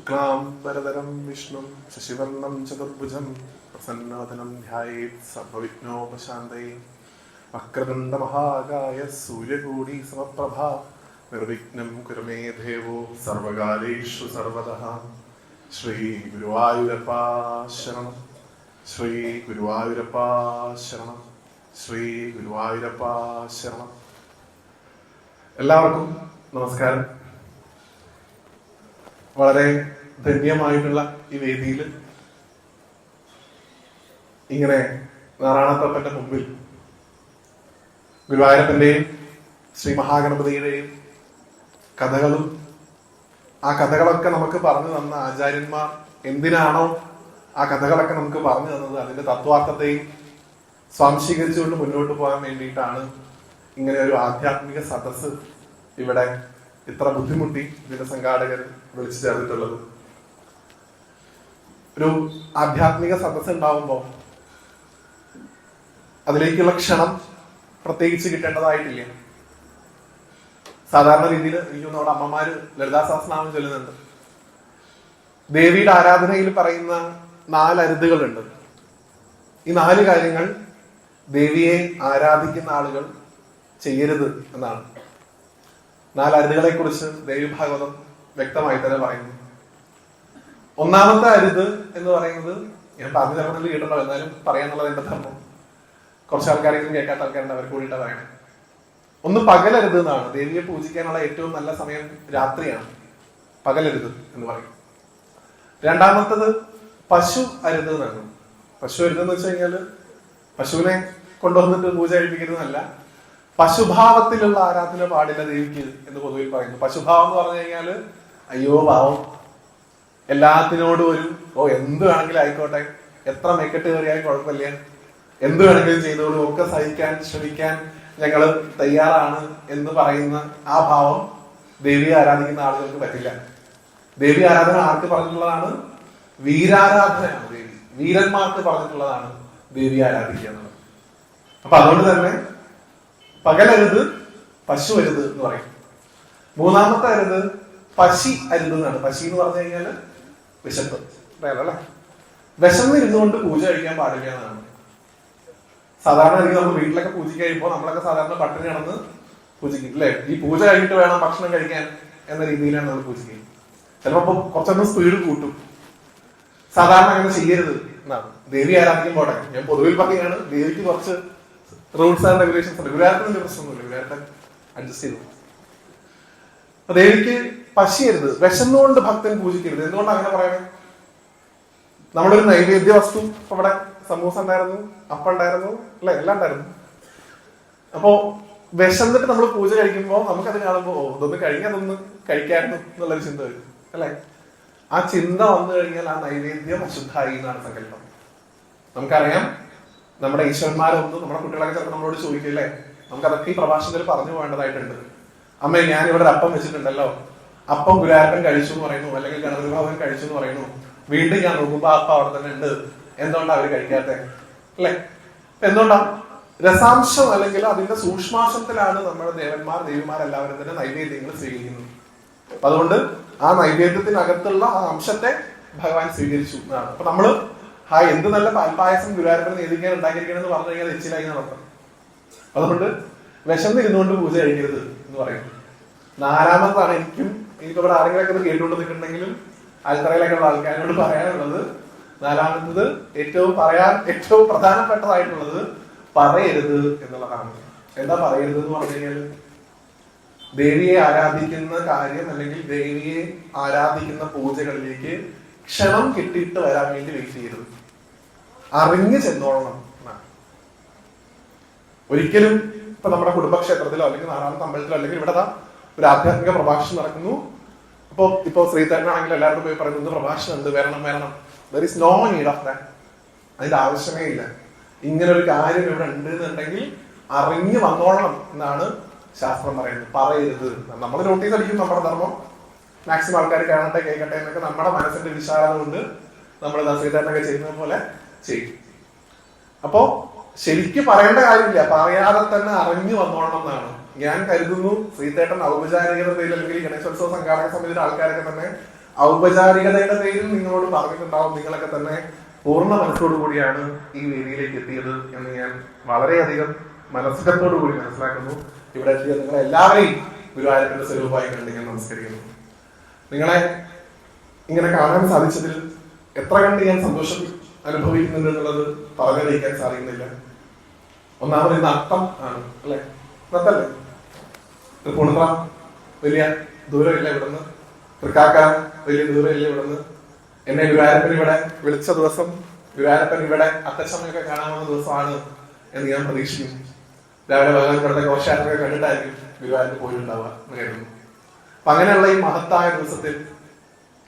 ശുക്ലാംബരധരം വിഷ്ണു ശശിവർണം ചതുർഭുജം പ്രസന്നവദനം ധ്യായേത് സർവവിഘ്നോപശാന്തയേ വക്രതുണ്ട മഹാകായ സൂര്യകോടി സമപ്രഭ നിർവിഘ്നം കുരുമേ ദേവോ സർവകാലേഷു സർവദഃ. ശ്രീ ഗുരുവായൂരപ്പാ ശരണം, ശ്രീ ഗുരുവായൂരപ്പാ ശരണം, ശ്രീ ഗുരുവായൂരപ്പാ ശരണം. എല്ലാവർക്കും നമസ്കാരം. വളരെ ധന്യമായിട്ടുള്ള ഈ വേദിയിൽ ഇങ്ങനെ നാരായണത്തപ്പന്റെ മുമ്പിൽ ഗുരുവായൂരപ്പന്റെയും ശ്രീ മഹാഗണപതിയുടെയും കഥകളും ആ കഥകളൊക്കെ നമുക്ക് പറഞ്ഞു തന്ന ആചാര്യന്മാർ എന്തിനാണോ ആ കഥകളൊക്കെ നമുക്ക് പറഞ്ഞു തന്നത് അതിന്റെ തത്വാർത്ഥത്തെയും സ്വാംശീകരിച്ചുകൊണ്ട് മുന്നോട്ട് പോകാൻ വേണ്ടിയിട്ടാണ് ഇങ്ങനെ ഒരു ആധ്യാത്മിക സദസ്സ് ഇവിടെ ഇത്ര ബുദ്ധിമുട്ടി ഇതിന്റെ സംഘാടകർ വിളിച്ചു ചേർന്നിട്ടുള്ളത്. ഒരു ആധ്യാത്മിക സദസ്സ് ഉണ്ടാവുമ്പോൾ അതിലേക്കുള്ള ക്ഷണം പ്രത്യേകിച്ച് കിട്ടേണ്ടതായിട്ടില്ല. സാധാരണ രീതിയിൽ എനിക്ക് നമ്മുടെ അമ്മമാര് ലളിതാ സഹസ്രനാമം ചൊല്ലുന്നുണ്ട്. ദേവിയുടെ ആരാധനയിൽ പറയുന്ന 4 അരുതുകളുണ്ട്. ഈ 4 കാര്യങ്ങൾ ദേവിയെ ആരാധിക്കുന്ന ആളുകൾ ചെയ്യരുത് എന്നാണ്. 4 അരുതുകളെ കുറിച്ച് ദേവി ഭാഗവതം വ്യക്തമായി തന്നെ പറയുന്നു. ഒന്നാമത്തെ അരുത് എന്ന് പറയുന്നത് ഞാൻ പറഞ്ഞു തരുന്നത് കേട്ടോ, എന്നാലും പറയാന്നുള്ളത് എന്റെ ധർമ്മം. കുറച്ച് ആൾക്കാരെങ്കിലും കേൾക്കാത്ത ആൾക്കാരുണ്ട്, അവർ കൂടിയിട്ടാ പറയണേ. ഒന്ന് പകലരുത് എന്നാണ്. ദേവിയെ പൂജിക്കാനുള്ള ഏറ്റവും നല്ല സമയം രാത്രിയാണ്, പകലരുത് എന്ന് പറയും. രണ്ടാമത്തത് പശു അരുത് എന്നാണ്. പശു അരുതെന്ന് വെച്ച് കഴിഞ്ഞാല് പശുവിനെ കൊണ്ടുവന്നിട്ട് പൂജ കഴിപ്പിക്കുന്നതല്ല, പശുഭാവത്തിലുള്ള ആരാധന പാടില്ല ദേവിക്ക് എന്ന് പൊതുവിൽ പറയുന്നു. പശുഭാവം എന്ന് പറഞ്ഞു കഴിഞ്ഞാല് അയ്യോ പാവം, എല്ലാത്തിനോടും ഒരു എന്ത് വേണമെങ്കിലും ആയിക്കോട്ടെ, എത്ര മെക്കെട്ട് കയറിയാലും കുഴപ്പമില്ല, എന്ത് വേണമെങ്കിലും ചെയ്തോളൂ, ഒക്കെ സഹിക്കാൻ ശ്രമിക്കാൻ ഞങ്ങള് തയ്യാറാണ് എന്ന് പറയുന്ന ആ ഭാവം ദേവിയെ ആരാധിക്കുന്ന ആളുകൾക്ക് പറ്റില്ല. ദേവി ആരാധന ആർക്ക് പറഞ്ഞിട്ടുള്ളതാണ്? വീരാരാധനയാണ്. ദേവി വീരന്മാർക്ക് പറഞ്ഞിട്ടുള്ളതാണ് ദേവി ആരാധിക്കുക എന്നുള്ളത്. അപ്പൊ അതുകൊണ്ട് തന്നെ പകലരുത്, പശു അരുത് എന്ന് പറയും. മൂന്നാമത്തെ അരുത് പശി അരുത് എന്നാണ്. പശി എന്ന് പറഞ്ഞു കഴിഞ്ഞാല് വിശപ്പ് അല്ലേ, വിശന്നിരുന്നുകൊണ്ട് പൂജ കഴിക്കാൻ പാടില്ല എന്നാണ്. സാധാരണ രീതിയിൽ നമ്മൾ വീട്ടിലൊക്കെ പൂജിക്ക് കഴിയുമ്പോൾ നമ്മളൊക്കെ സാധാരണ പട്ടിണി കിടന്ന് പൂജിക്കും അല്ലെ. ഈ പൂജ കഴിഞ്ഞിട്ട് വേണം ഭക്ഷണം കഴിക്കാൻ എന്ന രീതിയിലാണ് നമ്മൾ പൂജിക്കുന്നത്. ചിലപ്പോ കുറച്ചൊന്നും സ്പീഡ് കൂട്ടും. സാധാരണ അങ്ങനെ ചെയ്യരുത് എന്നാണ്. ദേവി ആരാധിക്കുമ്പോട്ടെ ഞാൻ പൊതുവിൽ പറയുകയാണ്, ദേവിക്ക് കുറച്ച് റൂൾസ് ആൻഡ് റെഗുലേഷൻസ് ഉണ്ട്. ഗുരുവായൂരപ്പന്റെ പ്രശ്നമൊന്നുമില്ല, ഗുരുവായൂരപ്പൻ അഡ്ജസ്റ്റ് ചെയ്തു. ദേവിക്ക് പശിയരുത്, വിശന്നുകൊണ്ട് ഭക്തൻ പൂജിക്കരുത്. എന്തുകൊണ്ട് അങ്ങനെ പറയണേ? നമ്മളൊരു നൈവേദ്യ വസ്തു ഇവിടെ സമൂസ ഉണ്ടായിരുന്നു, അപ്പം ഉണ്ടായിരുന്നു അല്ലെ, എല്ലാം ഉണ്ടായിരുന്നു. അപ്പോ വിശന്നിട്ട് നമ്മൾ പൂജ കഴിക്കുമ്പോൾ നമുക്കത് കാണുമ്പോ ഇതൊന്ന് കഴിഞ്ഞാൽ അതൊന്ന് കഴിക്കായിരുന്നു എന്നുള്ളൊരു ചിന്ത വരും അല്ലെ. ആ ചിന്ത വന്നു കഴിഞ്ഞാൽ ആ നൈവേദ്യം അശുദ്ധായി എന്നാണ് സങ്കല്പം. നമുക്കറിയാം, നമ്മുടെ ഈശ്വരന്മാരൊന്നും നമ്മുടെ കുട്ടികളൊക്കെ ചിലപ്പോൾ നമ്മളോട് ചോദിക്കില്ലേ, നമുക്കതൊക്കെ ഈ പ്രഭാഷണത്തിൽ പറഞ്ഞു പോകേണ്ടതായിട്ടുണ്ട്. അമ്മേ, ഞാൻ ഇവിടെ ഒരു അപ്പം വെച്ചിട്ടുണ്ടല്ലോ, അപ്പം ഗുരുവായൂരപ്പൻ കഴിച്ചു എന്ന് പറയുന്നു, അല്ലെങ്കിൽ ഗണപതി ഭവൻ കഴിച്ചു എന്ന് പറയുന്നു. വീണ്ടും ഞാൻ നോക്കുമ്പോ അപ്പം അവിടെ തന്നെ ഉണ്ട്. എന്തുകൊണ്ടാ അവര് കഴിക്കാത്ത അല്ലെ? എന്തുകൊണ്ടാ? രസാംശം അല്ലെങ്കിൽ അതിന്റെ സൂക്ഷ്മാംശത്തിലാണ് നമ്മുടെ ദേവന്മാർ ദേവിമാരെല്ലാവരും തന്നെ നൈവേദ്യങ്ങൾ സ്വീകരിക്കുന്നത്. അപ്പൊ അതുകൊണ്ട് ആ നൈവേദ്യത്തിനകത്തുള്ള ആ അംശത്തെ ഭഗവാൻ സ്വീകരിച്ചു എന്നാണ്. അപ്പൊ നമ്മള് എന്ത് നല്ല പാൽപ്പായസം ഗുരുവായൂരപ്പന് നേദിക്കാൻ ഉണ്ടാക്കിയിരിക്കണമെന്ന് പറഞ്ഞു കഴിഞ്ഞാൽ എച്ചിലായി നടത്താം. അതുകൊണ്ട് വിശന്നിരുന്നുകൊണ്ട് പൂജ കഴിക്കരുത് എന്ന് പറയുന്നു. നാലാമതാണ് എനിക്കിപ്പോ ഇവിടെ ആരെങ്കിലൊക്കെ ഇത് കേട്ടുകൊണ്ട് നിൽക്കുന്നുണ്ടെങ്കിലും ആൽത്തറയിലൊക്കെയുള്ള ആൾക്കാരോട് പറയാനുള്ളത്, നാലാമത്തത് ഏറ്റവും പ്രധാനപ്പെട്ടതായിട്ടുള്ളത് പറയരുത് എന്നുള്ളതാണ്. എന്താ പറയരുത് എന്ന് പറഞ്ഞു കഴിഞ്ഞാൽ, ദേവിയെ ആരാധിക്കുന്ന കാര്യം അല്ലെങ്കിൽ ദേവിയെ ആരാധിക്കുന്ന പൂജകളിലേക്ക് ക്ഷണം കിട്ടിയിട്ട് വരാൻ വേണ്ടി വെയിറ്റ് ചെയ്യരുത്, അറിഞ്ഞു ചെന്നോളണം എന്നാണ്. ഒരിക്കലും ഇപ്പൊ നമ്മുടെ കുടുംബക്ഷേത്രത്തിലോ അല്ലെങ്കിൽ നാരായണ അമ്പലത്തിലോ അല്ലെങ്കിൽ ഇവിടെ ഒരു ആധ്യാത്മിക പ്രഭാഷണം നടക്കുന്നു, ഇപ്പൊ ശ്രീധരനാണെങ്കിൽ എല്ലാവരും പോയി പറയുന്നത് പ്രഭാഷണം ഉണ്ട്, വരണം. There is no need of that. അതിന്റെ ആവശ്യമേ ഇല്ല. ഇങ്ങനെ ഒരു കാര്യം ഇവിടെ ഉണ്ട് എന്നുണ്ടെങ്കിൽ അറിഞ്ഞു വന്നോളണം എന്നാണ് ശാസ്ത്രം പറയുന്നത്. പറയരുത്. നമ്മൾ നോട്ടീസ് അടിക്കും, നമ്മുടെ ധർമ്മം മാക്സിമം ആൾക്കാർ കാണട്ടെ കേൾക്കട്ടെ എന്നൊക്കെ നമ്മുടെ മനസ്സിന്റെ വിശാലത കൊണ്ട് നമ്മൾ ശ്രീധരനൊക്കെ ചെയ്യുന്നത് പോലെ ചെയ്യും. അപ്പോ ശരിക്കും പറയേണ്ട കാര്യമില്ല, പറയാതെ തന്നെ അറിഞ്ഞു വന്നോളണം എന്നാണ് ഞാൻ കരുതുന്നു. ശ്രീധേട്ടൻ ഔപചാരികതയിൽ അല്ലെങ്കിൽ ഗണേശോത്സവ സംഘാടക സമിതിയുടെ ആൾക്കാരൊക്കെ തന്നെ ഔപചാരികതയുടെ പേരിൽ നിങ്ങളോട് പറഞ്ഞിട്ടുണ്ടാവും. നിങ്ങളൊക്കെ തന്നെ പൂർണ്ണ മനസ്സോടു കൂടിയാണ് ഈ വേദിയിലേക്ക് എത്തിയത് എന്ന് ഞാൻ വളരെയധികം മനസ്സുഖത്തോടു കൂടി മനസ്സിലാക്കുന്നു. ഇവിടെ എത്തിയ നിങ്ങളെ എല്ലാവരെയും ഗുരുവായൂരപ്പന്റെ സ്വരൂപമായി കണ്ട് ഞാൻ നമസ്കരിക്കുന്നു. നിങ്ങളെ ഇങ്ങനെ കാണാൻ സാധിച്ചതിൽ എത്ര കണ്ട് ഞാൻ സന്തോഷം അനുഭവിക്കുന്നുണ്ട് എന്നുള്ളത് പറഞ്ഞറിയിക്കാൻ സാധിക്കുന്നില്ല. ഒന്നാമത് ഇന്ന് അത്തം ആണ് അല്ലെ, നത്തല്ലേ? തൃപ്പൂണിത്തുറ വലിയ ദൂരമില്ല ഇവിടുന്ന്, തൃക്കാക്കര വലിയ ദൂരമില്ല ഇവിടുന്ന്. എന്നെ ഗുരുവായൂരപ്പൻ ഇവിടെ വിളിച്ച ദിവസം, ഗുരുവായൂരപ്പൻ ഇവിടെ അത്തച്ചമയൊക്കെ കാണാവുന്ന ദിവസമാണ് എന്ന് ഞാൻ പ്രതീക്ഷിക്കുന്നു. രാവിലെ ഭഗവാൻപുറത്തെ ഘോഷയാത്രയൊക്കെ കണ്ടിട്ടായിരിക്കും ഗുരുവായൂരിൽ പോയിട്ടുണ്ടാവുക എന്ന് കരുതുന്നു. അപ്പൊ അങ്ങനെയുള്ള ഈ മഹത്തായ ദിവസത്തിൽ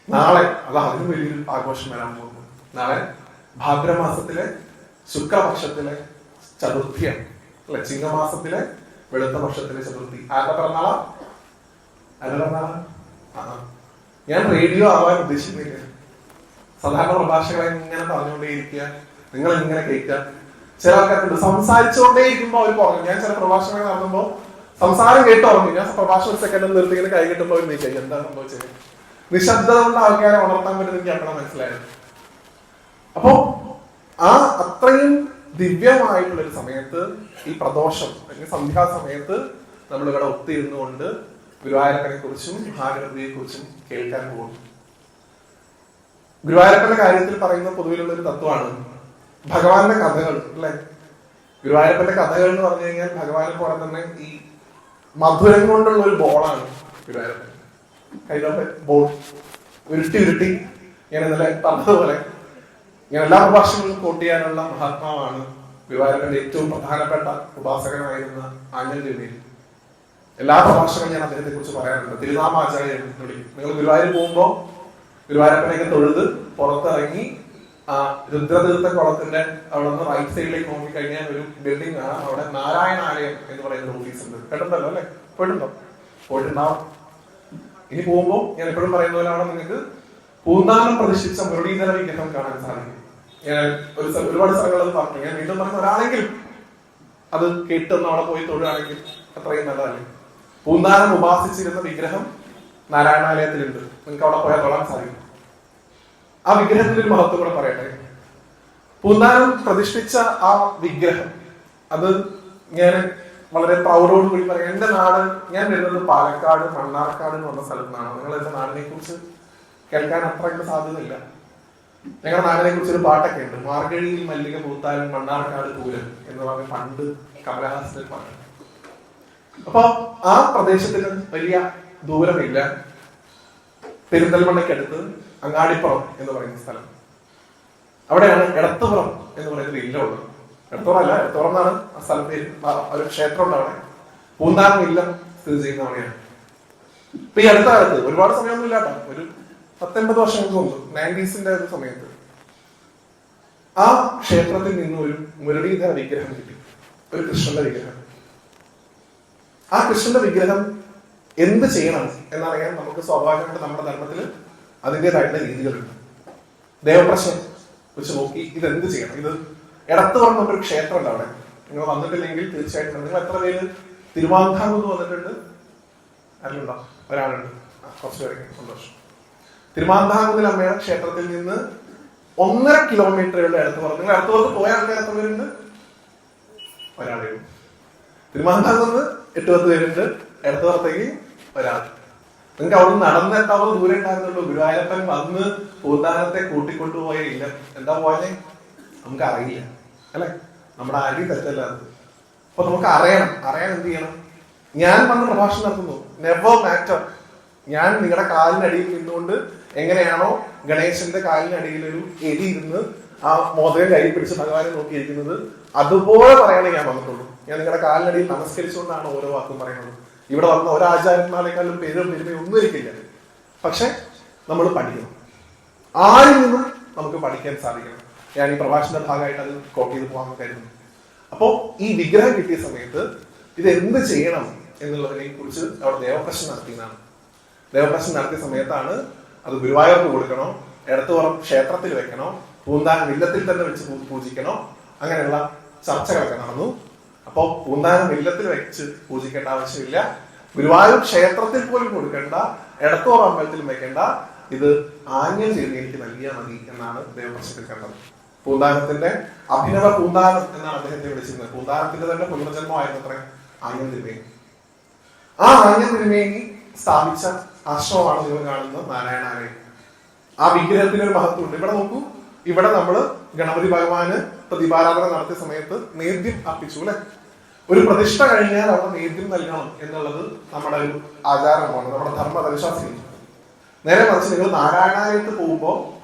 നാളെ അതിനും വലിയൊരു ആഘോഷം വരാൻ പോകുന്നു. നാളെ ഭാദ്രമാസത്തിലെ ശുക്ലപക്ഷത്തിലെ ചതുർത്ഥിയാണ് അല്ലെ, ചിങ്ങമാസത്തിലെ വെളുത്ത പക്ഷത്തിലെ ചതുർത്ഥി. ആരുടെ പിറന്നാളാ? ഞാൻ റേഡിയോ ആവാൻ ഉദ്ദേശിക്കുന്നില്ല. സാധാരണ പ്രഭാഷകരെ ഇങ്ങനെ പറഞ്ഞുകൊണ്ടേയിരിക്കുക, നിങ്ങൾ ഇങ്ങനെ കേൾക്കുക. ചില ആൾക്കാരുണ്ട് സംസാരിച്ചുകൊണ്ടേയിരിക്കുമ്പോ അവർ പറഞ്ഞു. ഞാൻ ചില പ്രഭാഷണങ്ങൾ നടത്തുമ്പോ സംസാരം കേട്ട് ഉറങ്ങി. ഞാൻ പ്രഭാഷണം സെക്കൻഡ് നിർത്തി ഇങ്ങനെ കൈ കിട്ടുമ്പോൾ അവർ നീക്കുക, എന്താ സംഭവിച്ചത്? നിശബ്ദത കൊണ്ട് ആൾക്കാരെ ഉണർത്താൻ പറ്റുന്ന എനിക്ക് അപ്പോഴാണ് മനസ്സിലായത്. അപ്പോ ആ അത്രയും ദിവ്യമായിട്ടുള്ളൊരു സമയത്ത്, ഈ പ്രദോഷം അല്ലെങ്കിൽ സന്ധ്യാസമയത്ത് നമ്മൾ ഇവിടെ ഒത്തിരുന്നുകൊണ്ട് ഗുരുവായൂരപ്പനെ കുറിച്ചും മഹാഗണപതിയെ കുറിച്ചും കേൾക്കാൻ പോകുന്നു. ഗുരുവായൂരപ്പന്റെ കാര്യത്തിൽ പറയുന്ന പൊതുവിലുള്ള ഒരു തത്വമാണ് ഭഗവാന്റെ കഥകൾ അല്ലെ. ഗുരുവായൂരപ്പന്റെ കഥകൾ എന്ന് പറഞ്ഞു കഴിഞ്ഞാൽ ഭഗവാനെ പോലെ തന്നെ ഈ മധുരം കൊണ്ടുള്ള ഒരു ബോളാണ് ഗുരുവായൂരപ്പൻ. കൈലോപ്പൻ ബോൾ ഉരുട്ടി ഞാൻ ഇന്നലെ പറഞ്ഞതുപോലെ ഞാൻ എല്ലാ പ്രഭാഷണങ്ങളും കോട്ട് ചെയ്യാനുള്ള മഹാത്മാവാണ് ഗുരുവായൂരപ്പന്റെ ഏറ്റവും പ്രധാനപ്പെട്ട ഉപാസകനായിരുന്ന ആഞ്ഞൽദേവി. എല്ലാ പ്രഭാഷണങ്ങളും ഞാൻ അദ്ദേഹത്തെ കുറിച്ച് പറയാറുണ്ട്. തിരുനാമാചാര്യൻ വിളിക്കും. നിങ്ങൾ ഗുരുവായൂർ പോകുമ്പോ ഗുരുവായൂരപ്പനെയൊക്കെ തൊഴുത് പുറത്തിറങ്ങി ആ രുദ്രതീർത്ഥ കുളത്തിന്റെ അവിടെ നിന്ന് റൈറ്റ് സൈഡിലേക്ക് നോക്കിക്കഴിഞ്ഞാൽ ഒരു ബിൽഡിംഗ് ആണ്. അവിടെ നാരായണാലയം എന്ന് പറയുന്ന ഓഫീസ് ഉണ്ട്. കേട്ടിട്ടുണ്ടല്ലോ അല്ലെ? പോയിട്ടുണ്ടാവും. ഇനി പോകുമ്പോ ഞാൻ എപ്പോഴും പറയുന്ന പോലെ അവിടെ നിങ്ങൾക്ക് പൂന്താനം പ്രതിഷ്ഠിച്ച മുരളീധര വിഗ്രഹം കാണാൻ സാധിക്കും. ഞാൻ ഒരുപാട് സ്ഥലങ്ങളിൽ പറഞ്ഞു. ഞാൻ വീണ്ടും പറയുന്ന ഒരാളെങ്കിലും അത് കേട്ടൊന്ന് അവിടെ പോയി തൊഴുകയാണെങ്കിൽ അത്രയും നല്ലതല്ലേ. പൂന്താനം ഉപാസിച്ചിരുന്ന വിഗ്രഹം നാരായണാലയത്തിലുണ്ട്. നിങ്ങൾക്ക് അവിടെ പോയാൽ തൊഴാൻ സാധിക്കും. ആ വിഗ്രഹത്തിന്റെ ഒരു മഹത്വം കൂടെ പറയട്ടെ. പൂന്താനം പ്രതിഷ്ഠിച്ച ആ വിഗ്രഹം, അത് ഞാൻ വളരെ പ്രൗഡോട് കൂടി പറയാം. എന്റെ നാട്, ഞാൻ വരുന്നത് പാലക്കാട് മണ്ണാർക്കാട് എന്ന് പറഞ്ഞ സ്ഥലത്ത് നിന്നാണ്. നിങ്ങൾ എന്റെ നാടിനെ കുറിച്ച് കേൾക്കാൻ അത്രയ്ക്ക് സാധ്യതയില്ല. ഞങ്ങളുടെ നാടിനെ കുറിച്ച് ഒരു പാട്ടൊക്കെ ഉണ്ട്. മാർഗഴിയിൽ മല്ലിക പൂത്താലും മണ്ണാർക്കാട് പൂരം എന്ന് പറഞ്ഞ പണ്ട് കമലഹാസന്റെ പാട്ട്. അപ്പൊ ആ പ്രദേശത്തിന് വലിയ ദൂരമില്ല. പെരിന്തൽമണ്ണയ്ക്കടുത്ത് അങ്ങാടിപ്പുറം എന്ന് പറയുന്ന സ്ഥലം, അവിടെയാണ് എടത്തുപുറം എന്ന് പറയുന്ന ഒരു ഇല്ല ഉള്ളത്. എടത്തുപുറം അല്ല, എടത്തുപുറം എന്നാണ് ആ സ്ഥലത്ത് ഒരു ക്ഷേത്രം ഉണ്ട് അവിടെ. പൂന്താനം ഇല്ലം സ്ഥിതി ചെയ്യുന്ന അവിടെയാണ്. ഇപ്പൊ ഈ അടുത്ത കാലത്ത്, ഒരുപാട് സമയമൊന്നും ഇല്ലാട്ടോ, ഒരു 19 വർഷങ്ങൾക്ക് മുമ്പ് 90s ഒരു സമയത്ത് ആ ക്ഷേത്രത്തിൽ നിന്ന് ഒരു മുരളീധര വിഗ്രഹം കിട്ടി, ഒരു കൃഷ്ണന്റെ വിഗ്രഹം. ആ കൃഷ്ണന്റെ വിഗ്രഹം എന്ത് ചെയ്യണം എന്നറിയാൻ നമുക്ക് സ്വാഭാവികമായിട്ട് നമ്മുടെ ധർമ്മത്തിൽ അതിൻ്റെതായിട്ടുള്ള രീതികളുണ്ട്. ദേവപ്രശ്നം വെച്ച് നോക്കി ഇതെന്ത് ചെയ്യണം. ഇത് എടത്തുപുറം എന്നൊരു ക്ഷേത്രം ഉണ്ട് അവിടെ. നിങ്ങൾ വന്നിട്ടില്ലെങ്കിൽ തീർച്ചയായിട്ടും. നിങ്ങൾ എത്ര പേര് തിരുവാങ്കാംകുന്ന് വന്നിട്ടുണ്ട്? ആരുണ്ടോ? ഒരാളുണ്ട്. കുറച്ച് പേരൊക്കെ സന്തോഷം. തിരുമാന്താംകുന്നിൽ അമ്മയുടെ ക്ഷേത്രത്തിൽ നിന്ന് 1.5 കിലോമീറ്ററുകളുടെ എടത്തുപുറം. നിങ്ങൾ എടത്തുപുറത്ത് പോയ ആൾക്കാർ എത്ര പേരുണ്ട്? ഒരാളേ ഉള്ളൂ. തിരുമാന്താംകുന്ന് 8-10 പേരുണ്ട്, എടത്തുപുറത്തേക്ക് ഒരാൾ. നിങ്ങൾക്ക് അവിടെ നിന്ന് നടന്നെത്താവുന്ന ദൂരം ഉണ്ടായിരുന്നുള്ളൂ. ഗുരുവായൂരപ്പൻ വന്ന് പൂന്താനത്തെ കൂട്ടിക്കൊണ്ടുപോയ ഇല്ല. എന്താ പോയെ നമുക്ക് അറിയില്ല അല്ലെ. നമ്മുടെ ആരുടെയും തെറ്റല്ല അത്. അപ്പൊ നമുക്ക് അറിയാൻ എന്ത് ചെയ്യണം? ഞാൻ വന്ന് പ്രഭാഷണം നടത്തുന്നു. Never matter. ഞാൻ നിങ്ങളുടെ കാലിനടിയിൽ നിന്നുകൊണ്ട് എങ്ങനെയാണോ ഗണേശന്റെ കാലിനടിയിൽ ഒരു എലി ഇരുന്ന് ആ മോദകം കയ്യിൽ പിടിച്ച് ഭഗവാനെ നോക്കിയിരിക്കുന്നത്, അതുപോലെ പറയാനേ ഞാൻ വന്നിട്ടുള്ളൂ. ഞാൻ നിങ്ങളുടെ കാലിനടിയിൽ നമസ്കരിച്ചുകൊണ്ടാണ് ഓരോ വാക്കും പറയുന്നത്. ഇവിടെ വന്ന ഒരാചാര്യന്മാരെക്കാളും പെരുമയും ഒന്നും ഇരിക്കില്ല. പക്ഷെ നമ്മൾ പഠിക്കണം. ആരിൽ നിന്നും നമുക്ക് പഠിക്കാൻ സാധിക്കണം. ഞാൻ ഈ പ്രഭാഷണ ഭാഗമായിട്ട് അത് കോട്ട് ചെയ്ത് പോകാൻ കരുതുന്നു. അപ്പോ ഈ വിഗ്രഹം കിട്ടിയ സമയത്ത് ഇത് എന്ത് ചെയ്യണം എന്നുള്ളതിനെ കുറിച്ച് അവിടെ ദേവപ്രശ്നം നടത്തിയതാണ്. ദേവപ്രശ്നം നടത്തിയ സമയത്താണ് അത് ഗുരുവായൂർക്ക് കൊടുക്കണോ, എടത്തുപുറം ക്ഷേത്രത്തിൽ വെക്കണോ, പൂന്താനം ഇല്ലത്തിൽ തന്നെ വെച്ച് പൂജിക്കണോ, അങ്ങനെയുള്ള ചർച്ചകളൊക്കെ നടന്നു. അപ്പൊ പൂന്താനം ഇല്ലത്തിൽ വെച്ച് പൂജിക്കേണ്ട ആവശ്യമില്ല. ഗുരുവായൂർ ക്ഷേത്രത്തിൽ പോലും കൊടുക്കേണ്ട, എടത്തുപുറം അമ്പലത്തിൽ വെക്കേണ്ട, ഇത് ആംഗ്യം ചെയ്ത് എനിക്ക് നൽകിയാൽ മതി എന്നാണ് ദേവപ്രശ്നത്തിൽ കണ്ടത്. പൂന്താനത്തിന്റെ അഭിനവ പൂന്താനം എന്നാണ് അദ്ദേഹത്തെ വിളിച്ചിരുന്നത്. പൂന്താനത്തിന്റെ തന്നെ പുനർജന്മമായിരുന്നു അത്ര ആംഗ്യം തിരുമേനി. ആ ആംഗ്യം തിരുമേനി സ്ഥാപിച്ച ആശ്രമമാണ് നിങ്ങൾ കാണുന്നത് നാരായണാലയം. ആ വിഗ്രഹത്തിന് ഒരു മഹത്വമുണ്ട്. ഇവിടെ നോക്കൂ, ഇവിടെ നമ്മള് ഗണപതി ഭഗവാന് ദീപാരാധന നടത്തിയ സമയത്ത് നേദ്യം അർപ്പിച്ചു അല്ലെ. ഒരു പ്രതിഷ്ഠ കഴിഞ്ഞാൽ അവിടെ നേദ്യം നൽകണം എന്നുള്ളത് നമ്മുടെ ഒരു ആചാരമാണ്, നമ്മുടെ ധർമ്മവിശ്വാസം. നേരെ മറിച്ച് നിങ്ങൾ നാരായണാലയത്ത് പോകുമ്പോൾ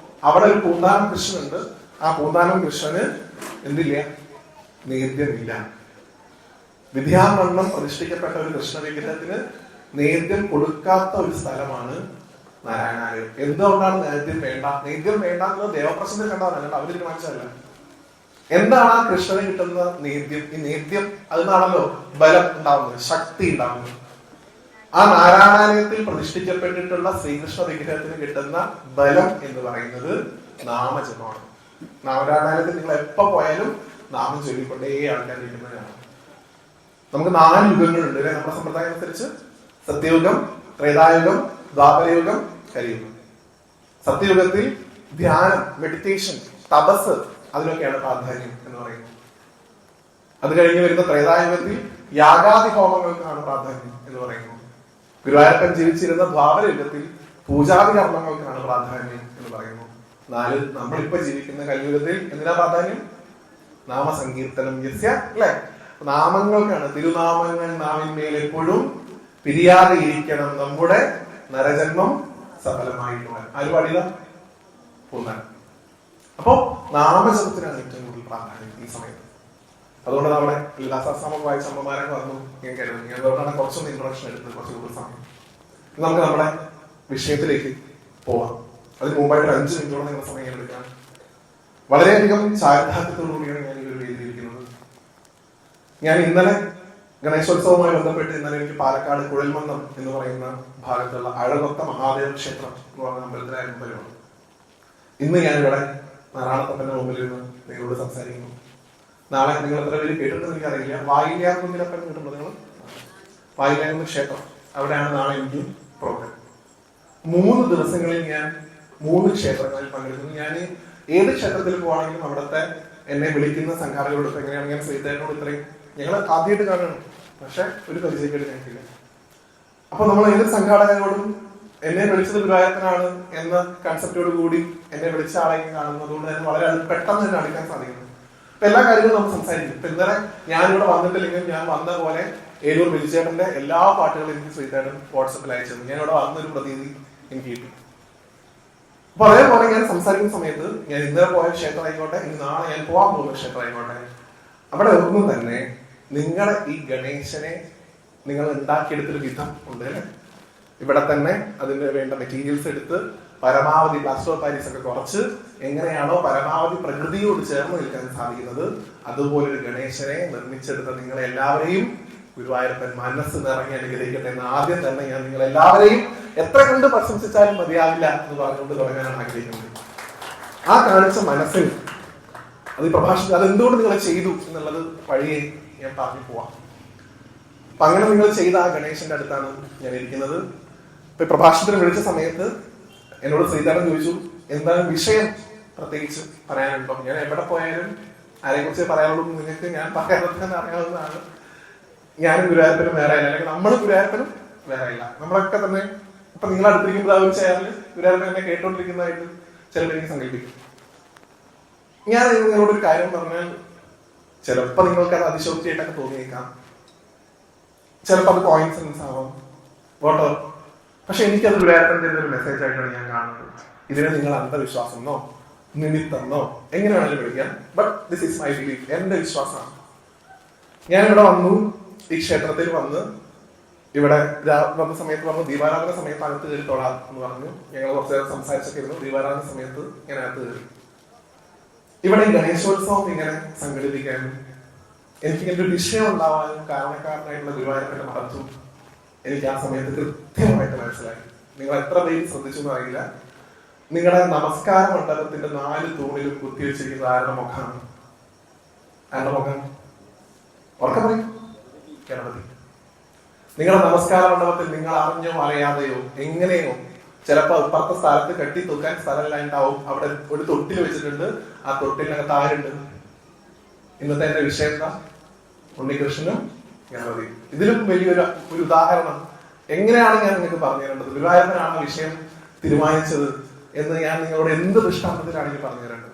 അവിടെ ഒരു പൂന്താനം കൃഷ്ണനുണ്ട്. ആ പൂന്താനം കൃഷ്ണന് എന്തില്ല? നേദ്യമില്ല. വിദ്യാമണ്ണം പ്രതിഷ്ഠിക്കപ്പെട്ട ഒരു കൃഷ്ണ വിഗ്രഹത്തിന് നേദ്യം കൊടുക്കാത്ത ഒരു സ്ഥലമാണ് നാരായണാലയം. എന്തുകൊണ്ടാണ് നേദ്യം വേണ്ട? നേദ്യം വേണ്ട എന്നത് ദേവപ്രശ്നത്തിൽ കണ്ടതാണ്, അവർ തീരുമാനിച്ചതല്ല. എന്താണ് ആ കൃഷ്ണന് കിട്ടുന്ന നേദ്യം? ഈ നേദ്യം അതിനാണല്ലോ ബലം ഉണ്ടാവുന്നത്, ശക്തി ഉണ്ടാവുന്നത്. ആ നാരായണാലയത്തിൽ പ്രതിഷ്ഠിക്കപ്പെട്ടിട്ടുള്ള ശ്രീകൃഷ്ണ വിഗ്രഹത്തിന് കിട്ടുന്ന ബലം എന്ന് പറയുന്നത് നാമജപമാണ്. നാരായണാലയത്തിൽ നിങ്ങൾ എപ്പോ പോയാലും നാമം ചൊല്ലിക്കൊണ്ടേ ആൾക്കാർ ഇരിക്കുന്നതാണ്. നമുക്ക് 4 യുഗങ്ങളുണ്ട് അല്ലെ നമ്മുടെ സമ്പ്രദായം അനുസരിച്ച്. സത്യയുഗം, ത്രേതായുഗം, ദ്വാപരയുഗം, കലിയുഗം. സത്യയുഗത്തിൽ ധ്യാനം, മെഡിറ്റേഷൻ, തപസ്, അതിനൊക്കെയാണ് പ്രാധാന്യം എന്ന് പറയുന്നത്. അത് കഴിഞ്ഞ് വരുന്ന ത്രേതായുഗത്തിൽ യാഗാദി ഹോമങ്ങൾക്കാണ് പ്രാധാന്യം എന്ന് പറയുന്നത്. ഗുരുവായൂരപ്പൻ ജീവിച്ചിരുന്ന ദ്വാപരയുഗത്തിൽ പൂജാതി കർമ്മങ്ങൾക്കാണ് പ്രാധാന്യം എന്ന് പറയുന്നു. 4 നമ്മളിപ്പോ ജീവിക്കുന്ന കലിയുഗത്തിൽ എന്തിനാ പ്രാധാന്യം? നാമസങ്കീർത്തനം യസ്യ അല്ലെ. നാമങ്ങൾക്കാണ്. തിരുനാമങ്ങൾ നാവിന്മേൽ എപ്പോഴും പിരിയാതെ ഇരിക്കണം, നമ്മുടെ നരജന്മം സഫലമായിട്ട് വരാൻ. ആര് പാടിയതാ? പൂന്താനം. അപ്പോ നാമജപത്തിനാണ് ഏറ്റവും കൂടുതൽ പ്രാധാന്യം ഈ സമയത്ത്. അതുകൊണ്ട് നമ്മുടെ ലളിതാസഹസ്രനാമം വായിച്ച അമ്മമാരൊക്കെ പറഞ്ഞു ഞാൻ കരുതുന്നു. അതുകൊണ്ടാണ് കുറച്ചൊന്ന് ഇൻട്രൊഡക്ഷൻ എടുത്തത്, കുറച്ച് കൂടുതൽ സമയം. നമുക്ക് നമ്മുടെ വിഷയത്തിലേക്ക് പോവാം. അതിന് മുമ്പായിട്ട് 5 മിനിറ്റോളം നിങ്ങളുടെ സമയം എടുക്കാം. വളരെയധികം ചാരിതാർത്ഥ്യത്തോടുകൂടിയാണ് ഞാൻ ഈ ഒരു വേദിയിരിക്കുന്നത്. ഞാൻ ഇന്നലെ ഗണേശോത്സവവുമായി ബന്ധപ്പെട്ട് ഇന്നലെ എനിക്ക് പാലക്കാട് കുഴൽമന്നം എന്ന് പറയുന്ന ഭാഗത്തുള്ള അഴകൊത്ത മഹാദേവ ക്ഷേത്രം എന്ന് പറയുന്ന അമ്പലത്തിലായിരുന്നു പരിപാടി. ഇന്ന് ഞാനിവിടെ നാരായണത്തപ്പന്റെ മുമ്പിൽ ഇരുന്ന് നിങ്ങളോട് സംസാരിക്കുന്നു. നാളെ നിങ്ങൾ എത്ര പേര് കേട്ടിട്ടുണ്ടെന്ന് എനിക്കറിയില്ല. വായില്ലാകുന്നിലപ്പൻ കേട്ടിട്ടുണ്ടോ നിങ്ങൾ? വായില്ലാകുന്ന ക്ഷേത്രം, അവിടെയാണ് നാളെ എനിക്ക് പ്രോഗ്രാം. 3 ദിവസങ്ങളിൽ ഞാൻ 3 ക്ഷേത്രങ്ങളിൽ പങ്കെടുക്കുന്നു. ഞാൻ ഏത് ക്ഷേത്രത്തിൽ പോവാണെങ്കിലും അവിടുത്തെ എന്നെ വിളിക്കുന്ന സംഘാടകരോട് എങ്ങനെയാണ് ഞാൻ ശ്രീധരനോട് ഇത്രയും ഞങ്ങൾ ആദ്യമായിട്ട് കാണണം, പക്ഷെ ഒരു പരിചയക്കേട് ഞങ്ങൾക്കില്ല. അപ്പൊ നമ്മൾ ഏത് സംഘാടകരോടും എന്നെ വിളിച്ചത് ഗുരുവായൂരപ്പനാണ് എന്ന കൺസെപ്റ്റോട് കൂടി എന്നെ വിളിച്ച ആളെ കാണുന്നതുകൊണ്ട് തന്നെ വളരെ പെട്ടെന്ന് തന്നെ അടുക്കാൻ സാധിക്കുന്നു. അപ്പൊ എല്ലാ കാര്യങ്ങളും നമ്മൾ സംസാരിക്കും. ഇപ്പൊ ഇന്നലെ ഞാനിവിടെ വന്നിട്ടില്ലെങ്കിൽ ഞാൻ വന്ന പോലെ ഏതൊരു വിളിച്ചേട്ടന്റെ എല്ലാ പാട്ടുകളും എനിക്ക് ശ്രീധരൻ വാട്സപ്പിൽ അയച്ചു. ഞാൻ ഇവിടെ വന്നൊരു പ്രതീതി എനിക്ക് കിട്ടി. അപ്പൊ അതേപോലെ ഞാൻ സംസാരിക്കുന്ന സമയത്ത് ഞാൻ ഇന്നലെ പോയ ക്ഷേത്രം ആയിക്കോട്ടെ, ഇനി നാളെ ഞാൻ പോകാൻ പോകുന്ന ക്ഷേത്രം ആയിക്കോട്ടെ, അവിടെ ഒന്നും തന്നെ നിങ്ങളെ ഈ ഗണേശനെ നിങ്ങൾ ഉണ്ടാക്കിയെടുത്തൊരു വിധം ഉണ്ട് അല്ലെ. ഇവിടെ തന്നെ അതിന് വേണ്ട മെറ്റീരിയൽസ് എടുത്ത് പരമാവധി പ്ലാസ്റ്റർ ഓഫ് പാരീസ് ഒക്കെ കുറച്ച് എങ്ങനെയാണോ പരമാവധി പ്രകൃതിയോട് ചേർന്ന് നിൽക്കാൻ സാധിക്കുന്നത് അതുപോലെ ഒരു ഗണേശനെ നിർമ്മിച്ചെടുത്ത നിങ്ങളെ എല്ലാവരെയും ഗുരുവായൂരപ്പൻ മനസ്സ് നിറങ്ങി അനുഗ്രഹിക്കട്ടെ എന്ന് ആദ്യം തന്നെ ഞാൻ നിങ്ങൾ എല്ലാവരെയും എത്ര കണ്ട് പ്രശംസിച്ചാലും മതിയാവില്ല എന്ന് പറഞ്ഞുകൊണ്ട് തുടങ്ങാനാണ് ആഗ്രഹിക്കുന്നത്. ആ കാണിച്ച മനസ്സിൽ അത് ഈ പ്രഭാഷണത്തിൽ അതെന്തുകൊണ്ട് നിങ്ങൾ ചെയ്തു എന്നുള്ളത് വഴിയെ ഞാൻ പറഞ്ഞു പോവാം. അപ്പൊ അങ്ങനെ നിങ്ങൾ ചെയ്ത ആ ഗണേശന്റെ അടുത്താണ് ഞാൻ ഇരിക്കുന്നത്. ഇപ്പൊ പ്രഭാഷണത്തിന് വിളിച്ച സമയത്ത് എന്നോട് ശ്രീധരൻ ചോദിച്ചു എന്താണ് വിഷയം പ്രത്യേകിച്ച് പറയാനുണ്ടോ. ഞാൻ എവിടെ പോയാലും ആരെക്കുറിച്ച് പറയാനുള്ളൂ നിങ്ങൾക്ക് ഞാൻ പറയാതെ അറിയാവുന്നതാണ്. ഞാനും ഗുരുവായൂരപ്പനും വേറെ അല്ല, അല്ലെങ്കിൽ നമ്മളും ഗുരുവായൂരപ്പനും വേറെ അല്ല. നമ്മളൊക്കെ തന്നെ ഇപ്പൊ നിങ്ങൾ അടുത്തിരിക്കുമ്പോൾ ആ ഒരു ചെയറിൽ ഗുരുവായൂരപ്പൻ എന്നെ കേട്ടോണ്ടിരിക്കുന്നതായിട്ട് ചിലപ്പോൾ എനിക്ക് സങ്കല്പിക്കും. ഞാൻ നിങ്ങളോടൊരു കാര്യം പറഞ്ഞാൽ ചിലപ്പോൾ നിങ്ങൾക്ക് അത് അതിശോക്തിയായിട്ടൊക്കെ തോന്നിയേക്കാം, ചിലപ്പോൾ അത് കോയിൻസിഡൻസ് ആവാം, വോട്ടോ. പക്ഷെ എനിക്കത് ഗുരുവായൂരപ്പന്റെ ഒരു മെസ്സേജ് ആയിട്ടാണ് ഞാൻ കാണുന്നത്. ഇതിനെ നിങ്ങൾ അന്ധവിശ്വാസം എന്നോ നിമിത്തന്നോ എങ്ങനെ വേണമെങ്കിലും വിളിക്കാം, but this is my belief, എന്റെ വിശ്വാസമാണ്. ഞാൻ ഇവിടെ വന്നു, ഈ ക്ഷേത്രത്തിൽ വന്ന് ഇവിടെ വന്ന സമയത്ത് പറഞ്ഞു ദീപാരാധന സമയത്ത് അകത്ത് കയറിത്തോളാം എന്ന് പറഞ്ഞു. ഞങ്ങൾ കുറച്ച് നേരം സംസാരിച്ചൊക്കെ ഇരുന്നു. ദീപാരാധന സമയത്ത് ഞാൻ അകത്ത് കയറി. ഇവിടെ ഗണേശോത്സവം ഇങ്ങനെ സംഘടിപ്പിക്കാനും എനിക്കിങ്ങനെ ഒരു വിഷയം ഉണ്ടാവാനും കാരണക്കാരനായിട്ടുള്ള ഗുരുവായൂരപ്പന്റെ മഹത്വം എനിക്ക് ആ സമയത്ത് കൃത്യമായിട്ട് മനസ്സിലായി. നിങ്ങൾ എത്ര പേര് ശ്രദ്ധിച്ചു എന്ന് അറിയില്ല, നിങ്ങളുടെ നമസ്കാര മണ്ഡപത്തിന്റെ 4 തൂണിലും കുത്തിവെച്ചിരിക്കുന്ന ആരുടെ മുഖമാണ്? ആരുടെ മുഖം? ഉറക്കെ പറയും, ഗണപതി. നിങ്ങളുടെ നമസ്കാര മണ്ഡപത്തിൽ നിങ്ങൾ അറിഞ്ഞോ അറിയാതെയോ എങ്ങനെയോ ചിലപ്പോ അപ്പുറത്തെ സ്ഥലത്ത് കെട്ടി തൂക്കാൻ സ്ഥലമില്ലാണ്ടാവും. അവിടെ ഒരു തൊട്ടിൽ വെച്ചിട്ടുണ്ട്, ആ തൊട്ടിലിനകത്ത് ആരുണ്ട്? ഇന്നത്തെ എന്റെ വിഷയം എന്താ? ഉണ്ണികൃഷ്ണനും ഗണപതിയും. ഇതിലും വലിയൊരു ഉദാഹരണം എങ്ങനെയാണ് ഞാൻ നിങ്ങൾക്ക് പറഞ്ഞു തരേണ്ടത്? ഗുരുവായൂരപ്പനാണ് വിഷയം തീരുമാനിച്ചത് എന്ന് ഞാൻ നിങ്ങളോട് എന്ത് ദൃഷ്ടാന്തത്തിലാണ് എനിക്ക് പറഞ്ഞു തരേണ്ടത്?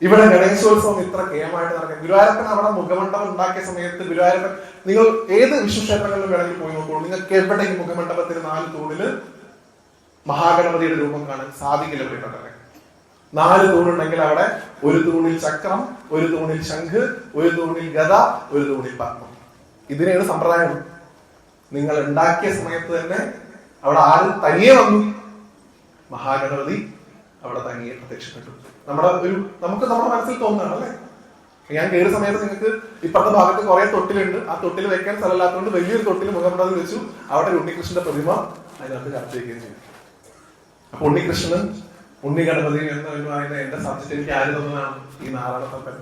ഇവിടെ ഗണേശോത്സവം ഇത്ര കേമായിട്ട് നടക്കുക. ഗുരുവായൂരപ്പൻ അവിടെ മുഖമണ്ഡപം ഉണ്ടാക്കിയ സമയത്ത് ഗുരുവായൂരപ്പൻ, നിങ്ങൾ ഏത് വിഷ്ണുക്ഷേത്രങ്ങളിലും വേണമെങ്കിൽ പോയി നോക്കൂ, നിങ്ങൾക്ക് എവിടെയും മുഖമണ്ഡപത്തിന് 4 തൂണില് മഹാഗണപതിയുടെ രൂപം കാണാൻ സാധിക്കില്ല. പ്രിയപ്പെട്ടവരെ, 4 തൂണുണ്ടെങ്കിൽ അവിടെ ഒരു തൂണിൽ ചക്രം, ഒരു തൂണിൽ ശംഖ്, ഒരു തൂണിൽ ഗദ, ഒരു തൂണിൽ പത്മം. ഇതിനെയാണ് സമ്പ്രദായം. നിങ്ങൾ ഉണ്ടാക്കിയ സമയത്ത് തന്നെ അവിടെ ആരും തനിയെ വന്നു, മഹാഗണപതി അവിടെ തനിയെ പ്രത്യക്ഷപ്പെട്ടു. നമുക്ക് നമ്മുടെ മനസ്സിൽ തോന്നുകയാണ് അല്ലെ. ഞാൻ കയറിയ സമയത്ത് നിങ്ങൾക്ക് ഇപ്പുറത്തെ ഭാഗത്ത് കുറെ തൊട്ടിലുണ്ട്. ആ തൊട്ടിൽ വെക്കാൻ സ്ഥലമില്ലാത്തതുകൊണ്ട് വലിയൊരു തൊട്ടിൽ മുഖമണ്ഡപത്തിൽ വെച്ചു. അവിടെ ഉണ്ണികൃഷ്ണന്റെ പ്രതിമ അതിനകത്ത് കാത്തിരിക്കുകയും ചെയ്തു. അപ്പൊ ഉണ്ണികൃഷ്ണൻ, ഉണ്ണി ഗണപതി എന്ന് പറയുന്ന എന്റെ സബ്ജക്ട് എനിക്ക് ആര് തന്നതാണ്? ഈ നാരായണത്തപ്പൻ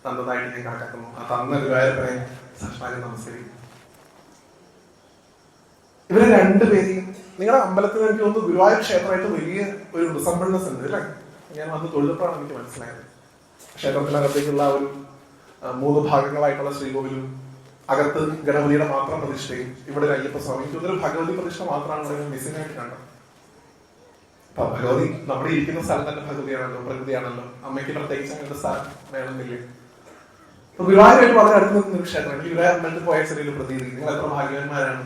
തന്നതായിട്ട് ഞാൻ കണക്കാക്കുന്നു. ആ തന്ന ഗുരുവായൂരപ്പനെ സാഷ്ടാംഗം നമസ്കരിക്കുന്നു. ഇവരെ രണ്ടുപേരെയും നിങ്ങളുടെ അമ്പലത്തിൽ എനിക്ക് തോന്നുന്നു ഗുരുവായൂർ ക്ഷേത്രമായിട്ട് വലിയ ഒരു റിസംബിൾനെസ് ഉണ്ട് അല്ലെ. ഞാൻ വന്ന് തൊഴിലപ്പോഴാണ് എനിക്ക് മനസ്സിലായത്. ക്ഷേത്രത്തിനകത്തേക്കുള്ള ഒരു 3 ഭാഗങ്ങളായിട്ടുള്ള ശ്രീകോവിലും അകത്ത് ഗണപതിയുടെ മാത്രം പ്രതിഷ്ഠയും ഇവിടെ ഒരു അയ്യപ്പസ്വാമി, ഇതൊരു ഭഗവതി പ്രതിഷ്ഠ മാത്രമാണ് ഇവിടെ മിസ്സിംഗ് ആയിട്ട് കണ്ടത്. അപ്പൊ ഭഗവതി നമ്മുടെ ഇരിക്കുന്ന സ്ഥലം തന്നെ ഭഗവതിയാണല്ലോ, പ്രകൃതിയാണല്ലോ. അമ്മയ്ക്ക് പ്രത്യേകിച്ച് അങ്ങനത്തെ സ്ഥലം വേണമെന്നില്ലേ. അപ്പൊ ഗുരുവായൂരായിട്ട് വളരെ അടുത്ത് നിൽക്കുന്ന ഒരു ക്ഷേത്രം. എനിക്ക് ഗുരുവായൂർ അമ്പലത്തിൽ പോയ ചെറിയൊരു പ്രതീതി. നിങ്ങൾ എത്ര ഭാഗ്യവാന്മാരാണ്.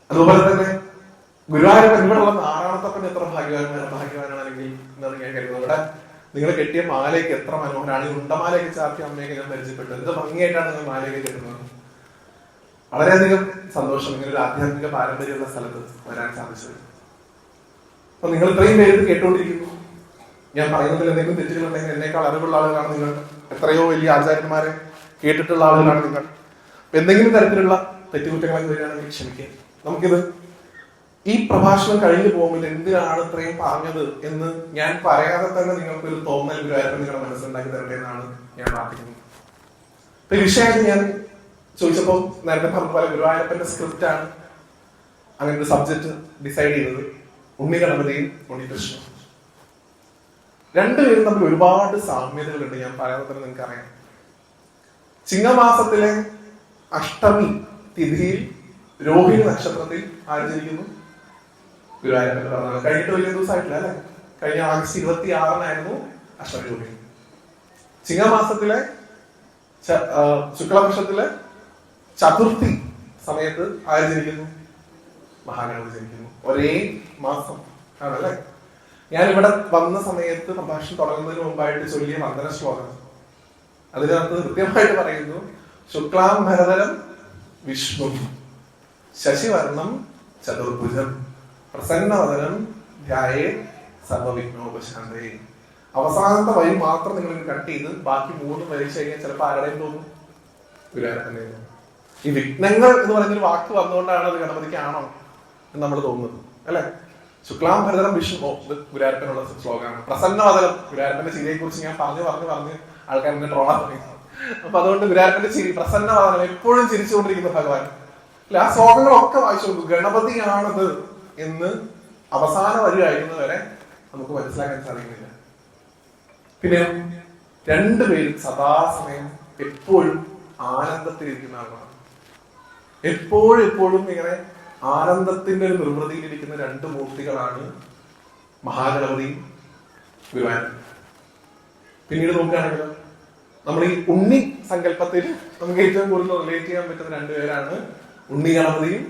അതുപോലെ തന്നെ ഗുരുവായൂരപ്പൻ ഇവിടെയുള്ള നാരായണത്തപ്പൻ എത്ര ഭാഗ്യവാനാണെങ്കിൽ എന്നാണ് ഞാൻ കരുതുന്നത്. ഇവിടെ നിങ്ങൾ കെട്ടിയ മാലയ്ക്ക് എത്ര മനോഹരമാണ്. ഈ ഉണ്ടമാലയൊക്കെ ചാർത്തി അമ്മയൊക്കെ ഞാൻ പരിചയപ്പെട്ടത്. എന്ത് ഭംഗിയായിട്ടാണ് നിങ്ങൾ മാലയൊക്കെ കെട്ടുന്നത്. വളരെയധികം സന്തോഷം ഇങ്ങനെ ഒരു ആധ്യാത്മിക പാരമ്പര്യമുള്ള സ്ഥലത്ത് വരാൻ സാധിച്ചത്. അപ്പൊ നിങ്ങൾ ഇത്രയും പേര് ഇത് കേട്ടുകൊണ്ടിരിക്കുന്നു. ഞാൻ പറയുന്നതിൽ എന്തെങ്കിലും തെറ്റുകളുണ്ടെങ്കിൽ എന്നേക്കാൾ അറിവുള്ള ആളുകളാണ് നിങ്ങൾ. എത്രയോ വലിയ ആചാര്യന്മാരെ കേട്ടിട്ടുള്ള ആളുകളാണ് നിങ്ങൾ. അപ്പൊ എന്തെങ്കിലും തരത്തിലുള്ള തെറ്റുകുറ്റങ്ങളൊക്കെ വരികയാണെങ്കിൽ ക്ഷമിക്കുക. നമുക്കിത് ഈ പ്രഭാഷണം കഴിഞ്ഞു പോകുമ്പോൾ എന്തിനാണ് ഇത്രയും പറഞ്ഞത് എന്ന് ഞാൻ പറയാതെ തന്നെ നിങ്ങൾക്കൊരു തോന്നൽ ഗുരുവായൂരപ്പൻ നിങ്ങളുടെ മനസ്സിലുണ്ടാക്കി തരട്ടെ എന്നാണ് ഞാൻ പ്രാർത്ഥിക്കുന്നത്. ഇപ്പൊ ഈ വിഷയമായിട്ട് ഞാൻ ചോദിച്ചപ്പോൾ നേരത്തെ പറഞ്ഞ പോലെ ഗുരുവായൂരപ്പന്റെ സ്ക്രിപ്റ്റ് ആണ് അങ്ങനെ ഒരു സബ്ജക്ട് ഡിസൈഡ് ചെയ്തത്. ഉണ്ണി ഗണപതിയും ഉണ്ണികൃഷ്ണനും രണ്ടുപേരും തമ്മിൽ ഒരുപാട് സാമ്യതകളുണ്ട്. ഞാൻ പറയാതെ തന്നെ നിങ്ങൾക്ക് അറിയാം. ചിങ്ങമാസത്തിലെ അഷ്ടമി തിഥിയിൽ രോഹിണി നക്ഷത്രത്തിൽ ആചരിക്കുന്നു ഗുരുവായൂരപ്പന്റെ പിറന്നാൾ. കഴിഞ്ഞിട്ട് വലിയ ദിവസമായിട്ടില്ല അല്ലെ. കഴിഞ്ഞ ആഗസ്റ്റ് 26 അഷ്ടമി രോഹിണി. ചിങ്ങമാസത്തിലെ ശുക്ലപക്ഷത്തിലെ ചതുർത്ഥി സമയത്ത് ആചരിക്കുന്നു മഹാഗണപതി ജനിക്കുന്നു. ഒരേ മാസം ആണല്ലേ. ഞാൻ ഇവിടെ വന്ന സമയത്ത് പ്രഭാഷണം തുടങ്ങുന്നതിന് മുമ്പായിട്ട് ചൊല്ലിയ വന്ദന ശ്ലോകം അതിനകത്ത് കൃത്യമായിട്ട് പറയുന്നു, ശുക്ലാം ഭരതരം വിഷ്ണു ശശിവർണം ചതുർഭുജം പ്രസന്നവദനം ധ്യായേ സർവവിഘ്നോപശാന്തേ. അവസാനത്തെ വരി മാത്രം നിങ്ങൾ കട്ട് ചെയ്ത് ബാക്കി 3 പരീക്ഷ കഴിഞ്ഞാൽ ചിലപ്പോൾ ആരുടെയും തോന്നും ഗുരുവായൂരപ്പനെ. ഈ വിഘ്നങ്ങൾ എന്ന് പറഞ്ഞൊരു വാക്ക് വന്നുകൊണ്ടാണ് അത് ഗണപതിക്കാണോ എന്ന് നമ്മൾ തോന്നുന്നത് അല്ലെ. ശുക്ലാം ഭരതരം വിഷ്ണു ഗുരുവായൂരപ്പനുള്ള ശ്ലോകമാണ്. പ്രസന്നവദനം ഗുരുവായൂരപ്പന്റെ ചിരിയെ കുറിച്ച് ഞാൻ പറഞ്ഞു ആൾക്കാർ എന്നെ ട്രോളാൻ തുടങ്ങി. അപ്പൊ അതുകൊണ്ട് ഗുരുവായൂരപ്പന്റെ ചിരി, പ്രസന്നവദനം, എപ്പോഴും ചിരിച്ചുകൊണ്ടിരിക്കുന്ന ഭഗവാൻ അല്ലെ. ആ ശ്ലോകങ്ങളൊക്കെ വായിച്ചു നോക്കും. ഗണപതിയാണത് എന്ന് അവസാന വരി കഴിയുന്നവരെ നമുക്ക് മനസ്സിലാക്കാൻ സാധിക്കുന്നില്ല. പിന്നെ രണ്ടുപേരും സദാസമയം എപ്പോഴും ആനന്ദത്തിലിരിക്കുന്ന ആളാണ്. എപ്പോഴും ഇങ്ങനെ ആനന്ദത്തിന്റെ ഒരു നിർവൃതിയിലിരിക്കുന്ന 2 മൂർത്തികളാണ് മഹാഗണപതിയും ഗുരുവായൂരപ്പനും. പിന്നീട് നോക്കുകയാണെങ്കിലും നമ്മൾ ഈ ഉണ്ണി സങ്കല്പത്തിൽ നമുക്ക് ഏറ്റവും കൂടുതൽ റിലേറ്റ് ചെയ്യാൻ പറ്റുന്ന 2 പേരാണ് ഉണ്ണി ഗണപതിയും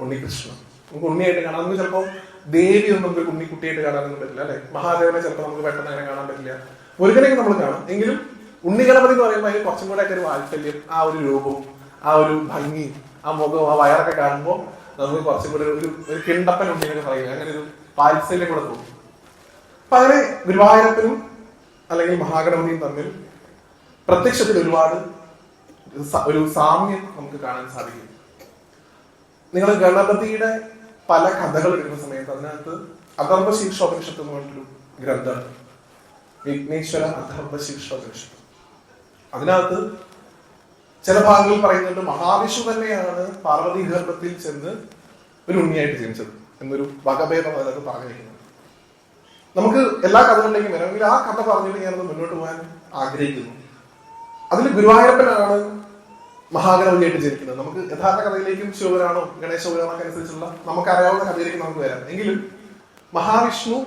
ഉണ്ണികൃഷ്ണനും. നമുക്ക് ഉണ്ണിയായിട്ട് കാണാം. നമുക്ക് ചിലപ്പോൾ ദേവി ഒന്നും നമുക്ക് ഉണ്ണിക്കുട്ടിയായിട്ട് കാണാനൊന്നും പറ്റില്ല അല്ലെ. മഹാദേവനെ ചിലപ്പോൾ നമുക്ക് പെട്ടെന്ന് അങ്ങനെ കാണാൻ പറ്റില്ല. മുരുകനെയൊക്കെ നമ്മൾ കാണാം. എങ്കിലും ഉണ്ണി ഗണപതി എന്ന് പറയുമ്പോൾ അതിന് കുറച്ചും കൂടെ ഒക്കെ ഒരു വാത്സല്യം, ആ ഒരു രൂപവും ആ ഒരു ഭംഗി, ആ മുഖവും ആ വയറൊക്കെ കാണുമ്പോൾ നമുക്ക് കുറച്ചും കൂടെ ഒരു കിണ്ടപ്പൻ ഉണ്ണിനൊക്കെ പറയുക, അങ്ങനെ ഒരു വാത്സല്യം കൂടെ തോന്നും. അപ്പൊ അങ്ങനെ ഗുരുവായൂരപ്പനും അല്ലെങ്കിൽ മഹാഗണപതിയും തമ്മിൽ പ്രത്യക്ഷത്തിൽ ഒരുപാട് ഒരു സാമ്യം നമുക്ക് കാണാൻ സാധിക്കും. നിങ്ങൾ ഗണപതിയുടെ പല കഥകൾ എടുക്കുന്ന സമയത്ത് അതിനകത്ത് അഥർവശീർഷോപനിഷത്ത് എന്ന് പറഞ്ഞിട്ടൊരു ഗ്രന്ഥം, വിഘ്നേശ്വര അഥർവശീർഷോപനിഷത്ത്. അതിനകത്ത് ചില ഭാഗങ്ങളിൽ പറയുന്നുണ്ട് മഹാവിഷ്ണു തന്നെയാണ് പാർവതി ഗർഭത്തിൽ ചെന്ന് ഒരു ഉണ്ണിയായിട്ട് ജനിച്ചത് എന്നൊരു വകഭേദം അതിനകത്ത് പറഞ്ഞു വെക്കുന്നത്. നമുക്ക് എല്ലാ കഥകളിലേക്കും വരാമെങ്കിൽ ആ കഥ പറഞ്ഞിട്ട് ഞാനത് മുന്നോട്ട് പോകാൻ ആഗ്രഹിക്കുന്നു. അതിൽ ഗുരുവായൂരപ്പനാണ് മഹാഗണപതിയായിട്ട് ജനിക്കുന്നത്. നമുക്ക് യഥാർത്ഥ കഥയിലേക്കും ശിവപുരാണോ ഗണേശ പുരാണമൊക്കെ അനുസരിച്ചുള്ള നമുക്കറിയാവുന്ന കഥയിലേക്ക് നമുക്ക് വരാം. എങ്കിലും മഹാവിഷ്ണു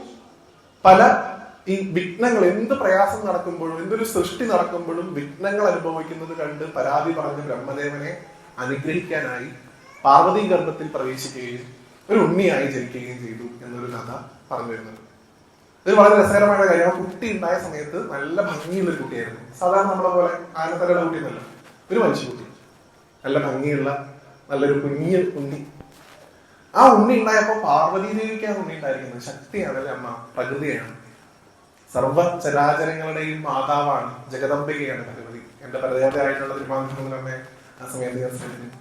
പല ഈ വിഘ്നങ്ങൾ, എന്ത് പ്രയാസം നടക്കുമ്പോഴും എന്തൊരു സൃഷ്ടി നടക്കുമ്പോഴും വിഘ്നങ്ങൾ അനുഭവിക്കുന്നത് കണ്ട് പരാതി പറഞ്ഞ ബ്രഹ്മദേവനെ അനുഗ്രഹിക്കാനായി പാർവതി ഗർഭത്തിൽ പ്രവേശിക്കുകയും ഒരു ഉണ്ണിയായി ജനിക്കുകയും ചെയ്തു എന്നൊരു കഥ പറഞ്ഞു വരുന്നുണ്ട്. ഇത് വളരെ രസകരമായ കാര്യം. ആ കുട്ടി ഉണ്ടായ സമയത്ത് നല്ല ഭംഗിയുള്ളൊരു കുട്ടിയായിരുന്നു. സാധാരണ നമ്മളെ പോലെ ആനത്തലയുടെ കുട്ടിയൊന്നല്ല, ഒരു മനുഷ്യക്കുട്ടി, നല്ല ഭംഗിയുള്ള നല്ലൊരു കുഞ്ഞ് ഉണ്ണി. ആ ഉണ്ണി ഉണ്ടായപ്പോ പാർവതി ദേവിക്കാണ് ഉണ്ണി ഉണ്ടായിരിക്കുന്നത്. ശക്തിയാണ് അല്ലെ അമ്മ, പ്രകൃതിയാണ്, സർവ ചരാചരങ്ങളുടെയും മാതാവാണ്, ജഗദംബികയാണ് ഭഗവതി. എന്റെ പരദേവതയായിട്ടുള്ള തിരുമാനമ്മയെ ആ സമയത്ത് ഞാൻ ശ്രദ്ധിക്കുന്നു.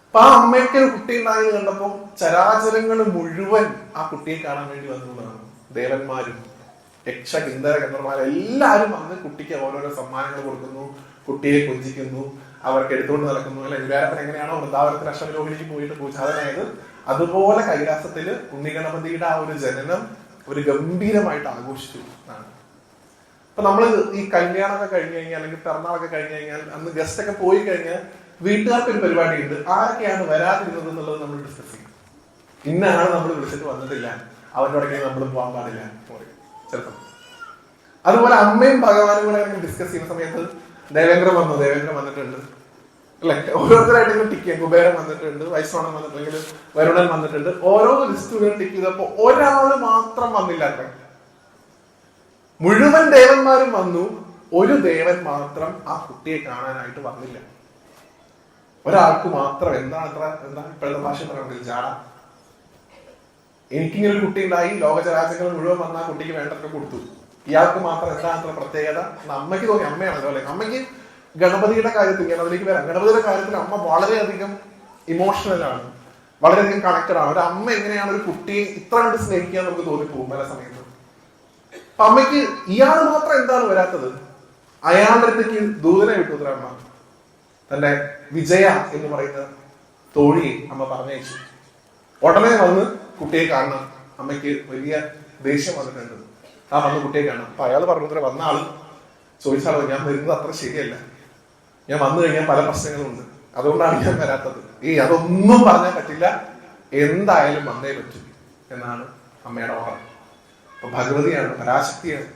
അപ്പൊ ആ അമ്മയ്ക്ക് ഒരു കുട്ടി ഉണ്ടായി കണ്ടപ്പോ ചരാചരങ്ങൾ മുഴുവൻ ആ കുട്ടിയെ കാണാൻ വേണ്ടി വന്നതാണ്. ദേവന്മാരും യക്ഷ കിന്നര ഗന്ധർവന്മാരും എല്ലാവരും വന്ന് കുട്ടിക്ക് ഓരോരോ സമ്മാനങ്ങൾ കൊടുക്കുന്നു, കുട്ടിയെ കൊഞ്ചിക്കുന്നു, അവർക്ക് എടുത്തുകൊണ്ട് നടക്കുന്നു. അല്ലെ ഗുരുവായൂരപ്പൻ എങ്ങനെയാണോ വൃന്ദാവനത്തിൽ അഷ്ടമലോകിലേക്ക് പോയിട്ട് പൂജാതനായത്, അതുപോലെ കൈലാസത്തില് ഉണ്ണിഗണപതിയുടെ ആ ഒരു ജനനം ഒരു ഗംഭീരമായിട്ട് ആഘോഷിച്ചു ആണ്. അപ്പൊ നമ്മള് ഈ കല്യാണമൊക്കെ കഴിഞ്ഞു കഴിഞ്ഞാൽ അല്ലെങ്കിൽ പിറന്നാളൊക്കെ കഴിഞ്ഞു കഴിഞ്ഞാൽ അന്ന് ഗസ്റ്റ് ഒക്കെ പോയി കഴിഞ്ഞാൽ വീട്ടുകാർക്ക് ഒരു പരിപാടി ഉണ്ട്. ആരൊക്കെയാണ് വരാതിരുന്നത് എന്നുള്ളത് നമ്മൾ ഡിസ്കസ് ചെയ്യും. ഇന്ന ആള് നമ്മൾ വിളിച്ചിട്ട് വന്നിട്ടില്ല, അവരോടൊക്കെ നമ്മൾ പോകാൻ പാടില്ല ചിലപ്പോൾ. അതുപോലെ അമ്മയും ഭഗവാനും കൂടെ ഡിസ്കസ് ചെയ്യുന്ന സമയത്ത് ദേവേന്ദ്രൻ വന്നിട്ടുണ്ട് അല്ലെ, ഓരോരുത്തരായിട്ട് ടിക്ക് ചെയ്യാം. കുബേരൻ വന്നിട്ടുണ്ട്, വൈശ്വാണൻ വന്നിട്ടുണ്ടെങ്കിൽ വരുണൻ വന്നിട്ടുണ്ട്. ഓരോ ലിസ്റ്റുകൾ ടിക്ക് ചെയ്തപ്പോ ഒരാള് മാത്രം വന്നില്ല. മുഴുവൻ ദേവന്മാരും വന്നു, ഒരു ദേവൻ മാത്രം ആ കുട്ടിയെ കാണാനായിട്ട് വന്നില്ല. ഒരാൾക്ക് മാത്രം. എന്താണ് ഇപ്പോഴത്തെ ഭാഷ പറയുന്നത്, ജാട. എനിക്കിങ്ങനെ ഒരു കുട്ടി ഉണ്ടായി, ലോകചരാചരങ്ങൾ മുഴുവൻ വന്ന ആ കുട്ടിക്ക് വേണ്ടതൊക്കെ കൊടുത്തു, ഇയാൾക്ക് മാത്രം എന്താണ് പ്രത്യേകത? അമ്മയ്ക്ക് തോന്നി. അമ്മയാണല്ലോ അല്ലെ, അമ്മയ്ക്ക് ഗണപതിയുടെ കാര്യത്തിൽ, ഞാൻ അതിലേക്ക് വരാം, ഗണപതിയുടെ കാര്യത്തിൽ അമ്മ വളരെയധികം ഇമോഷണൽ ആണ്, വളരെയധികം കണക്റ്റഡ് ആണ്. ഒരു അമ്മ എങ്ങനെയാണ് ഒരു കുട്ടിയെ ഇത്ര കണ്ട് സ്നേഹിക്കാൻ നമുക്ക് തോന്നിപ്പോകും പല സമയത്ത്. അപ്പൊ അമ്മയ്ക്ക് ഇയാൾ മാത്രം എന്താണ് വരാത്തത്? അയാളുടെ അടുത്തേക്ക് ദൂതനെ വിട്ടു അമ്മ. തന്റെ വിജയ എന്ന് പറയുന്ന തോഴിയെ അമ്മ പറഞ്ഞയച്ചു. ഉടനെ വന്ന് കുട്ടിയെ കാണണം. അമ്മയ്ക്ക് വലിയ ദേഷ്യം വന്നിട്ടുണ്ട്. ആ വന്ന് കുട്ടിയെ കാണാം. അപ്പൊ അയാൾ പറഞ്ഞു, വന്ന ആള് ചോദിച്ചാലോ, ഞാൻ വരുന്നത് അത്ര ശരിയല്ല, ഞാൻ വന്നു കഴിഞ്ഞാൽ പല പ്രശ്നങ്ങളും ഉണ്ട്, അതുകൊണ്ടാണ് ഞാൻ വരാത്തത്. അതൊന്നും പറഞ്ഞാൽ പറ്റില്ല, എന്തായാലും വന്നേ പറ്റൂ എന്നാണ് അമ്മയുടെ ഓർമ്മ. അപ്പൊ ഭഗവതിയാണ്, പരാശക്തിയാണ്.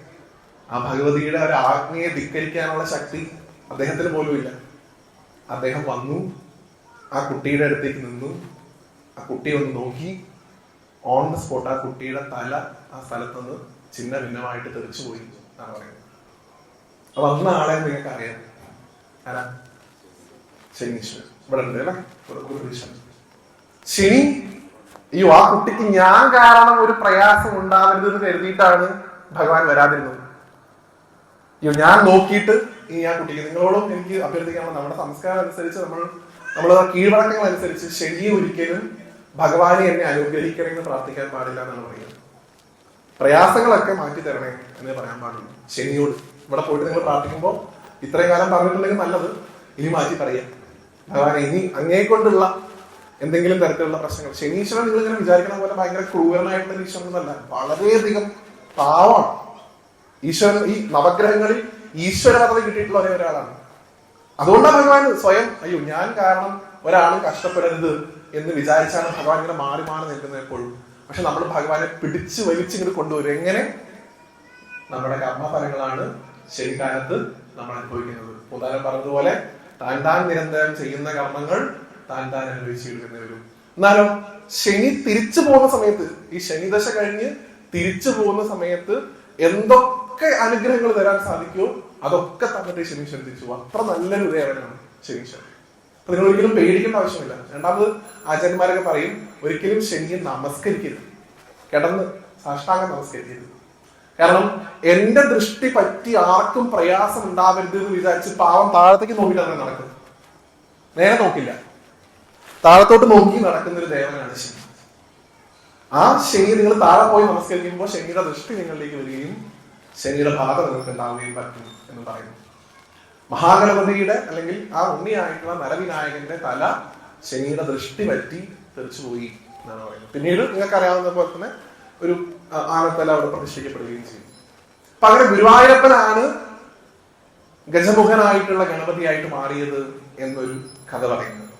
ആ ഭഗവതിയുടെ ഒരു ആജ്ഞയെ ധിക്കരിക്കാനുള്ള ശക്തി അദ്ദേഹത്തിന് പോലും ഇല്ല. അദ്ദേഹം വന്നു, ആ കുട്ടിയുടെ അടുത്തേക്ക് നിന്നു, ആ കുട്ടിയെ ഒന്ന് നോക്കി. ഓൺ ദ സ്പോട്ട് ആ കുട്ടിയുടെ തല ആ സ്ഥലത്ത് നിന്ന് ചിന്ന ഭിന്നമായിട്ട് തെറിച്ചു പോയി എന്നാണ് പറയുന്നത്. അപ്പൊ വന്ന ആളെ നിങ്ങൾക്ക് അറിയാം, ആരാ? ശനീശ്വരൻ. ഇവിടെ ഉണ്ട് അല്ലെ, ശനി. ആ കുട്ടിക്ക് ഞാൻ കാരണം ഒരു പ്രയാസം ഉണ്ടാവരുത് എന്ന് കരുതിയിട്ടാണ് ഭഗവാൻ വരാതിരുന്നത്. ഞാൻ നോക്കിയിട്ട് ആ കുട്ടിക്ക്, നിങ്ങളോടും എനിക്ക് അഭ്യർത്ഥിക്കാനുള്ള, നമ്മുടെ സംസ്കാരം അനുസരിച്ച് നമ്മൾ കീഴ്വഴക്കങ്ങൾ അനുസരിച്ച് ശനിയെ ഒരിക്കലും ഭഗവാനെ എന്നെ അനുഗ്രഹിക്കണമെന്ന് പ്രാർത്ഥിക്കാൻ പാടില്ല എന്നാണ് പറയുന്നത്. പ്രയാസങ്ങളൊക്കെ മാറ്റി തരണേ എന്ന് പറയാൻ പാടില്ല ശനിയോട്. ഇവിടെ പോയിട്ട് നിങ്ങൾ പ്രാർത്ഥിക്കുമ്പോൾ ഇത്രയും കാലം പറഞ്ഞിട്ടുണ്ടെങ്കിൽ നല്ലത്, ഇനി മാറ്റി പറയാം. ഭഗവാനെ ഇനി അങ്ങേ കൊണ്ടുള്ള എന്തെങ്കിലും തരത്തിലുള്ള പ്രശ്നങ്ങൾ. ശനീശ്വരൻ നിങ്ങൾ ഇങ്ങനെ വിചാരിക്കുന്ന പോലെ ഭയങ്കര ക്രൂരനായിട്ടുള്ള ഈശ്വരൻ എന്നല്ല, വളരെയധികം പാവമാണ് ഈശ്വരൻ. ഈ നവഗ്രഹങ്ങളിൽ ഈശ്വര പദവി കിട്ടിയിട്ടുള്ള ഒരേ ഒരാളാണ്. അതുകൊണ്ടാണ് ഭഗവാൻ സ്വയം ഞാൻ കാരണം ഒരാളും കഷ്ടപ്പെടരുത് എന്ന് വിചാരിച്ചാണ് ഭഗവാൻ ഇങ്ങനെ മാറി മാറി നിൽക്കുന്നത് എപ്പോഴും. പക്ഷെ നമ്മൾ ഭഗവാനെ പിടിച്ച് വലിച്ചിങ്ങോട്ട് കൊണ്ടുവരും. എങ്ങനെ? നമ്മുടെ കർമ്മഫലങ്ങളാണ് ശനിക്കാലത്ത് നമ്മൾ അനുഭവിക്കുന്നത്. ഉദാഹരണം പറഞ്ഞതുപോലെ താൻ നിരന്തരം ചെയ്യുന്ന കർമ്മങ്ങൾ താൻ അനുഭവിച്ചിരിക്കുന്ന വരും. എന്നാലോ ശനി തിരിച്ചു പോകുന്ന സമയത്ത്, ഈ ശനിദശ കഴിഞ്ഞ് തിരിച്ചു പോകുന്ന സമയത്ത് എന്തൊക്കെ അനുഗ്രഹങ്ങൾ തരാൻ സാധിക്കുമോ അതൊക്കെ തന്നിട്ട് ശനീശ്വരൻ തിരിച്ചു പോകും. അത്ര നല്ലൊരു ദേവനാണ് ശനീശ്വരൻ. അപ്പൊ നിങ്ങൾ ഒരിക്കലും പേടിക്കേണ്ട ആവശ്യമില്ല. രണ്ടാമത് ആചാര്യന്മാരൊക്കെ പറയും, ഒരിക്കലും ശനിയെ നമസ്കരിക്കരുത്, കിടന്ന് സാഷ്ടാംഗം നമസ്കരിക്കരുത്. കാരണം എന്റെ ദൃഷ്ടി പറ്റി ആർക്കും പ്രയാസം ഉണ്ടാവരുത് എന്ന് വിചാരിച്ച് പാവം താഴത്തേക്ക് നോക്കിയിട്ട് അങ്ങനെ നടക്കും. നേരെ നോക്കില്ല, താഴത്തോട്ട് നോക്കി നടക്കുന്ന ഒരു ദേവനാണ് ശനി. ആ ശനി നിങ്ങൾ താഴെ പോയി നമസ്കരിക്കുമ്പോൾ ശനിയുടെ ദൃഷ്ടി നിങ്ങളിലേക്ക് വരികയും ശനിയുടെ ബാധ നിങ്ങൾക്ക് ഉണ്ടാവുകയും പറ്റും എന്ന് പറയുന്നു. മഹാഗണപതിയുടെ അല്ലെങ്കിൽ ആ ഉണ്ണിയായിട്ടുള്ള നരവിനായകന്റെ തല ശനിയുടെ ദൃഷ്ടി പറ്റി തെറിച്ചുപോയി എന്നാണ് പറയുന്നത്. പിന്നീട് നിങ്ങൾക്ക് അറിയാവുന്ന പോലെ തന്നെ ഒരു ആനത്തല അവിടെ പ്രതിഷ്ഠിക്കപ്പെടുകയും ചെയ്യും. അപ്പൊ അങ്ങനെ ഗുരുവായൂരപ്പനാണ് ഗജമുഖനായിട്ടുള്ള ഗണപതിയായിട്ട് മാറിയത് എന്നൊരു കഥ പറയുന്നത്.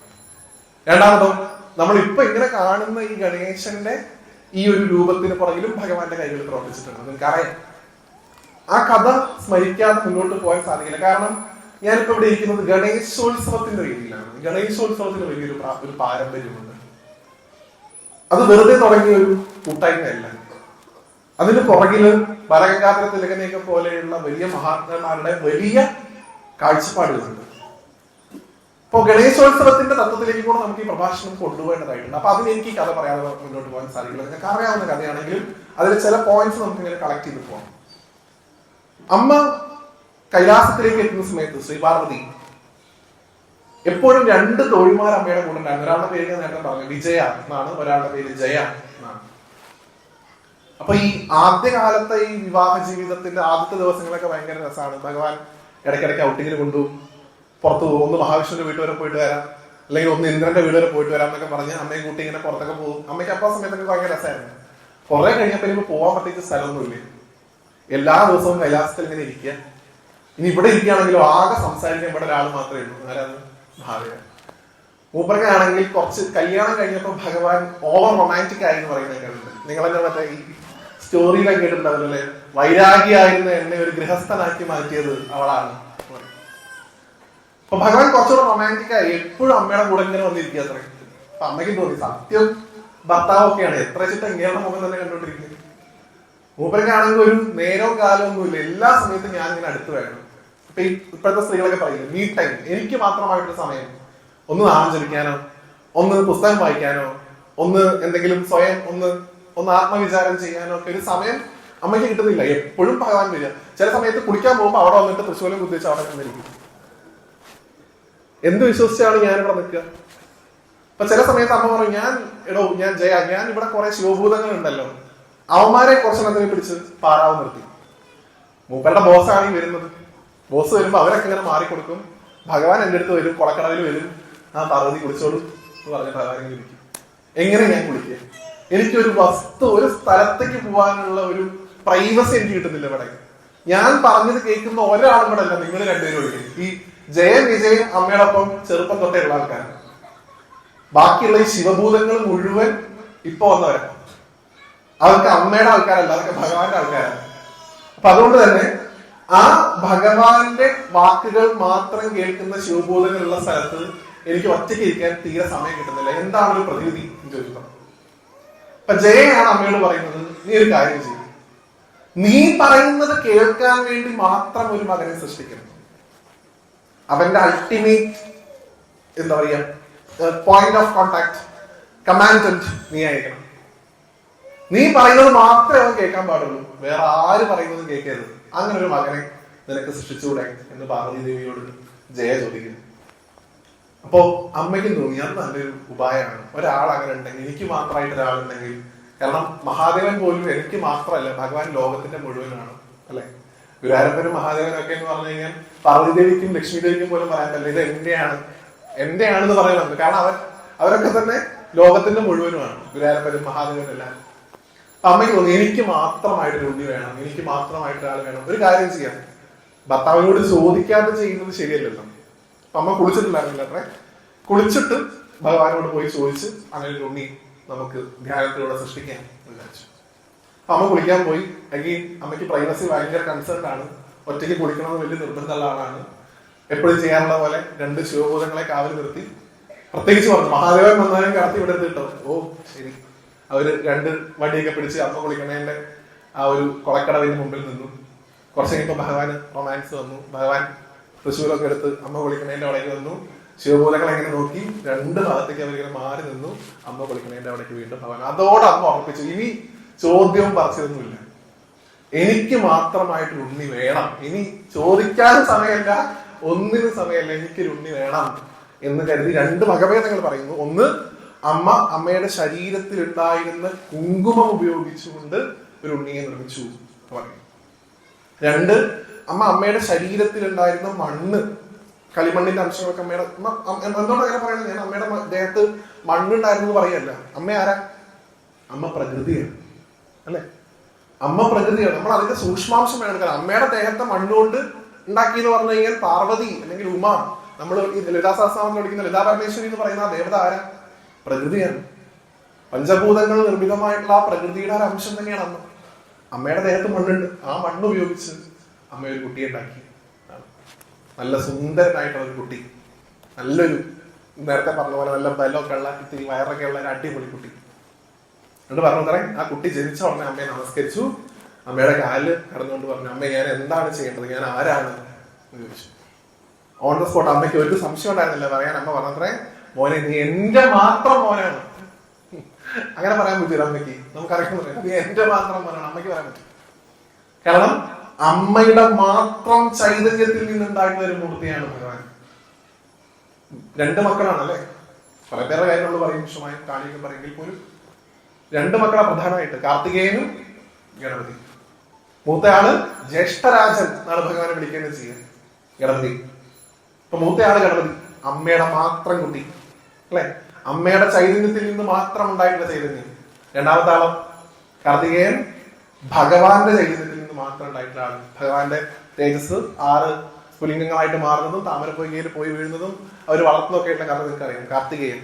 രണ്ടാമതോ, നമ്മളിപ്പോ ഇങ്ങനെ കാണുന്ന ഈ ഗണേശന്റെ ഈ ഒരു രൂപത്തിന് പുറകിലും ഭഗവാന്റെ കൈകൾ പ്രവർത്തിച്ചിട്ടുണ്ട്. നിങ്ങൾക്കറിയാം, ആ കഥ സ്മരിക്കാതെ മുന്നോട്ട് പോകാൻ സാധിക്കില്ല. കാരണം ഞാനിപ്പോ ഇവിടെ ഇരിക്കുന്നത് ഗണേശോത്സവത്തിന്റെ രീതിയിലാണ്. ഗണേശോത്സവത്തിന് വലിയൊരു ഒരു പാരമ്പര്യമുണ്ട്. അത് വെറുതെ തുടങ്ങിയ ഒരു കൂട്ടായ്മയല്ല. അതിന് പുറകില് ബാലഗംഗാധര തിലകനെയൊക്കെ പോലെയുള്ള വലിയ മഹാത്മാന്മാരുടെ വലിയ കാഴ്ചപ്പാടുകളുണ്ട്. ഇപ്പൊ ഗണേശോത്സവത്തിന്റെ തത്വത്തിലേക്ക് കൂടെ നമുക്ക് ഈ പ്രഭാഷണം കൊണ്ടുപോകേണ്ടതായിട്ടുണ്ട്. അപ്പൊ അതിന് എനിക്ക് ഈ കഥ പറയാതെ മുന്നോട്ട് പോകാൻ സാധിക്കില്ല. നിങ്ങൾക്ക് അറിയാവുന്ന കഥയാണെങ്കിലും അതിൽ ചില പോയിന്റ്സ് നമുക്ക് ഇങ്ങനെ കളക്ട് ചെയ്ത് പോകാം. അമ്മ കൈലാസത്തിലേക്ക് എത്തുന്ന സമയത്ത് ശ്രീപാർവതി എപ്പോഴും 2 തോഴിമാർ അമ്മയുടെ കൂടെ ഉണ്ടായിരുന്നു. ഒരാളുടെ പേര് ഞാൻ നേരത്തെ പറഞ്ഞു, വിജയ എന്നാണ്, ഒരാളുടെ പേര് ജയ എന്നാണ്. അപ്പൊ ഈ ആദ്യകാലത്തെ ഈ വിവാഹ ജീവിതത്തിന്റെ ആദ്യത്തെ ദിവസങ്ങളൊക്കെ ഭയങ്കര രസമാണ്. ഭഗവാൻ ഇടയ്ക്കിടയ്ക്ക് ഔട്ടിങ്ങിന് കൊണ്ടുപോകും, പുറത്തു പോകും. ഒന്ന് മഹാവിഷ്ണുവിന്റെ വീട്ട് വരെ പോയിട്ട് വരാം, അല്ലെങ്കിൽ ഒന്ന് ഇന്ദ്രന്റെ വീട് വരെ പോയിട്ട് വരാം എന്നൊക്കെ പറഞ്ഞ് അമ്മയും കൂട്ടി ഇങ്ങനെ പുറത്തൊക്കെ പോകും. അമ്മയ്ക്ക് അപ്പൊ സമയത്തൊക്കെ ഭയങ്കര രസമായിരുന്നു. കുറെ കഴിഞ്ഞപ്പോ ഇനിയിപ്പോ പോകാൻ പറ്റിയ സ്ഥലമൊന്നുമില്ല. എല്ലാ ദിവസവും കൈലാസത്തിൽ ഇങ്ങനെ ഇരിക്കുക. ഇനി ഇവിടെ ഇരിക്കുകയാണെങ്കിലും ആകെ സംസാരിക്കാൻ ഇവിടെ ഒരാൾ മാത്രമേ ഉള്ളൂ, ആരാണ്? ഭാര്യ. മൂപ്പർക്കാണെങ്കിൽ കുറച്ച് കല്യാണം കഴിഞ്ഞപ്പോ ഭഗവാൻ ഓവർ റൊമാൻറ്റിക് ആയി എന്ന് പറയുന്നത് കേട്ടിട്ടുണ്ട്. നിങ്ങളെന്നെ മറ്റേ ഈ സ്റ്റോറിയിലൊക്കെ കേട്ടിട്ടുണ്ടാവില്ലേ, വൈരാഗിയായിരുന്ന എന്നെ ഒരു ഗൃഹസ്ഥനാക്കി മാറ്റിയത് അവളാണ്. അപ്പൊ ഭഗവാൻ കുറച്ചുകൂടെ റൊമാൻറ്റിക് ആയി, എപ്പോഴും അമ്മയുടെ കൂടെ ഇങ്ങനെ വന്നിരിക്കുക. അത്ര അപ്പൊ അമ്മയ്ക്ക് തോന്നി സത്യം ഭർത്താവൊക്കെയാണ്, എത്ര ചിട്ട ഇങ്ങയുടെ മുഖം തന്നെ കണ്ടോണ്ടിരിക്കുന്നത്. മൂപ്പർക്കാണെങ്കിൽ ഒരു നേരവും കാലവും ഒന്നുമില്ല, എല്ലാ സമയത്തും ഞാൻ ഇങ്ങനെ അടുത്ത് വേണം. ഇപ്പൊ ഇപ്പോഴത്തെ സ്ത്രീകളൊക്കെ പറയില്ല, മീ ടൈം, എനിക്ക് മാത്രമായിട്ടൊരു സമയം, ഒന്ന് ആചരിക്കാനോ, ഒന്ന് പുസ്തകം വായിക്കാനോ, ഒന്ന് എന്തെങ്കിലും സ്വയം ഒന്ന് ആത്മവിചാരം ചെയ്യാനോ ഒക്കെ ഒരു സമയം അമ്മയ്ക്ക് കിട്ടുന്നില്ല. എപ്പോഴും ഭഗവാൻ വരിക. ചില സമയത്ത് കുളിക്കാൻ പോകുമ്പോൾ അവിടെ വന്നിട്ട് തൃശ്ശൂലം കുത്തിച്ച് അവിടെ നിന്നിരിക്കും. എന്ത് വിശ്വസിച്ചാണ് ഞാനിവിടെ നിൽക്കുക? അപ്പൊ ചില സമയത്ത് അമ്മ പറയും, ഞാൻ ജയ, ഞാൻ ഇവിടെ കുറെ ശിവഭൂതങ്ങൾ ഉണ്ടല്ലോ, അവന്മാരെ കുറച്ചെണ്ണത്തിനെ പിടിച്ച് പാറാവ് നിർത്തി. മൂപ്പരുടെ ബോസാണ് ഈ വരുന്നത്. ബോസ് വരുമ്പോ അവരൊക്കെ ഇങ്ങനെ മാറിക്കൊടുക്കും. ഭഗവാൻ എന്റെ അടുത്ത് വരും, കൊളക്കടവിൽ വരും, ആ പാർവതി കുളിച്ചോളൂ എന്ന് പറഞ്ഞ ഭഗവാൻ ഇരിക്കും. എങ്ങനെ ഞാൻ കുളിക്കുക? എനിക്കൊരു ഒരു സ്ഥലത്തേക്ക് പോകാനുള്ള ഒരു പ്രൈവസി എനിക്ക് കിട്ടുന്നില്ല ഇവിടെ. ഞാൻ പറഞ്ഞത് കേൾക്കുന്ന ഒരാളും കൂടെ അല്ല, നിങ്ങൾ രണ്ടുപേരും ഒഴിക്കും. ഈ ജയൻ വിജയും അമ്മയോടൊപ്പം ചെറുപ്പം തൊട്ടേ ഉള്ള ആൾക്കാരാണ്. ബാക്കിയുള്ള ഈ ശിവഭൂതങ്ങൾ മുഴുവൻ ഇപ്പൊ വന്നവരാണ്. അവർക്ക് അമ്മയുടെ ആൾക്കാരല്ല, അതൊക്കെ ഭഗവാന്റെ ആൾക്കാരാണ്. അപ്പൊ അതുകൊണ്ട് തന്നെ ആ ഭഗവാന്റെ വാക്കുകൾ മാത്രം കേൾക്കുന്ന ശിവഭൂതങ്ങളുള്ള സ്ഥലത്ത് എനിക്ക് ഒറ്റയ്ക്ക് ഇരിക്കാൻ തീരെ സമയം കിട്ടുന്നില്ല. എന്താണ് ഒരു പ്രതിവിധി എന്ന് ചോദിക്കണം. അപ്പൊ ജയനാണ് അമ്മയോട് പറയുന്നത്, നീ ഒരു കാര്യം ചെയ്യും, നീ പറയുന്നത് കേൾക്കാൻ വേണ്ടി മാത്രം ഒരു മകനെ സൃഷ്ടിക്കണം. അവന്റെ അൾട്ടിമേറ്റ് എന്താ പറയാ പോയിന്റ് ഓഫ് കോണ്ടാക്ട്, കമാൻഡന്റ് നീ ആയിരിക്കണം. നീ പറയുന്നത് മാത്രമേ അവൻ കേൾക്കാൻ പാടുള്ളൂ, വേറെ ആര് പറയുന്നതും കേൾക്കരുത്. അങ്ങനെ ഒരു മകനെ നിനക്ക് സൃഷ്ടിച്ചുകൂടെ എന്ന് പാർവതി ദേവിയോട് ജയ ചോദിക്കുന്നു. അപ്പോ അമ്മയ്ക്കും തോന്നി അത് നല്ലൊരു ഉപായമാണ്. ഒരാൾ അങ്ങനെ ഉണ്ടെങ്കിൽ, എനിക്ക് മാത്രമായിട്ട് ഒരാളുണ്ടെങ്കിൽ. കാരണം മഹാദേവൻ പോലും എനിക്ക് മാത്രമല്ല, ഭഗവാൻ ലോകത്തിന്റെ മുഴുവനാണ്, അല്ലെ? ഗുരുവായൂരപ്പനും മഹാദേവനൊക്കെ എന്ന് പറഞ്ഞു കഴിഞ്ഞാൽ പാർവതി ദേവിക്കും ലക്ഷ്മി ദേവിക്കും പോലും പറയാൻ പറ്റില്ല ഇത് എന്റെയാണെന്ന് പറയുന്നത്. കാരണം അവരൊക്കെ തന്നെ ലോകത്തിന്റെ മുഴുവനുമാണ്, ഗുരുവായൂരപ്പനും മഹാദേവനും എല്ലാം. അമ്മയ്ക്ക് തോന്നി എനിക്ക് മാത്രമായിട്ടൊരു ഉണ്ണി വേണം, എനിക്ക് മാത്രമായിട്ട് ഒരാൾ വേണം. ഒരു കാര്യം ചെയ്യാം, ഭർത്താവിനോട് ചോദിക്കാതെ ചെയ്യുന്നത് ശരിയല്ലല്ലോ. അമ്മ കുളിച്ചിട്ടുണ്ടായിരുന്നില്ല അത്രേ. കുളിച്ചിട്ട് ഭഗവാനോട് പോയി ചോദിച്ച് അങ്ങനെ ഒരു ഉണ്ണി നമുക്ക് ധ്യാനത്തിലൂടെ സൃഷ്ടിക്കാൻ വിചാരിച്ചു. അപ്പൊ അമ്മ കുളിക്കാൻ പോയി. അല്ലെങ്കിൽ അമ്മയ്ക്ക് പ്രൈവസി ഭയങ്കര കൺസേൺ ആണ്, ഒറ്റയ്ക്ക് കുളിക്കണമെന്ന് വലിയ നിർബന്ധമുള്ള ആളാണ്. എപ്പോഴും ചെയ്യാനുള്ള പോലെ 2 ശിവഭൂതങ്ങളെ കാവൽ നിർത്തി പ്രത്യേകിച്ച് പറഞ്ഞു, മഹാദേവൻ വന്നാലും കടത്തി വിടരുത് കേട്ടോ. ഓ ശരി. അവര് 2 വടിയൊക്കെ പിടിച്ച് അമ്മ കുളിക്കണേന്റെ ആ ഒരു കൊളക്കടവിന്റെ മുമ്പിൽ നിന്നു. കുറച്ച് കഴിയുമ്പോൾ ഭഗവാന് റൊമാൻസ് വന്നു. ഭഗവാൻ തൃശ്ശൂലൊക്കെ എടുത്ത് അമ്മ കുളിക്കണേന്റെ അവിടേക്ക് വന്നു. ശിവഭൂതങ്ങൾ എങ്ങനെ നോക്കി 2 ഭാഗത്തേക്ക് അവരിങ്ങനെ മാറി നിന്നു. അമ്മ കുളിക്കണേന്റെ അവിടേക്ക് വീണ്ടും ഭഗവാൻ. അതോടെ അമ്മ ഉറപ്പിച്ചു, ഇനി ചോദ്യവും പറച്ചതൊന്നുമില്ല, എനിക്ക് മാത്രമായിട്ടൊരു ഉണ്ണി വേണം. ഇനി ചോദിക്കാനും സമയമല്ല, ഒന്നിനും സമയമല്ല, എനിക്കൊരു ഉണ്ണി വേണം എന്ന് കരുതി 2 വകഭേദങ്ങൾ പറയുന്നു. ഒന്ന്, അമ്മയുടെ ശരീരത്തിൽ ഉണ്ടായിരുന്ന കുങ്കുമം ഉപയോഗിച്ചുകൊണ്ട് ഒരു ഉണ്ണിയെ നിർമ്മിച്ചു പറയും. 2, അമ്മയുടെ ശരീരത്തിൽ ഉണ്ടായിരുന്ന മണ്ണ്, കളിമണ്ണിന്റെ അംശങ്ങളൊക്കെ അമ്മയുടെ എന്തുകൊണ്ട് അങ്ങനെ പറയുന്നത്, ഞാൻ അമ്മയുടെ ദേഹത്ത് മണ്ണുണ്ടായിരുന്നു പറയല്ല. അമ്മ ആരാ? അമ്മ പ്രകൃതിയാണ്, അല്ലെ? അമ്മ പ്രകൃതിയാണ്. നമ്മൾ അതിന്റെ സൂക്ഷ്മാംശം എടുക്കണം. അമ്മയുടെ ദേഹത്തെ മണ്ണുകൊണ്ട് ഉണ്ടാക്കി എന്ന് പറഞ്ഞു കഴിഞ്ഞാൽ പാർവതി അല്ലെങ്കിൽ ഉമ, നമ്മൾ ഈ ലളിതാ സഹസ്രനാമത്തിൽ വിളിക്കുന്ന ലളിതാ പരമേശ്വരി എന്ന് പറയുന്ന ആ ദേവത ആരാ? പ്രകൃതിയാണ്. പഞ്ചഭൂതങ്ങൾ നിർമ്മിതമായിട്ടുള്ള ആ പ്രകൃതിയുടെ ഒരു അംശം തന്നെയാണ് അമ്മ. അമ്മയുടെ ദേഹത്ത് മണ്ണുണ്ട്. ആ മണ്ണ് ഉപയോഗിച്ച് അമ്മ ഒരു കുട്ടിയെ ഉണ്ടാക്കി. നല്ല സുന്ദരനായിട്ടുള്ള ഒരു കുട്ടി, നല്ലൊരു, നേരത്തെ പറഞ്ഞ പോലെ നല്ല ബലമൊക്കെ ഉള്ള, ഇത്തിരി വയറൊക്കെ ഉള്ള ഒരു അടിപൊളി കുട്ടി. എന്നിട്ട് പറഞ്ഞു തരാൻ ആ കുട്ടി ജനിച്ച ഉടനെ അമ്മയെ നമസ്കരിച്ചു. അമ്മയുടെ കാലിൽ കടന്നുകൊണ്ട് പറഞ്ഞു, അമ്മ ഞാൻ എന്താണ് ചെയ്യേണ്ടത്, ഞാൻ ആരാണ് എന്ന് ചോദിച്ചു. ഓൺ ദ സ്പോട്ട് അമ്മയ്ക്ക് ഒരു സംശയം ഉണ്ടായിരുന്നില്ല പറയാൻ. അമ്മ പറഞ്ഞത്രേ, മോനെ നീ എന്റെ മാത്രം മോനാണ്. അങ്ങനെ പറയാൻ പറ്റൂല അമ്മയ്ക്ക്, നമുക്കറിയാം. നീ എന്റെ മാത്രം മോനാണ് അമ്മയ്ക്ക് പറയാൻ പറ്റും. കാരണം അമ്മയുടെ മാത്രം ചൈതന്യത്തിൽ നിന്നുണ്ടായിട്ടുള്ള ഒരു മൂർത്തിയാണ് ഭഗവാൻ. 2 മക്കളാണ്, അല്ലെ? കുറെ പേരുടെ കാര്യങ്ങൾ പറയും, വിഷമായും കാളിയൊക്കെ പറയുമെങ്കിൽ പോലും 2 മക്കളാണ് പ്രധാനമായിട്ട്, കാർത്തികേയനും ഗണപതി. മൂത്തയാള് ജ്യേഷ്ഠരാജൻ എന്നാണ് ഭഗവാനെ വിളിക്കേണ്ടത് ചെയ്യുക, ഗണപതി. ഇപ്പൊ മൂത്തയാള് ഗണപതി, അമ്മയുടെ മാത്രം കുട്ടി, അല്ലെ? അമ്മയുടെ ചൈതന്യത്തിൽ നിന്ന് മാത്രം ഉണ്ടായിട്ടുള്ള ചൈതന്യം. രണ്ടാമത്തെ ആളോ കാർത്തികേയൻ, ഭഗവാന്റെ ചൈതന്യത്തിൽ നിന്ന് മാത്രം ഉണ്ടായിട്ടുള്ള ആള്. ഭഗവാന്റെ തേജസ് 6 സ്ഫുലിംഗങ്ങളായിട്ട് മാറുന്നതും താമരപ്പൊയ്കയിൽ പോയി വീഴുന്നതും അവർ വളർത്തുന്നതൊക്കെ ആയിട്ടുള്ള കഥ നിങ്ങൾക്ക് അറിയാം, കാർത്തികേയൻ.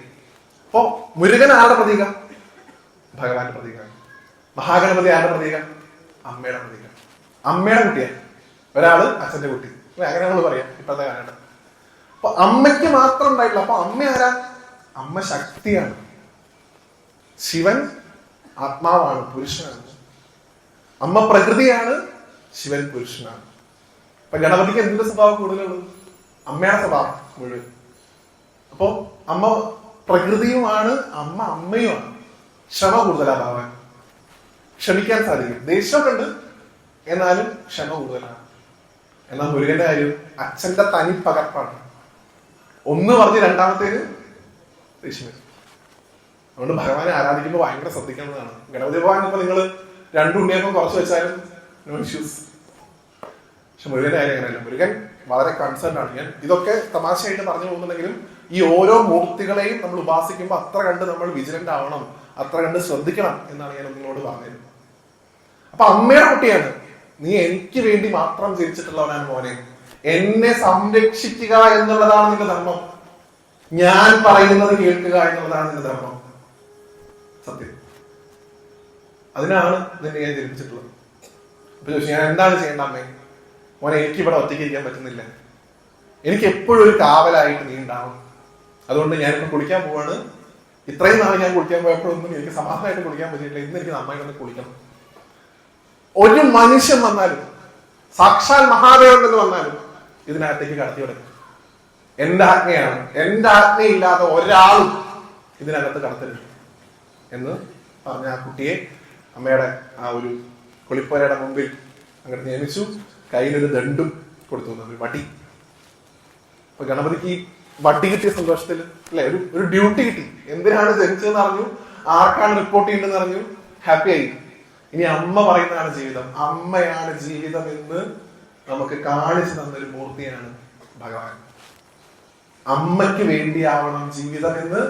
അപ്പോ മുരുകൻ ആരുടെ പ്രതീകം? ഭഗവാന്റെ പ്രതീകമാണ്. മഹാഗണപതി ആരുടെ പ്രതീകം? അമ്മയുടെ പ്രതീകം. അമ്മയുടെ കുട്ടിയാണ്. ഒരാള് അച്ഛന്റെ കുട്ടി, അങ്ങനെ നമ്മൾ പറയാം ഇപ്പോഴത്തെ കാലഘട്ടം. അപ്പൊ അമ്മയ്ക്ക് മാത്രം ഉണ്ടായിട്ടില്ല. അപ്പൊ അമ്മ ആരാ? അമ്മ ശക്തിയാണ്. ശിവൻ ആത്മാവാണ്, പുരുഷനാണ്. അമ്മ പ്രകൃതിയാണ്, ശിവൻ പുരുഷനാണ്. അപ്പൊ ഗണപതിക്ക് എന്തിന്റെ സ്വഭാവം കൂടുതലുള്ളത്? അമ്മയുടെ സ്വഭാവം മുഴുവൻ. അപ്പൊ അമ്മ പ്രകൃതിയുമാണ്, അമ്മ അമ്മയുമാണ്. ക്ഷമ കൂടുതലാ ഭഗവാൻ, ക്ഷമിക്കാൻ സാധിക്കും. ദേഷ്യമൊക്കെ ഉണ്ട്, എന്നാലും ക്ഷമ കൂടുതലാണ്. എന്നാൽ മുരുകന്റെ കാര്യം അച്ഛന്റെ തനി പകർപ്പാണ്. ഒന്ന് പറഞ്ഞ് രണ്ടാമത്തേന് ദേഷ്യം. അതുകൊണ്ട് ഭഗവാനെ ആരാധിക്കുമ്പോൾ ഭയങ്കര ശ്രദ്ധിക്കേണ്ടതാണ്. ഗണപതി ഭഗവാൻ ഇപ്പൊ നിങ്ങൾ 2 ഉണ്ണിയപ്പം കുറച്ച് വെച്ചാലും നോ ഇഷ്യൂസ്. പക്ഷെ മുരുകന്റെ കാര്യം അങ്ങനെയല്ല. മുരുകൻ വളരെ കൺസേൺ ആണ്. ഞാൻ ഇതൊക്കെ തമാശയായിട്ട് പറഞ്ഞു പോകുന്നുണ്ടെങ്കിലും ഈ ഓരോ മൂർത്തികളെയും നമ്മൾ ഉപാസിക്കുമ്പോൾ അത്ര കണ്ട് നമ്മൾ വിജിലന്റ് ആവണം, അത്ര കണ്ട് ശ്രദ്ധിക്കണം എന്നാണ് ഞാൻ നിങ്ങളോട് പറഞ്ഞത്. അപ്പൊ അമ്മയുടെ കുട്ടിയാണ് നീ, എനിക്ക് വേണ്ടി മാത്രം ജനിച്ചിട്ടുള്ളവനാണ് മോനെ, എന്നെ സംരക്ഷിക്കുക എന്നുള്ളതാണ് നിന്റെ ധർമ്മം, ഞാൻ പറയുന്നത് കേൾക്കുക എന്നുള്ളതാണ് നിന്റെ ധർമ്മം. സത്യം. അതിനാണ് നിന്നെ ഞാൻ ജനിപ്പിച്ചിട്ടുള്ളത്. അപ്പൊ ചോദിച്ചു, ഞാൻ എന്താണ് ചെയ്യേണ്ട അമ്മേ? മോനെ, എനിക്ക് ഇവിടെ ഒറ്റയ്ക്ക് ഇരിക്കാൻ പറ്റുന്നില്ല, എനിക്ക് എപ്പോഴും ഒരു കാവലായിട്ട് നീ ഉണ്ടാവും. അതുകൊണ്ട് ഞാനിപ്പോ കുളിക്കാൻ പോവാണ്. ഇത്രയും നാൾ ഞാൻ കുളിക്കാൻ പോയപ്പോഴൊന്നും എനിക്ക് സമാധാനമായിട്ട് കുളിക്കാൻ പറ്റിയിട്ടില്ല. ഇന്ന് എനിക്ക് നന്നായിട്ടൊന്ന് കുളിക്കണം. ഒരു മനുഷ്യൻ വന്നാലും, സാക്ഷാൽ മഹാദേവൻ എന്ന് വന്നാലും ഇതിനകത്തേക്ക് കടത്തി വിടും. എന്റെ ആജ്ഞയാണ്, എന്റെ ആജ്ഞയില്ലാതെ ഒരാളും ഇതിനകത്ത് കടത്തരുത് എന്ന് പറഞ്ഞ ആ കുട്ടിയെ അമ്മയുടെ ആ ഒരു കുളിപ്പുരയുടെ മുമ്പിൽ അങ്ങോട്ട് നിയമിച്ചു. കയ്യിലൊരു ദണ്ടും കൊടുത്തു, ഒരു വടി. അപ്പൊ ഗണപതിക്ക് വടി കിട്ടിയ സന്തോഷത്തിൽ, അല്ലെ, ഒരു ഡ്യൂട്ടി കിട്ടി. എന്തിനാണ് ജനിച്ചതെന്ന് അറിഞ്ഞു, ആർക്കാണ് റിപ്പോർട്ട് ചെയ്യേണ്ടതെന്ന് അറിഞ്ഞു, ഹാപ്പി ആയി. ഇനി അമ്മ പറയുന്നതാണ് ജീവിതം, അമ്മയാണ് ജീവിതം എന്ന് നമുക്ക് കാണിച്ചു തന്നൊരു മൂർത്തിയാണ് ഭഗവാൻ. അമ്മയ്ക്ക് വേണ്ടിയാവണം ജീവിതം എന്ന്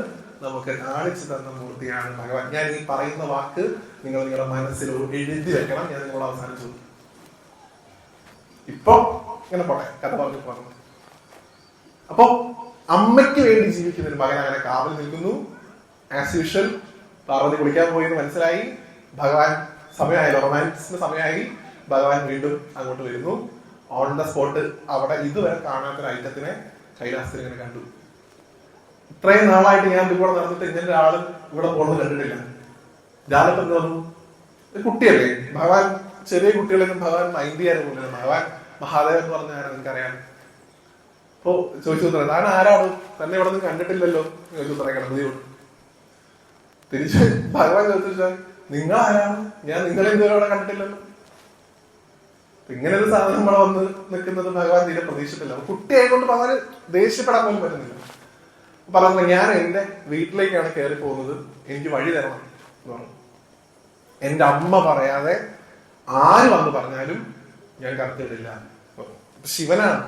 നമുക്ക് കാണിച്ചു തന്ന മൂർത്തിയാണ് ഭഗവാൻ. ഞാൻ ഈ പറയുന്ന വാക്ക് നിങ്ങൾ നിങ്ങളുടെ മനസ്സിൽ എഴുതി വെക്കണം. ഞാൻ നിങ്ങളോട് അവസാനിച്ചു. ഇപ്പൊ ഇങ്ങനെ പോട്ടെ, കഥ പറഞ്ഞു പറഞ്ഞു. അപ്പൊ അമ്മയ്ക്ക് വേണ്ടി ജീവിക്കുന്ന ഒരു മകൻ അങ്ങനെ കാവൽ നിൽക്കുന്നു. ആസ് യൂഷ്വൽ പാർവതി കുളിക്കാൻ പോയി എന്ന് മനസ്സിലായി. ഭഗവാൻ സമയമായി, റൊമാൻസിന്റെ സമയമായി. ഭഗവാൻ വീണ്ടും അങ്ങോട്ട് വരുന്നു. ഓൺ ദ സ്പോട്ട് അവിടെ ഇതുവരെ കാണാത്തൊരു ഐറ്റത്തിനെ കൈലാസത്തിൽ ഇങ്ങനെ കണ്ടു. ഇത്രയും നാളായിട്ട് ഞാൻ ഇവിടെ നടന്നിട്ട് ഇങ്ങനെ ഒരാള് ഇവിടെ പോകുന്നത് കണ്ടിട്ടില്ല. ജാലപ്പം എന്ത് പറഞ്ഞു? കുട്ടിയല്ലേ ഭഗവാൻ, ചെറിയ കുട്ടികളെയൊന്നും ഭഗവാൻ മൈൻഡ് ചെയ്യാൻ പോലും. ഭഗവാൻ മഹാദേവൻ എന്ന് പറഞ്ഞ ആരാ നിനക്കറിയാം. അപ്പൊ ചോദിച്ചു, താൻ ആരാണ്, തന്നെ ഇവിടെ നിന്ന് കണ്ടിട്ടില്ലല്ലോ ചോദിച്ചു ഗണപതിയോട്. തിരിച്ച് ഭഗവാൻ ചോദിച്ചാൽ, നിങ്ങൾ ആരാണ്, ഞാൻ നിങ്ങളെ ഇതുവരെ ഇവിടെ കണ്ടിട്ടില്ലല്ലോ. ഇങ്ങനെ ഒരു സാധനം ഇവിടെ വന്ന് നിൽക്കുന്നത് ഭഗവാൻ തീരെ പ്രതീക്ഷിച്ചിട്ടില്ല. കുട്ടിയായിക്കൊണ്ട് ഭഗവാൻ ദേഷ്യപ്പെടാൻ പോലും പറ്റുന്നില്ല. പറഞ്ഞത്, ഞാൻ എന്റെ വീട്ടിലേക്കാണ് കയറി പോകുന്നത്, എനിക്ക് വഴി തരണം എന്ന് പറഞ്ഞു. എന്റെ അമ്മ പറയാതെ ആര് വന്ന് പറഞ്ഞാലും ഞാൻ കടത്തിവിടില്ല. ശിവനാണ്.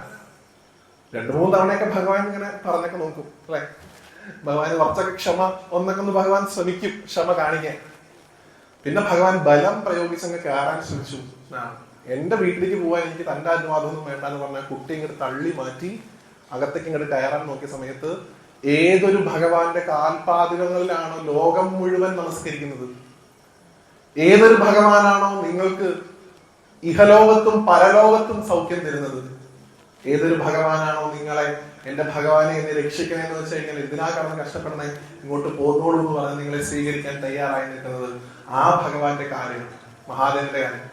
2-3 തവണയൊക്കെ ഭഗവാൻ ഇങ്ങനെ പറഞ്ഞൊക്കെ നോക്കും, അല്ലെ? ഭഗവാൻ കുറച്ചൊക്കെ ക്ഷമ ഒന്നൊക്കെ ഒന്ന് ഭഗവാൻ ശ്രമിക്കും ക്ഷമ കാണിക്കാൻ. പിന്നെ ഭഗവാൻ ബലം പ്രയോഗിച്ചങ്ങ് കയറാൻ ശ്രമിച്ചു. എന്റെ വീട്ടിലേക്ക് പോകാൻ എനിക്ക് തന്റെ അനുവാദമൊന്നും വേണ്ട എന്ന് പറഞ്ഞാൽ കുട്ടി ഇങ്ങോട്ട് തള്ളി മാറ്റി അകത്തേക്ക് ഇങ്ങോട്ട് കയറാൻ നോക്കിയ സമയത്ത് ഏതൊരു ഭഗവാന്റെ കാൽപാദങ്ങളിലാണോ ലോകം മുഴുവൻ നമസ്കരിക്കുന്നത്, ഏതൊരു ഭഗവാനാണോ നിങ്ങൾക്ക് ഇഹലോകത്തും പരലോകത്തും സൗഖ്യം തരുന്നത്, ഏതൊരു ഭഗവാനാണോ നിങ്ങളെ എന്റെ ഭഗവാനെ എന്നെ രക്ഷിക്കണേ എന്ന് വെച്ച് കഴിഞ്ഞാൽ എന്തിനാ കടന്ന് കഷ്ടപ്പെടണേ, ഇങ്ങോട്ട് പോന്നോളൂ എന്ന് പറഞ്ഞ് നിങ്ങളെ സ്വീകരിക്കാൻ തയ്യാറായി നിൽക്കുന്നത് ആ ഭഗവാന്റെ കാര്യം, മഹാദേവന്റെ കാര്യം.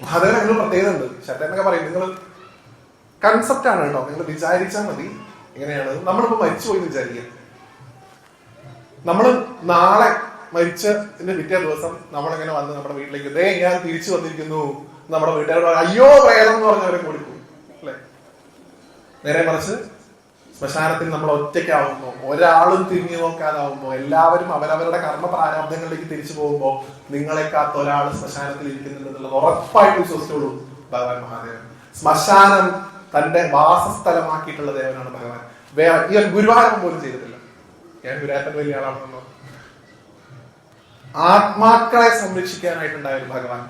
മഹാദേവൻ അങ്ങനെ പ്രത്യേകത ഉണ്ട്. ശട്ടനൊക്കെ പറയും നിങ്ങൾ കൺസെപ്റ്റ് ആണ് കേട്ടോ, നിങ്ങൾ വിചാരിച്ചാൽ മതി. എങ്ങനെയാണ് നമ്മളിപ്പോ മരിച്ചുപോയി വിചാരിക്കുക, നമ്മള് നാളെ മരിച്ചതിന്റെ പിറ്റേ ദിവസം നമ്മളിങ്ങനെ വന്ന് നമ്മുടെ വീട്ടിലേക്ക് ദേ ഞാൻ തിരിച്ചു വന്നിരിക്കുന്നു, നമ്മുടെ വീട്ടുകാരോട് അയ്യോ പ്രേതം എന്ന് പറഞ്ഞവരെ കൊടുക്കും അല്ലെ. നേരെ മറിച്ച് ശ്മശാനത്തിൽ നമ്മൾ ഒറ്റയ്ക്കാവുമ്പോ, ഒരാളും തിരിഞ്ഞു നോക്കാതാവുമ്പോ, എല്ലാവരും അവരവരുടെ കർമ്മ പ്രാരാബ്ദങ്ങളിലേക്ക് തിരിച്ചു പോകുമ്പോ നിങ്ങളെ കാത്ത ഒരാൾ ശ്മശാനത്തിൽ ഇരിക്കുന്നുണ്ടെന്നുള്ളത് ഉറപ്പായിട്ട് വിശ്വസിച്ചോളൂ ഭഗവാൻ മഹാദേവൻ. ശ്മശാനം തന്റെ വാസസ്ഥലമാക്കിയിട്ടുള്ള ദേവനാണ് ഭഗവാൻ. വേറെ ഈ ഗുരുവായൂരം പോലും ചെയ്തിട്ടില്ല. ഞാൻ ഗുരുവായൂരപ്പൻ വലിയ ആളാണെന്നോ. ആത്മാക്കളെ സംരക്ഷിക്കാനായിട്ടുണ്ടായ ഒരു ഭഗവാൻ.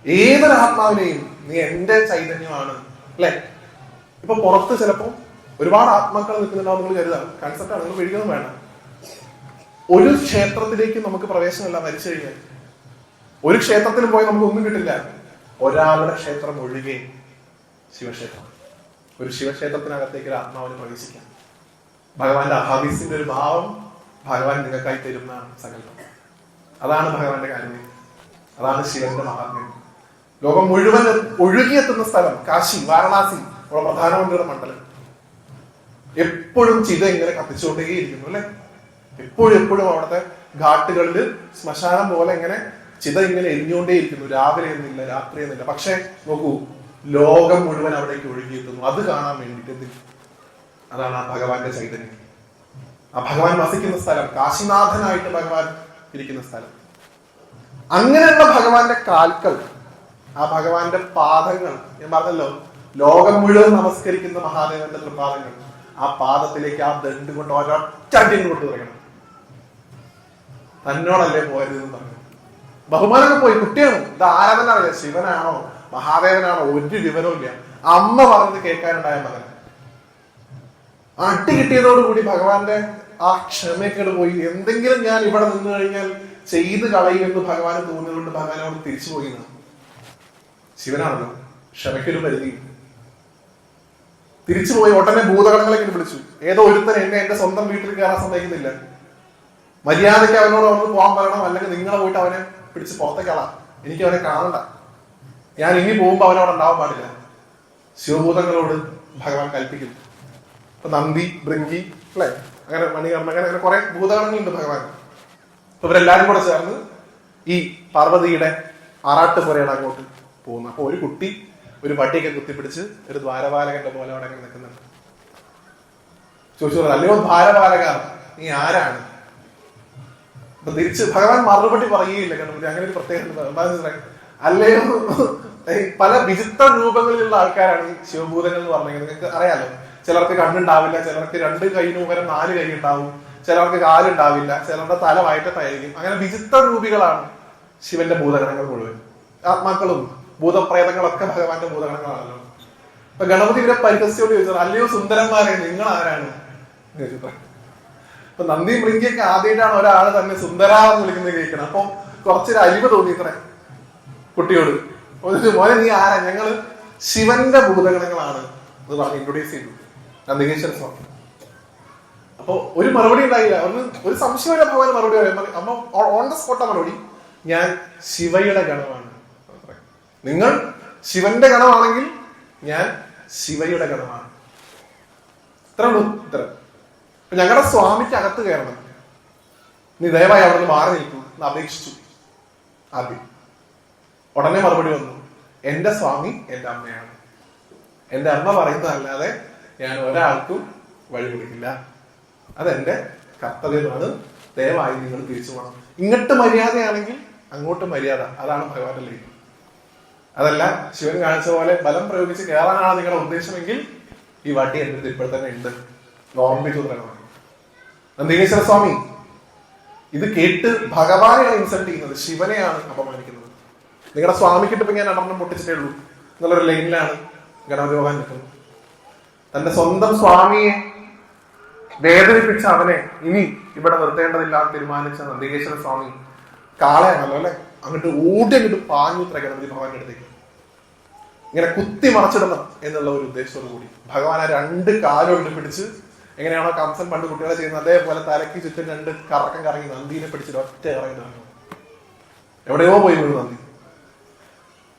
ഏതൊരു ആത്മാവിനെയും നീ എന്റെ ചൈതന്യമാണ് അല്ലെ. ഇപ്പൊ പുറത്ത് ചിലപ്പോ ഒരുപാട് ആത്മാക്കൾ നിൽക്കുന്നുണ്ടാവും, നിങ്ങൾ കരുതാം കൺസെപ്റ്റാണ്, നിങ്ങൾ പേടിക്കൊന്നും വേണ്ട. ഒരു ക്ഷേത്രത്തിലേക്ക് നമുക്ക് പ്രവേശനമില്ല മരിച്ചു കഴിഞ്ഞാൽ. ഒരു ക്ഷേത്രത്തിലും പോയി നമുക്ക് ഒന്നും കിട്ടില്ല. ഒരാളുടെ ക്ഷേത്രം ഒഴികെ ശിവക്ഷേത്രം. ഒരു ശിവക്ഷേത്രത്തിനകത്തേക്ക് ഒരു ആത്മാവിന് പ്രവേശിക്കാം. ഭഗവാന്റെ അഹാബീസിന്റെ ഒരു ഭാവം ഭഗവാൻ നിങ്ങൾക്കായി തരുന്ന സങ്കല്പം. അതാണ് ഭഗവാന്റെ കാര്യം, അതാണ് ശിവന്റെ മഹാത്മ്യം. ലോകം മുഴുവൻ ഒഴുകിയെത്തുന്ന സ്ഥലം കാശി, വാരണാസി, നമ്മുടെ പ്രധാനമന്ത്രിയുടെ മണ്ഡലം. എപ്പോഴും ചിത ഇങ്ങനെ കത്തിച്ചുകൊണ്ടേയിരിക്കുന്നു അല്ലെ. എപ്പോഴും അവിടുത്തെ ഘാട്ടുകളിൽ ശ്മശാനം പോലെ ഇങ്ങനെ ചിത ഇങ്ങനെ എരിഞ്ഞുകൊണ്ടേയിരിക്കുന്നു. രാവിലെ എന്നില്ല, രാത്രി എന്നില്ല. പക്ഷെ നോക്കൂ, ലോകം മുഴുവൻ അവിടേക്ക് ഒഴുകിയെത്തുന്നു. അത് കാണാൻ വേണ്ടിയിട്ട്. അതാണ് ആ ഭഗവാന്റെ ചൈതന്യം. ആ ഭഗവാൻ വസിക്കുന്ന സ്ഥലം, കാശിനാഥനായിട്ട് ഭഗവാൻ ഇരിക്കുന്ന സ്ഥലം. അങ്ങനെയുള്ള ഭഗവാന്റെ കാൽക്കൾ, ആ ഭഗവാന്റെ പാദങ്ങൾ, ഞാൻ പറഞ്ഞല്ലോ ലോകം മുഴുവൻ നമസ്കരിക്കുന്ന മഹാദേവന്റെ തൃപാദങ്ങൾ, ആ പാദത്തിലേക്ക് ആ ദണ്ട് കൊണ്ട് ഒരൊറ്റടിയും കൊണ്ട് തുടങ്ങണം. തന്നോടല്ലേ പോയത് എന്ന് പറഞ്ഞു. ബഹുമാനമൊക്കെ പോയി, കുട്ടിയാണ്. ഇത് ആരാധന അറിയാം, ശിവനാണോ മഹാദേവനാണോ ഒരു വിവരവും ഇല്ല. അമ്മ പറഞ്ഞത് കേൾക്കാനുണ്ടായ മകൻ. അട്ടി കിട്ടിയതോടുകൂടി ഭഗവാന്റെ ആ ക്ഷമയൊക്കെ പോയി. എന്തെങ്കിലും ഞാൻ ഇവിടെ നിന്ന് കഴിഞ്ഞാൽ ചെയ്ത് കളയുമെന്ന് ഭഗവാന് തോന്നിയതുകൊണ്ട് ഭഗവാൻ അവിടെ തിരിച്ചു പോയി. ശിവനാണല്ലോ, ക്ഷമയ്ക്കൊരു പരിധി. തിരിച്ചുപോയി ഉടനെ ഭൂതഗണങ്ങളെ വിളിച്ചു. ഏതോ ഒരുത്തൻ എന്റെ സ്വന്തം വീട്ടിൽ കയറാൻ സമ്മതിക്കുന്നില്ല. മര്യാദയ്ക്ക് അവനോട് അവിടുന്ന് പോകാൻ പറയണം, അല്ലെങ്കിൽ നിങ്ങളെ പോയിട്ട് അവനെ പിടിച്ച് പുറത്തേക്കളാം. എനിക്ക് അവനെ കാണണ്ട. ഞാൻ ഇനി പോകുമ്പോ അവനവിടെ ഉണ്ടാവാൻ പാടില്ല. ശിവഭൂതങ്ങളോട് ഭഗവാൻ കൽപ്പിക്കുന്നു. ഇപ്പൊ നന്ദി, ഭൃങ്കി അല്ലെ, അങ്ങനെ മണികർമ്മ, അങ്ങനെ കുറെ ഭൂതഗണങ്ങളുണ്ട് ഭഗവാൻ. അപ്പൊ ഇവരെല്ലാരും കൂടെ ചേർന്ന് ഈ പാർവതിയുടെ ആറാട്ടുപുരയാണ് അങ്ങോട്ട് പോകുന്നത്. അപ്പൊ ഒരു കുട്ടി ഒരു വട്ടിയൊക്കെ കുത്തിപ്പിടിച്ച് ഒരു ദ്വാരപാലകന്റെ പോലെ അവിടെ അങ്ങനെ നിൽക്കുന്നുണ്ട്. ചോദിച്ചു, അല്ലയോ ദ്വാരപാലക, നീ ആരാണ്? അപ്പൊ തിരിച്ച് ഭഗവാൻ മറുപടി പറയുകയില്ല. ഗണപതി അങ്ങനെ ഒരു പ്രത്യേകത. അല്ലയോ, പല വിചിത്ര രൂപങ്ങളിലുള്ള ആൾക്കാരാണ് ഈ ശിവഭൂതങ്ങൾ എന്ന് പറഞ്ഞത്. നിങ്ങൾക്ക് അറിയാലോ, ചിലർക്ക് കണ്ണുണ്ടാവില്ല, ചിലർക്ക് 2 കൈന് പകരം 4 കൈ ഉണ്ടാവും, ചിലർക്ക് കാലുണ്ടാവില്ല, ചിലരുടെ തല വയറ്റത്തായിരിക്കും. അങ്ങനെ വിചിത്ര രൂപികളാണ് ശിവന്റെ ഭൂതഗണങ്ങൾ മുഴുവൻ. ആത്മാക്കളും ഭൂതപ്രേതങ്ങളൊക്കെ ഭഗവാന്റെ ഭൂതഗണങ്ങളാണല്ലോ. അപ്പൊ ഗണപതി ഇവരെ പരിഹസിയോട് ചോദിച്ചത്, അല്ലയോ സുന്ദരന്മാരെ, നിങ്ങൾ ആരാണ്? അപ്പൊ നന്ദി മൃങ്കിയൊക്കെ ആദ്യമായിട്ടാണ് ഒരാള് തന്നെ സുന്ദരാന്ന് വിളിക്കുന്നത് കേൾക്കണം. അപ്പൊ കുറച്ചൊരു അലിവ് തോന്നി ഇത്ര കുട്ടിയോട്. മോനെ നീ ആരാ? ഞങ്ങള് ശിവന്റെ ഭൂതഗണങ്ങളാണ് എന്ന് പറഞ്ഞ് ഇൻട്രൊഡ്യൂസ് ചെയ്തു നന്ദികേശ്വര സ്വാമി. അപ്പൊ ഒരു മറുപടി ഉണ്ടായില്ല, ഒരു സംശയമില്ല. ഭഗവാൻ മറുപടി പറയാം. അമ്മ ഓൺ ദ സ്പോട്ടാ മറുപടി, ഞാൻ ശിവയുടെ ഗണമാണ്. നിങ്ങൾ ശിവന്റെ ഗണമാണെങ്കിൽ ഞാൻ ശിവയുടെ ഗണമാണ്. ഇത്ര ഉള്ളൂ, ഇത്ര. ഞങ്ങളുടെ സ്വാമിക്ക് അകത്ത് കയറണം, നീ ദയവായി അവിടെ നിന്ന് മാറി നിൽക്കൂ എന്ന് അപേക്ഷിച്ചു ആദ്യം. ഉടനെ മറുപടി വന്നു, എന്റെ സ്വാമി എന്റെ അമ്മയാണ്. എന്റെ അമ്മ പറയുന്നതല്ലാതെ ഞാൻ ഒരാൾക്കും വഴി കൊടുക്കില്ല. അതെന്റെ കർത്തവ്യമാണ്. ദയവായി നിങ്ങൾ തിരിച്ചു പോകണം. ഇങ്ങോട്ട് മര്യാദയാണെങ്കിൽ അങ്ങോട്ട് മര്യാദ. അതാണ് ഭഗവാന്റെ ലീല. അതല്ല ശിവൻ കാണിച്ച പോലെ ബലം പ്രയോഗിച്ച് കയറാനാണ് നിങ്ങളുടെ ഉദ്ദേശമെങ്കിൽ ഈ വട്ടി എന്റെ ഇപ്പോൾ തന്നെ ഉണ്ട്. ഓർമ്മിച്ചു തുടങ്ങണം. നന്ദികേശ്വര സ്വാമി ഇത് കേട്ട് ഭഗവാനെയാണ് ഇൻസൾട്ട് ചെയ്യുന്നത്, ശിവനെയാണ് അപമാനിക്കുന്നത്. നിങ്ങളുടെ സ്വാമിക്കിട്ട് ഇപ്പൊ ഞാൻ രണ്ടെണ്ണം പൊട്ടിച്ചിട്ടേ ഉള്ളൂ എന്നുള്ളൊരു ലൈനിലാണ് ഗണപതി ഭഗവാൻ നിൽക്കുന്നത്. തന്റെ സ്വന്തം സ്വാമിയെ വേദനിപ്പിച്ച അവനെ ഇനി ഇവിടെ നിർത്തേണ്ടതില്ലാന്ന് തീരുമാനിച്ച നന്ദികേശ്വര സ്വാമി കാളയാണല്ലോ അല്ലെ, അങ്ങോട്ട് അങ്ങോട്ട് പാഞ്ഞുത്ര ഗണപതി ഭഗവാന്റെ അടുത്തേക്ക് ഇങ്ങനെ കുത്തി മറച്ചിടണം എന്നുള്ള ഒരു ഉദ്ദേശത്തോടു കൂടി ഭഗവാൻ ആ രണ്ട് കാലും പിടിച്ച്, എങ്ങനെയാണോ കംസൻ പണ്ട് കുട്ടികളെ ചെയ്യുന്നത് അതേപോലെ തലയ്ക്ക് ചുറ്റും രണ്ട് കറക്കം കറങ്ങി നന്ദീനെ പിടിച്ചിട്ട് ഒറ്റ ഇറങ്ങി എവിടെയോ പോയി വീണു നന്ദി.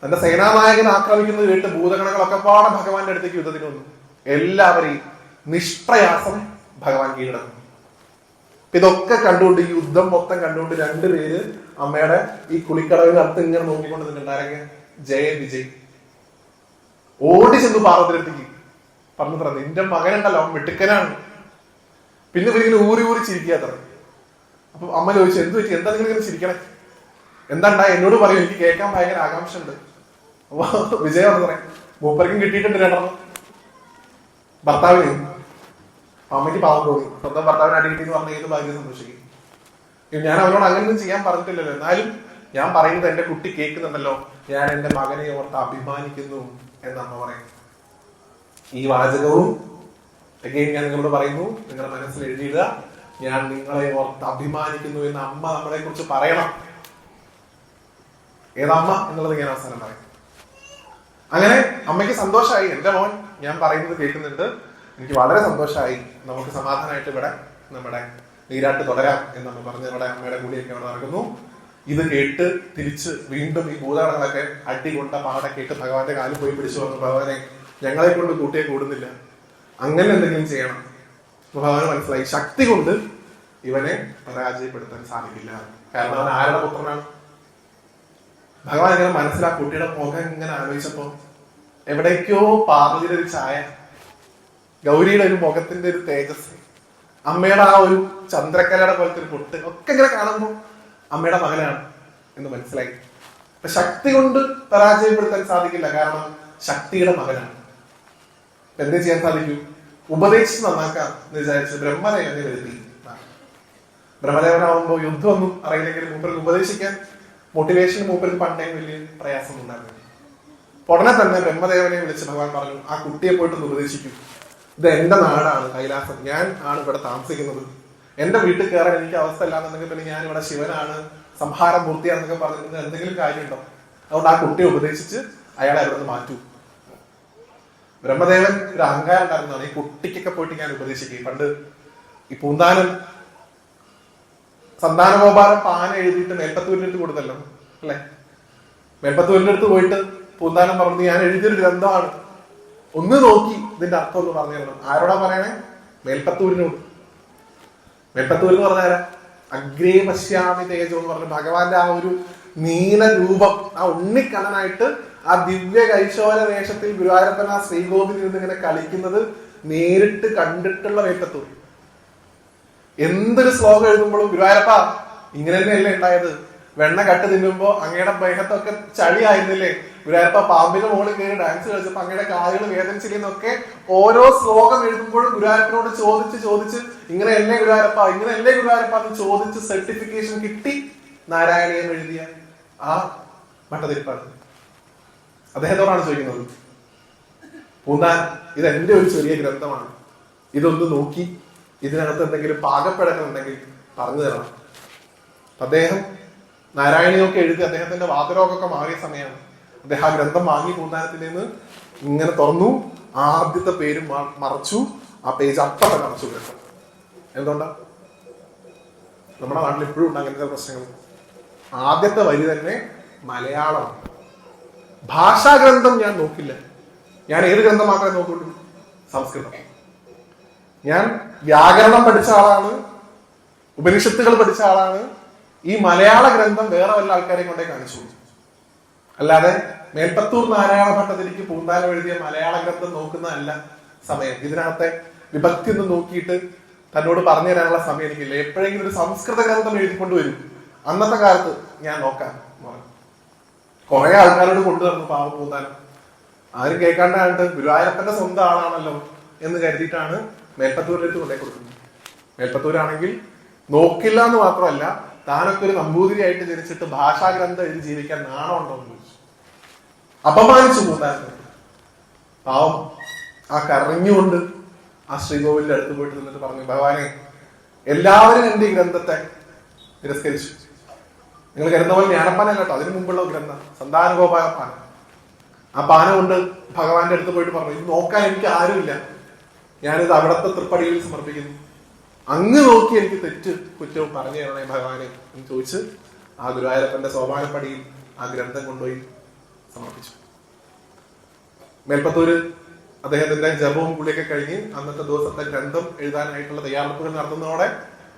തന്റെ സേനാനായകനെ ആക്രമിക്കുന്നത് കേട്ട് ഭൂതഗണങ്ങളൊക്കെ പാടെ ഭഗവാന്റെ അടുത്തേക്ക് യുദ്ധത്തിന് വന്നു. എല്ലാവരെയും നിഷ്പ്രയാസം ഭഗവാൻ കീഴടക്കും. ഇതൊക്കെ കണ്ടുകൊണ്ട്, ഈ യുദ്ധം മൊത്തം കണ്ടുകൊണ്ട് രണ്ടുപേര് അമ്മയുടെ ഈ കുളിക്കടവിന് അടുത്ത് ഇങ്ങനെ നോക്കിക്കൊണ്ട് നിന്നിട്ടുണ്ടായിരുന്നെങ്കിൽ ജയ വിജയ് ഓടി ചെന്നു പാർവതിരത്തേക്ക് പറഞ്ഞു നിന്റെ മകനുണ്ടല്ലോ അവൻ മിടുക്കനാണ്. പിന്നെ ഇവരിങ്ങനെ ഊറി ഊറി ചിരിക്കാത്ര. അപ്പൊ അമ്മ ചോദിച്ചു എന്ത് പറ്റി, എന്താ നിങ്ങൾ ഇങ്ങനെ ചിരിക്കണേ, എന്താണ്ടാ എന്നോട് പറയും, എനിക്ക് കേൾക്കാൻ ഭയങ്കര ആകാംക്ഷ ഉണ്ട്. അപ്പൊ വിജയ എന്ന് പറയും മൂപ്പർക്കും കിട്ടിയിട്ടുണ്ട് രണ്ടെണ്ണം ഭർത്താവിന്. അമ്മയ്ക്ക് പാവം തോന്നി, സ്വന്തം ഭർത്താവിന് അടി കിട്ടി എന്ന് പറഞ്ഞ ഏത് ഭാഗ്യം സന്തോഷിക്കും. ഞാൻ അവനോട് അങ്ങനെയൊന്നും ചെയ്യാൻ പറഞ്ഞിട്ടില്ലല്ലോ, എന്നാലും ഞാൻ പറയുന്നത് എന്റെ കുട്ടി കേൾക്കുന്നുണ്ടല്ലോ, ഞാൻ എന്റെ മകനെ ഓർത്ത് അഭിമാനിക്കുന്നു എന്ന് അമ്മ പറയും. ഈ വാചകവും ഞാൻ നിങ്ങളോട് പറയുന്നു, നിങ്ങളുടെ മനസ്സിൽ എഴുതിയിടുക, ഞാൻ നിങ്ങളെ ഓർത്ത് അഭിമാനിക്കുന്നു എന്ന് അമ്മ നമ്മളെ കുറിച്ച് പറയണം. ഏതമ്മ എന്നുള്ളത് ഞാൻ അവസാനം പറയും. അങ്ങനെ അമ്മയ്ക്ക് സന്തോഷമായി, എന്റെ മോൻ ഞാൻ പറയുന്നത് കേൾക്കുന്നുണ്ട്, എനിക്ക് വളരെ സന്തോഷമായി, നമുക്ക് സമാധാനമായിട്ട് ഇവിടെ നമ്മുടെ നീരാട്ട് തുടരാം എന്നമ്മ പറഞ്ഞ് നമ്മുടെ അമ്മയുടെ കൂടിയൊക്കെ അവിടെ നടക്കുന്നു. ഇത് കേട്ട് തിരിച്ച് വീണ്ടും ഈ ഭൂതഗണങ്ങളൊക്കെ അടി കൊണ്ട പാടെ കേട്ട് ഭഗവാന്റെ കാലിൽ പോയി പിടിച്ചു വന്നു, ഭഗവാനെ ഞങ്ങളെ കൊണ്ട് കൂട്ടിയെ കൂടുന്നില്ല, അങ്ങനെ എന്തെങ്കിലും ചെയ്യണം. ഭഗവാന് മനസ്സിലായി ശക്തി കൊണ്ട് ഇവനെ പരാജയപ്പെടുത്താൻ സാധിക്കില്ല, കാരണം അവൻ ആരുടെ പുത്രനാണ്. ഭഗവാൻ ഇങ്ങനെ മനസ്സിലാ കുട്ടിയുടെ മുഖം ഇങ്ങനെ ആലോചിച്ചപ്പോ എവിടേക്കോ പാർവതിയുടെ ഒരു ഛായ, ഗൗരിയുടെ ഒരു മുഖത്തിന്റെ ഒരു തേജസ്, അമ്മയുടെ ആ ഒരു ചന്ദ്രക്കലയുടെ പോലത്തെ ഒരു പൊട്ട് ഒക്കെ ഇങ്ങനെ കാണുമ്പോ അമ്മയുടെ മകനാണ് എന്ന് മനസ്സിലായി. അപ്പൊ ശക്തി കൊണ്ട് പരാജയപ്പെടുത്താൻ സാധിക്കില്ല, കാരണം ശക്തിയുടെ മകനാണ്. എന്ത് ചെയ്യാൻ സാധിക്കൂ, ഉപദേശിച്ച് നന്നാക്കാം എന്ന് വിചാരിച്ച് ബ്രഹ്മദേവനെ വരുത്തി. ബ്രഹ്മദേവനാവുമ്പോ യുദ്ധമൊന്നും അറിയില്ലെങ്കിൽ മൂപ്പർക്ക് ഉപദേശിക്കാൻ മോട്ടിവേഷൻ മൂപ്പർക്ക് പണ്ടേ വലിയ പ്രയാസം ഉണ്ടായിരുന്നു. ഉടനെ തന്നെ ബ്രഹ്മദേവനെ വിളിച്ച് ഭഗവാൻ പറഞ്ഞു, ആ കുട്ടിയെ പോയിട്ടൊന്ന് ഉപദേശിക്കൂ, ഇത് എന്റെ നാടാണ് കൈലാസം, ഞാൻ ആണ് ഇവിടെ താമസിക്കുന്നത്, എന്റെ വീട്ടിൽ കയറാൻ എനിക്ക് അവസ്ഥ ഇല്ലാന്നുണ്ടെങ്കിൽ പിന്നെ ഞാൻ ഇവിടെ ശിവനാണ്, സംഹാരം പൂർത്തിയാണെന്നൊക്കെ പറഞ്ഞിട്ട് എന്തെങ്കിലും കാര്യമുണ്ടോ, അതുകൊണ്ട് ആ കുട്ടിയെ ഉപദേശിച്ച് അയാളെ അവിടെ നിന്ന് മാറ്റൂ. ബ്രഹ്മദേവൻ ഒരു അഹങ്കാരം ഉണ്ടായിരുന്നതാണ്, ഈ കുട്ടിക്കൊക്കെ പോയിട്ട് ഞാൻ ഉപദേശിക്കും. പണ്ട് ഈ പൂന്താനം സന്താനഗോപാലം പാന എഴുതിയിട്ട് മേൽപ്പത്തൂരിന്റെ അടുത്ത് കൊടുത്തല്ലോ അല്ലെ, മേൽപ്പത്തൂരിന്റെ അടുത്ത് പോയിട്ട് പൂന്താനം പറഞ്ഞു ഞാൻ എഴുതിയൊരു ഗ്രന്ഥമാണ്, ഒന്ന് നോക്കി ഇതിന്റെ അർത്ഥം ഒന്ന് പറഞ്ഞു തരണം. ആരോടാ പറയണേ, മേൽപ്പത്തൂരിനോട്. മേൽപ്പത്തൂർ എന്ന് പറഞ്ഞാൽ അഗ്രേ പശ്യാമി തേജോ എന്ന് പറഞ്ഞു ഭഗവാന്റെ ആ ഒരു നീല രൂപം, ആ ഉണ്ണിക്കണ്ണനായിട്ട് ആ ദിവ്യ കൈശോര വേഷത്തിൽ ഗുരുവായൂരപ്പൻ ആ ശ്രീകോവിലിൽ നിന്ന് ഇങ്ങനെ കളിക്കുന്നത് നേരിട്ട് കണ്ടിട്ടുള്ള മേൽപ്പത്തൂർ. എന്തൊരു ശ്ലോകം എഴുതുമ്പോഴും ഗുരുവായൂരപ്പ ഇങ്ങനെ തന്നെയല്ലേ ഉണ്ടായത്, വെണ്ണ കട്ട് തിന്നുമ്പോ അങ്ങയുടെ ദേഹത്തൊക്കെ ചളി ആയിരുന്നില്ലേ, ഗുരുവായൂരപ്പ പാമ്പിന്റെ മുകളിൽ കയറി ഡാൻസ് കളിച്ചപ്പോ അങ്ങയുടെ കാലുകൾ വേദനിച്ചില്ലെന്നൊക്കെ ഓരോ ശ്ലോകം എഴുതുമ്പോഴും ഗുരുവായൂരപ്പനോട് ചോദിച്ച് ഇങ്ങനെയല്ലേ ഗുരുവായൂരപ്പ, ഇങ്ങനെയല്ലേ ഗുരുവായൂരപ്പ എന്ന് ചോദിച്ച് സർട്ടിഫിക്കേഷൻ കിട്ടി നാരായണീയം എഴുതിയ ആ ഭട്ടതിരിപ്പാട് അദ്ദേഹത്തോടാണ് ചോദിക്കുന്നത്, പൂന്താൻ ഇത് എന്റെ ഒരു ചെറിയ ഗ്രന്ഥമാണ്, ഇതൊന്ന് നോക്കി ഇതിനകത്ത് എന്തെങ്കിലും പാകപ്പിഴക്കുന്നുണ്ടെങ്കിൽ പറഞ്ഞു തരണം. അദ്ദേഹം നാരായണിയൊക്കെ എഴുതി അദ്ദേഹത്തിന്റെ വാതരോഗമൊക്കെ മാറിയ സമയമാണ്. അദ്ദേഹം ആ ഗ്രന്ഥം വാങ്ങി പൂന്താനത്തിൽ നിന്ന് ഇങ്ങനെ തുറന്നു, ആദ്യത്തെ പേര് മറച്ചു, ആ പേജ് അപ്പം തന്നെ അടച്ചു ഗ്രന്ഥം. എന്തുകൊണ്ടാ, നമ്മുടെ നാട്ടിൽ ഇപ്പോഴും ഉണ്ട് അങ്ങനത്തെ പ്രശ്നങ്ങൾ. ആദ്യത്തെ വരി തന്നെ മലയാളമാണ്. ഭാഷാഗ്രന്ഥം ഞാൻ നോക്കില്ല, ഞാൻ ഏത് ഗ്രന്ഥം മാത്രമേ നോക്കുള്ളൂ, സംസ്കൃതം. ഞാൻ വ്യാകരണം പഠിച്ച ആളാണ്, ഉപനിഷത്തുകൾ പഠിച്ച ആളാണ്. ഈ മലയാള ഗ്രന്ഥം വേറെ വല്ല ആൾക്കാരെയും കൊണ്ടേ കാണിച്ചു, അല്ലാതെ മേൽപ്പത്തൂർ നാരായണ ഭട്ടതിരിക്ക് പൂന്താനം എഴുതിയ മലയാള ഗ്രന്ഥം നോക്കുന്നതല്ല സമയം. ഇതിനകത്തെ വിഭക്തി ഒന്നും നോക്കിയിട്ട് തന്നോട് പറഞ്ഞു തരാനുള്ള സമയം എനിക്കില്ല. എപ്പോഴെങ്കിലും ഒരു സംസ്കൃത ഗ്രന്ഥം എഴുതിക്കൊണ്ടുവരും, അന്നത്തെ കാലത്ത് ഞാൻ നോക്കാം. കുറെ ആൾക്കാരോട് കൊണ്ടുവന്നു പാവം പൂന്താനം, ആരും കേൾക്കാണ്ടായിട്ട് ഗുരുവായൂരപ്പന്റെ സ്വന്തം ആളാണല്ലോ എന്ന് കരുതിയിട്ടാണ് മേൽപ്പത്തൂരിലേക്ക് കൊണ്ടേ കൊടുക്കുന്നത്. മേൽപ്പത്തൂരാണെങ്കിൽ നോക്കില്ല എന്ന് മാത്രമല്ല, താനൊക്കെ ഒരു നമ്പൂതിരിയായിട്ട് ജനിച്ചിട്ട് ഭാഷാഗ്രന്ഥം എഴുതി ജീവിക്കാൻ നാണമുണ്ടോ എന്ന് ചോദിച്ചു. അപമാനിച്ചു പൂന്താനത്തെ. പാവം ആ കരഞ്ഞുകൊണ്ട് ആ ശ്രീകോവിലിന്റെ അടുത്ത് പോയിട്ട് നിന്നിട്ട് പറഞ്ഞു, ഭഗവാനെ, എല്ലാവരും എന്റെ ഈ ഗ്രന്ഥത്തെ തിരസ്കരിച്ചു. നിങ്ങൾ കരുതുന്ന പോലെ ജ്ഞാനപ്പാനല്ല കേട്ടോ, അതിനു മുമ്പുള്ള ഗ്രന്ഥം സന്താനഗോപാല പാന. ആ പാന കൊണ്ട് ഭഗവാന്റെ അടുത്ത് പോയിട്ട് പറഞ്ഞു, ഇത് നോക്കാൻ എനിക്ക് ആരുമില്ല, ഞാനിത് അവിടത്തെ തൃപ്പടിയിൽ സമർപ്പിക്കുന്നു, അങ്ങ് നോക്കി എനിക്ക് തെറ്റ് കുറ്റവും പറഞ്ഞു തരണേ ഭഗവാനെ എന്ന് ചോദിച്ച് ആ ഗുരുവായൂരപ്പന്റെ സോപാനപ്പടിയിൽ ആ ഗ്രന്ഥം കൊണ്ടുപോയി സമർപ്പിച്ചു. മേൽപ്പത്തൂര് അദ്ദേഹത്തിന്റെ ജപവും കൂടിയൊക്കെ കഴിഞ്ഞ് അന്നത്തെ ദിവസത്തെ ഗ്രന്ഥം എഴുതാനായിട്ടുള്ള തയ്യാറെടുപ്പുകൾ നടത്തുന്നതോടെ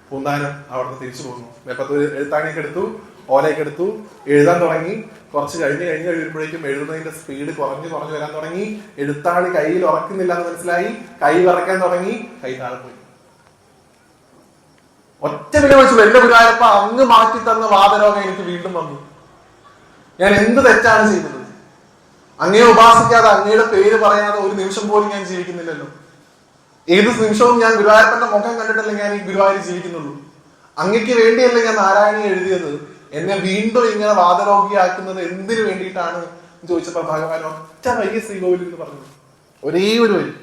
പൂന്താനം അവിടുന്ന് തിരിച്ചു പോകുന്നു. മേൽപ്പത്തൂര് എഴുത്താണിയൊക്കെ എടുത്തു, ഓലയൊക്കെ എടുത്തു, എഴുതാൻ തുടങ്ങി. കുറച്ച് കഴിഞ്ഞ് കഴിയുമ്പോഴേക്കും എഴുതുന്നതിന്റെ സ്പീഡ് കുറഞ്ഞു വരാൻ തുടങ്ങി. എഴുത്താണി കയ്യിൽ ഉറക്കുന്നില്ല എന്ന് മനസ്സിലായി, കൈ വിറക്കാൻ തുടങ്ങി, കൈ താഴെ പോയി. ഒറ്റ വിലവച്ചു, എന്റെ ഗുരുവായൂരപ്പ അങ്ങ് മാറ്റി തന്ന വാതരോഗം എനിക്ക് വീണ്ടും വന്നു. ഞാൻ എന്ത് തെറ്റാണ് ചെയ്തത്? അങ്ങയെ ഉപാസിക്കാതെ, അങ്ങയുടെ പേര് പറയാതെ ഒരു നിമിഷം പോലും ഞാൻ ജീവിക്കുന്നില്ലല്ലോ. ഏത് നിമിഷവും ഞാൻ ഗുരുവായൂരപ്പന്റെ മുഖം കണ്ടിട്ടല്ലേ ഞാൻ ഈ ഗുരുവായൂർ ജീവിക്കുന്നുള്ളൂ. അങ്ങയ്ക്ക് വേണ്ടിയല്ലേ ഞാൻ നാരായണി എഴുതിയത്. എന്നെ വീണ്ടും ഇങ്ങനെ വാതരോഗിയാക്കുന്നത് എന്തിനു വേണ്ടിയിട്ടാണ് എന്ന് ചോദിച്ചപ്പോൾ ഭഗവാൻ ഒറ്റ വൈകി ശ്രീകോവിലിൽ എന്ന് പറഞ്ഞു. ഒരേ ഒരു വരി,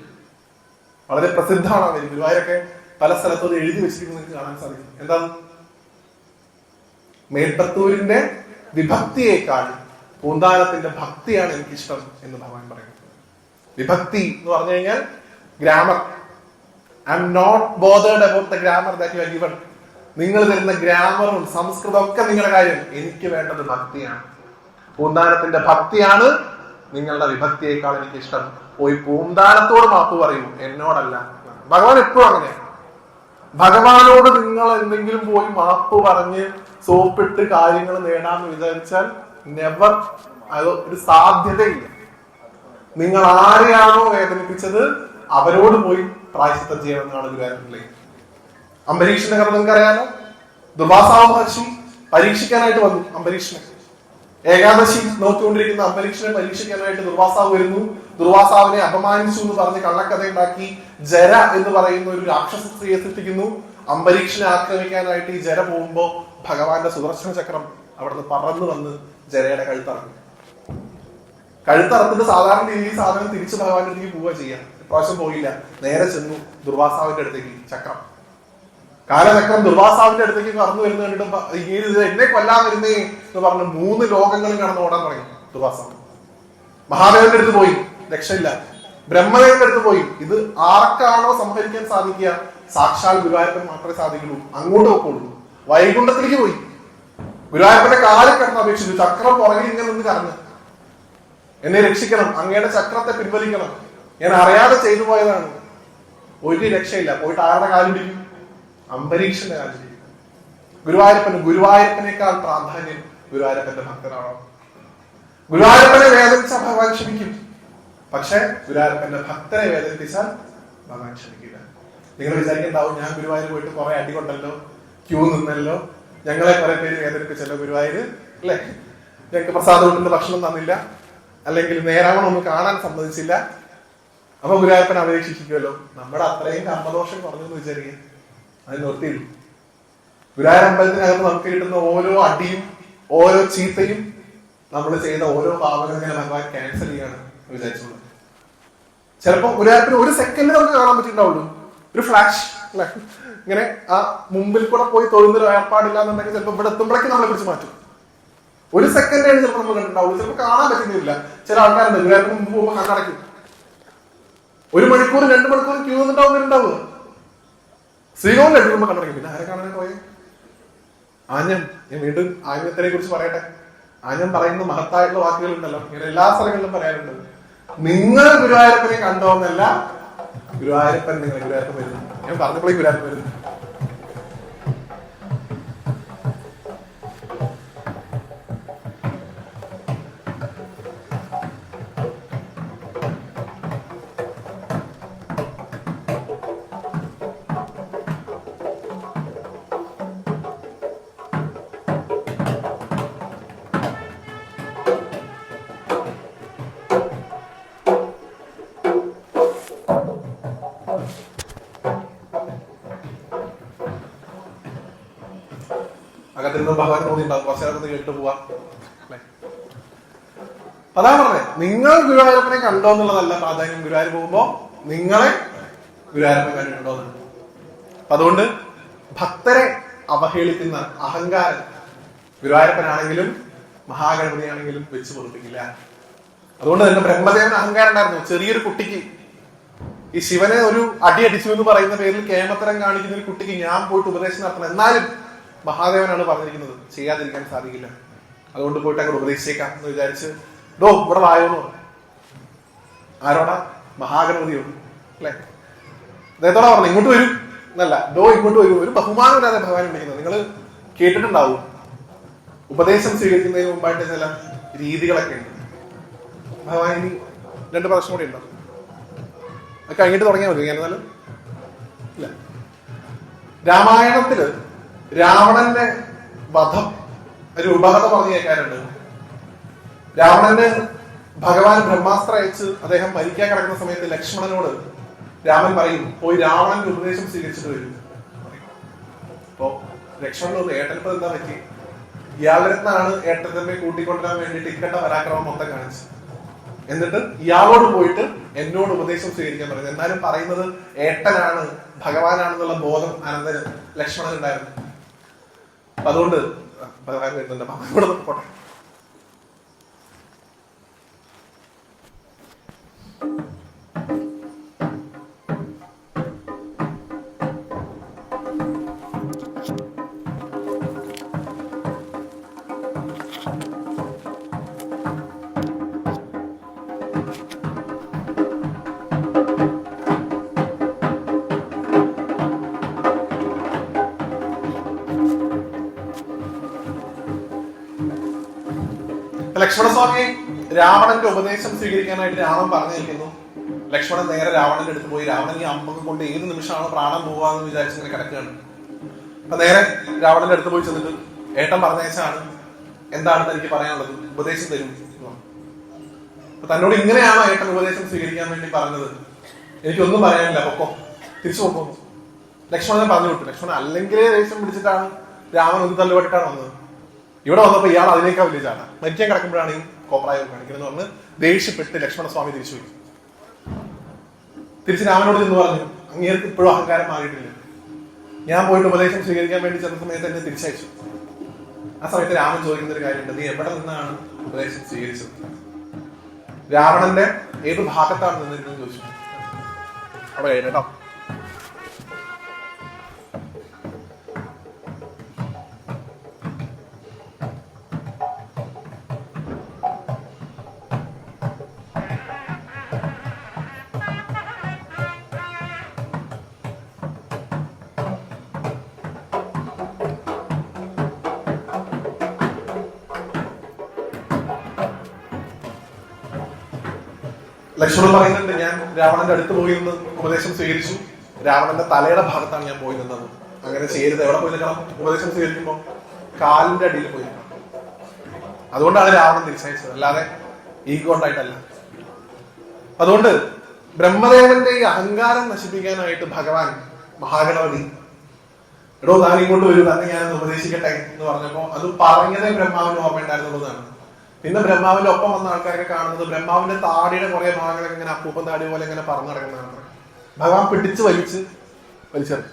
വളരെ പ്രസിദ്ധമാണ് ആ വരി. ഗുരുവായൂരൊക്കെ പല സ്ഥലത്തും എഴുതി വെച്ചിരിക്കുന്നത് നിങ്ങൾക്ക് കാണാൻ സാധിക്കും. എന്താണ്? മേൽപ്പത്തൂരിന്റെ വിഭക്തിയേക്കാൾ പൂന്താനത്തിന്റെ ഭക്തിയാണ് എനിക്കിഷ്ടം എന്ന് ഭഗവാൻ പറയുന്നത്. വിഭക്തി എന്ന് പറഞ്ഞു കഴിഞ്ഞാൽ grammar. I am not bothered about the grammar that you are given. നിങ്ങൾ തരുന്ന ഗ്രാമറും സംസ്കൃതം ഒക്കെ നിങ്ങളുടെ കാര്യം. എനിക്ക് വേണ്ടത് ഭക്തിയാണ്. പൂന്താനത്തിന്റെ ഭക്തിയാണ് നിങ്ങളുടെ വിഭക്തിയേക്കാൾ എനിക്ക് ഇഷ്ടം. പോയി പൂന്താനത്തോട് മാപ്പ് പറയൂ, എന്നോടല്ല. ഭഗവാൻ എപ്പോഴും അങ്ങനെയാണ്. ഭഗവാനോട് നിങ്ങൾ എന്തെങ്കിലും പോയി മാപ്പ് പറഞ്ഞ് സോപ്പിട്ട് കാര്യങ്ങൾ നേടാന്ന് വിചാരിച്ചാൽ നെവർ, അത് ഒരു സാധ്യതയില്ല. നിങ്ങൾ ആരെയാണോ വേദനിപ്പിച്ചത് അവരോട് പോയി പ്രായശ്ചിത്തം ചെയ്യണമെന്നാണ് ഗുരുവായൂരിലെ. അംബരീഷിന്റെ കഥ നിങ്ങൾക്ക് അറിയാലോ. ദുർവാസാവ് മഹർഷി പരീക്ഷിക്കാനായിട്ട് വന്നു അംബരീഷിനെ. ഏകാദശി നോക്കിക്കൊണ്ടിരിക്കുന്ന അംബരീഷിനെ പരീക്ഷിക്കാനായിട്ട് ദുർവാസാവ് വരുന്നു. ദുർവാസാവിനെ അപമാനിച്ചു എന്ന് പറഞ്ഞ് കള്ളക്കഥ ഉണ്ടാക്കി ജര എന്ന് പറയുന്ന ഒരു രാക്ഷസ സ്ത്രീയെ സൃഷ്ടിക്കുന്നു. അംബരീഷിനെ ആക്രമിക്കാനായിട്ട് ഈ ജര പോകുമ്പോ ഭഗവാന്റെ സുദർശന ചക്രം അവിടുന്ന് പറന്നു വന്ന് ജരയുടെ കഴുത്തറങ്ങി. കഴുത്തറത്തിന്റെ സാധാരണ രീതിയിൽ സാധനം തിരിച്ച് ഭഗവാന്റെ അടുത്തേക്ക് പോവുക ചെയ്യാം. ഇപ്രാവശ്യം പോയില്ല, നേരെ ചെന്നു ദുർവാസാവിന്റെ അടുത്തേക്ക്. ചക്രം, കാലചക്രം ദുർവാസാവിന്റെ അടുത്തേക്ക് കടന്നു വരുന്ന കണ്ടിട്ട് എന്നെ കൊല്ലാൻ വരുന്നേ എന്ന് പറഞ്ഞ് 3 ലോകങ്ങളും കടന്ന് ഓടാൻ തുടങ്ങി ദുർവാസാവ്. മഹാദേവന്റെ അടുത്ത് പോയി, രക്ഷയില്ല. ബ്രഹ്മദേവന്റെ അടുത്ത് പോയി. ഇത് ആർക്കാണോ സംഹരിക്കാൻ സാധിക്കുക? സാക്ഷാൽ ഗുരുവായൂരപ്പൻ മാത്രമേ സാധിക്കുള്ളൂ. അങ്ങോട്ട് പോക്കുള്ളൂ. വൈകുണ്ഠത്തിലേക്ക് പോയി ഗുരുവായൂരപ്പന്റെ കാലിൽ കിടന്ന് അപേക്ഷിച്ചു. ചക്രം പുറകിൽ ഇങ്ങനെ നിന്ന് കറങ്ങ്, എന്നെ രക്ഷിക്കണം, അങ്ങയുടെ ചക്രത്തെ പിൻവലിക്കണം, ഞാൻ അറിയാതെ ചെയ്തു പോയതാണ്. ഒരു രക്ഷയില്ല. പോയിട്ട് ആരുടെ കാലിടിക്കും? അംബരീഷന്റെ കാലിടിക്കും. ഗുരുവായൂരപ്പനേക്കാൾ പ്രാധാന്യം ഗുരുവായൂരപ്പന്റെ ഭക്തനാണോ? ഗുരുവായൂരപ്പനെ വേദനിച്ച ഭഗവാൻ ക്ഷമിക്കും. പക്ഷെ ഗുരുവായൂരപ്പന്റെ ഭക്തനെ വേദനിപ്പിച്ചാൽ ഭഗവാൻ ക്ഷമിക്കില്ല. നിങ്ങൾ വിചാരിക്കണ്ടാവും, ഞാൻ ഗുരുവായൂർ പോയിട്ട് കുറെ അടികൊണ്ടല്ലോ, ക്യൂ നിന്നല്ലോ, ഞങ്ങളെ കുറെ പേര് വേദനിപ്പിച്ചല്ലോ ഗുരുവായൂര്, അല്ലെ? ഞങ്ങൾക്ക് പ്രസാദം കൊണ്ടുള്ള ഭക്ഷണം തന്നില്ല, അല്ലെങ്കിൽ നേരാവണം ഒന്നും കാണാൻ സമ്മതിച്ചില്ല, അപ്പൊ ഗുരുവായൂരപ്പൻ അപേക്ഷിക്കുമല്ലോ. നമ്മുടെ അത്രയും കർമ്മദോഷം കുറഞ്ഞെന്ന് വിചാരിക്കുക. അത് നിർത്തിയില്ല. ഗുരുവായൂർ അമ്പലത്തിനകത്ത് നമുക്ക് കിട്ടുന്ന ഓരോ അടിയും ഓരോ ചീത്തയും നമ്മൾ ചെയ്ത ഓരോ പാപങ്ങളെ ഭഗവാൻ ക്യാൻസൽ ചെയ്യാണ് വിചാരിച്ചുള്ളത്. ചിലപ്പോ ഗുരുവായൂരപ്പന് ഒരു സെക്കൻഡ് നമുക്ക് കാണാൻ പറ്റിയിട്ടുണ്ടാവുള്ളൂ, ഒരു ഫ്ലാഷ്, അല്ലെ? ഇങ്ങനെ ആ മുമ്പിൽ കൂടെ പോയി തൊഴുന്നൊരു ഏർപ്പാടില്ല എന്നുണ്ടെങ്കിൽ ചിലപ്പോൾ ഇവിടെ എത്തുമ്പോഴേക്കും നമ്മളെ പിടിച്ച് മാറ്റും. ഒരു സെക്കൻഡാണ് ചിലപ്പോൾ നമ്മൾ കണ്ടിട്ടുണ്ടാവുള്ളൂ, ചിലപ്പോൾ കാണാൻ പറ്റുന്നില്ല. ചില ആൾക്കാരുണ്ട് ഗുരുവായൂരപ്പന് മുമ്പ് പോകുമ്പോൾ കണ്ണടയ്ക്കും. 1 മണിക്കൂർ 2 മണിക്കൂർ ക്യൂ നിന്നിട്ടാവുന്നുണ്ടാവുക. ശ്രീകോവിലിൽ എടുക്കുമ്പോ കണ്ണടയ്ക്കും. പിന്നെ ആരെ കാണാൻ പോയെ? ആഞ്ഞം. ഞാൻ വീണ്ടും ആഞ്ഞത്തിനെ കുറിച്ച് പറയട്ടെ. ആഞ്ഞം പറയുന്ന മഹത്തായിട്ടുള്ള വാക്കുകൾ ഉണ്ടല്ലോ, ഇങ്ങനെ എല്ലാ സ്ഥലങ്ങളിലും പറയാറുണ്ട്. നിങ്ങൾ ഗുരുവായൂരപ്പനെ കണ്ടോന്നല്ല, ഗുരുവായൂരപ്പൻ നിങ്ങൾ ഗുരുവായൂരപ്പൻ വരുന്നു. ഞാൻ പറഞ്ഞപ്പോഴേ ഗുരുവായൂരപ്പൻ വരുന്നു. ചോദ്യം ഉണ്ടാവും, കുറച്ചു നേരത്തെ കേട്ട് പോവാം. അതാ പറഞ്ഞത്, നിങ്ങൾ ഗുരുവായൂരപ്പനെ കണ്ടോ എന്നുള്ളതല്ല പ്രാധാന്യം. ഗുരുവായൂർ പോകുമ്പോ നിങ്ങളെ ഗുരുവായൂരപ്പൻ കണ്ടിട്ടുണ്ടോ എന്നുള്ളത്. അതുകൊണ്ട് ഭക്തരെ അവഹേളിക്കുന്ന അഹങ്കാരം ഗുരുവായൂരപ്പനാണെങ്കിലും മഹാഗണപതിയാണെങ്കിലും വെച്ച് പൊറുപ്പിക്കില്ല. അതുകൊണ്ട് തന്നെ ബ്രഹ്മദേവന് അഹങ്കാരം ഉണ്ടായിരുന്നു. ചെറിയൊരു കുട്ടിക്ക് ഈ ശിവനെ ഒരു അടി അടിച്ചു എന്ന് പറയുന്ന പേരിൽ കേമത്തരം കാണിക്കുന്ന ഒരു കുട്ടിക്ക് ഞാൻ പോയിട്ട് ഉപദേശം നടത്തണം. എന്നാലും മഹാദേവനാണ് പറഞ്ഞിരിക്കുന്നത്, ചെയ്യാതിരിക്കാൻ സാധിക്കില്ല. അതുകൊണ്ട് പോയിട്ട് അങ്ങോട്ട് ഉപദേശിച്ചേക്കാം എന്ന് വിചാരിച്ച് ഡോ ഇവിടെ വായോന്ന് പറഞ്ഞു. ആരോടാ? മഹാഗണപതിയോട് അല്ലെ. അദ്ദേഹത്തോടാ പറഞ്ഞു ഇങ്ങോട്ട് വരും എന്നല്ല, ഡോ ഇങ്ങോട്ട് വരൂ. ഒരു ബഹുമാനമില്ലാതെ ഭഗവാൻ വിളിക്കുന്നത് നിങ്ങൾ കേട്ടിട്ടുണ്ടാവും. ഉപദേശം സ്വീകരിക്കുന്നതിന് മുമ്പായിട്ട് ചില രീതികളൊക്കെ ഉണ്ട്. ഭഗവാൻ ഇനി 2 പ്രശ്നം കൂടി ഉണ്ടോ? അത് കഴിഞ്ഞിട്ട് തുടങ്ങിയാൽ മതി. എന്നാലും ഇല്ല, രാമായണത്തില് രാവണന്റെ വധം ഒരു ഉപകഥ പറഞ്ഞു കേൾക്കാറുണ്ട്. രാവണന് ഭഗവാൻ ബ്രഹ്മാസ്ത്ര അയച്ച് അദ്ദേഹം മരിക്കാൻ കിടക്കുന്ന സമയത്ത് ലക്ഷ്മണനോട് രാമൻ പറയും, പോയി രാവണന്റെ ഉപദേശം സ്വീകരിച്ചിട്ട് വരും. അപ്പോ ലക്ഷ്മണനോട് ഏട്ടനിപ്പോ എന്താ പറ്റി? ഇയാളുടെ അടുത്താണ് ഏട്ടനെ കൂട്ടിക്കൊണ്ടുവരാൻ വേണ്ടിയിട്ട് ഇക്കണ്ട പരാക്രമം മൊത്തം കാണിച്ചു. എന്നിട്ട് ഇയാളോട് പോയിട്ട് എന്നോട് ഉപദേശം സ്വീകരിക്കാൻ പറയുന്നത്. എന്നാലും പറയുന്നത് ഏട്ടനാണ്, ഭഗവാനാണെന്നുള്ള ബോധം അനന്തന് ലക്ഷ്മണൻ ഉണ്ടായിരുന്നു. അപ്പൊ അതുകൊണ്ട് ഭഗവാൻ വരുന്നുണ്ട്. ഇവിടെ പോട്ടെ. ലക്ഷ്മണസ്വാമി രാവണന്റെ ഉപദേശം സ്വീകരിക്കാനായിട്ട് രാമൻ പറഞ്ഞിരിക്കുന്നു. ലക്ഷ്മണൻ നേരെ രാവണന്റെ അടുത്ത് പോയി, രാവണൻ ഈ അമ്പൊക്കെ കൊണ്ട് ഏത് നിമിഷമാണ് പ്രാണൻ പോവാന്ന് വിചാരിച്ച് ഇങ്ങനെ കിടക്കുകയാണ്. അപ്പൊ നേരെ രാവണന്റെ അടുത്ത് പോയി ചെന്നിട്ട് ഏട്ടൻ പറഞ്ഞേച്ചാണ്, എന്താണ് തനിക്ക് പറയാനുള്ളത്, ഉപദേശം തരും. അപ്പൊ തന്നോട് ഇങ്ങനെയാണോ ഏട്ടൻ ഉപദേശം സ്വീകരിക്കാൻ വേണ്ടി പറഞ്ഞത്? എനിക്കൊന്നും പറയാനില്ല, പൊക്കോ, തിരിച്ചു പൊക്കോന്നു ലക്ഷ്മണനെ പറഞ്ഞു വിട്ടു. ലക്ഷ്മണൻ അല്ലെങ്കിലേ ദേഷ്യം പിടിച്ചിട്ടാണ് രാമൻ ഒരു തല്ലുപെട്ടിട്ടാണ് വന്നത്. ഇവിടെ വന്നപ്പോ ഇയാൾ അതിനേക്കാൾ വലിയ ചാണ്, മരിക്കാൻ കിടക്കുമ്പോഴാണ് ഈ കോപ്രായം കാണിക്കുന്നത് പറഞ്ഞ് ദേഷ്യപ്പെട്ട് ലക്ഷ്മണസ്വാമി തിരിച്ചു പോയി. തിരിച്ച് രാമനോട് ചെന്ന് പറഞ്ഞു, അങ്ങേർക്ക് ഇപ്പോഴും അഹങ്കാരം മാറിയിട്ടില്ല. ഞാൻ പോയിട്ട് ഉപദേശം സ്വീകരിക്കാൻ വേണ്ടി ചെന്ന സമയത്ത് എന്നെ തിരിച്ചയച്ചു. ആ സമയത്ത് രാമൻ ചോദിക്കുന്ന ഒരു കാര്യമുണ്ട്, നീ എവിടെ നിന്നാണ് ഉപദേശം സ്വീകരിച്ചത്? രാവണന്റെ ഏത് ഭാഗത്താണ് നിന്നിരുന്നത് ചോദിച്ചു. അവിടെ കേട്ടോ. ലക്ഷ്മണൻ പറയുന്നുണ്ട്, ഞാൻ രാവണന്റെ അടുത്ത് പോയി നിന്ന് ഉപദേശം സ്വീകരിച്ചു. രാവണന്റെ തലയുടെ ഭാഗത്താണ് ഞാൻ പോയി നിന്നത്. അങ്ങനെ ചെയ്യരുത്. എവിടെ പോയി നിൽക്കണം? ഉപദേശം സ്വീകരിക്കുമ്പോ കാലിന്റെ അടിയിൽ പോയി നിൽക്കണം. അതുകൊണ്ടാണ് രാവണൻ തിരിച്ചയച്ചത്, അല്ലാതെ ഈഗോ ഉണ്ടായിട്ടല്ല. അതുകൊണ്ട് ബ്രഹ്മദേവന്റെ ഈ അഹങ്കാരം നശിപ്പിക്കാനായിട്ട് ഭഗവാൻ മഹാഗണപതി, എടോ താൻ ഇങ്ങോട്ട് വരൂ, തന്നെ ഞാനൊന്ന് ഉപദേശിക്കട്ടെ എന്ന് പറഞ്ഞപ്പോ അത് പറഞ്ഞതേ ബ്രഹ്മാവിന് ഓർമ്മയുണ്ടായിരുന്നുള്ളതാണ്. പിന്നെ ബ്രഹ്മാവിന്റെ ഒപ്പം വന്ന ആൾക്കാരൊക്കെ കാണുന്നത് ബ്രഹ്മാവിന്റെ താടിയുടെ കുറെ ഭാഗങ്ങളൊക്കെ ഇങ്ങനെ അപ്പൂപ്പൻ താടി പോലെ ഇങ്ങനെ പറഞ്ഞു നടക്കുന്നതാണ്. ഭഗവാൻ പിടിച്ച് വലിച്ചെറിഞ്ഞു.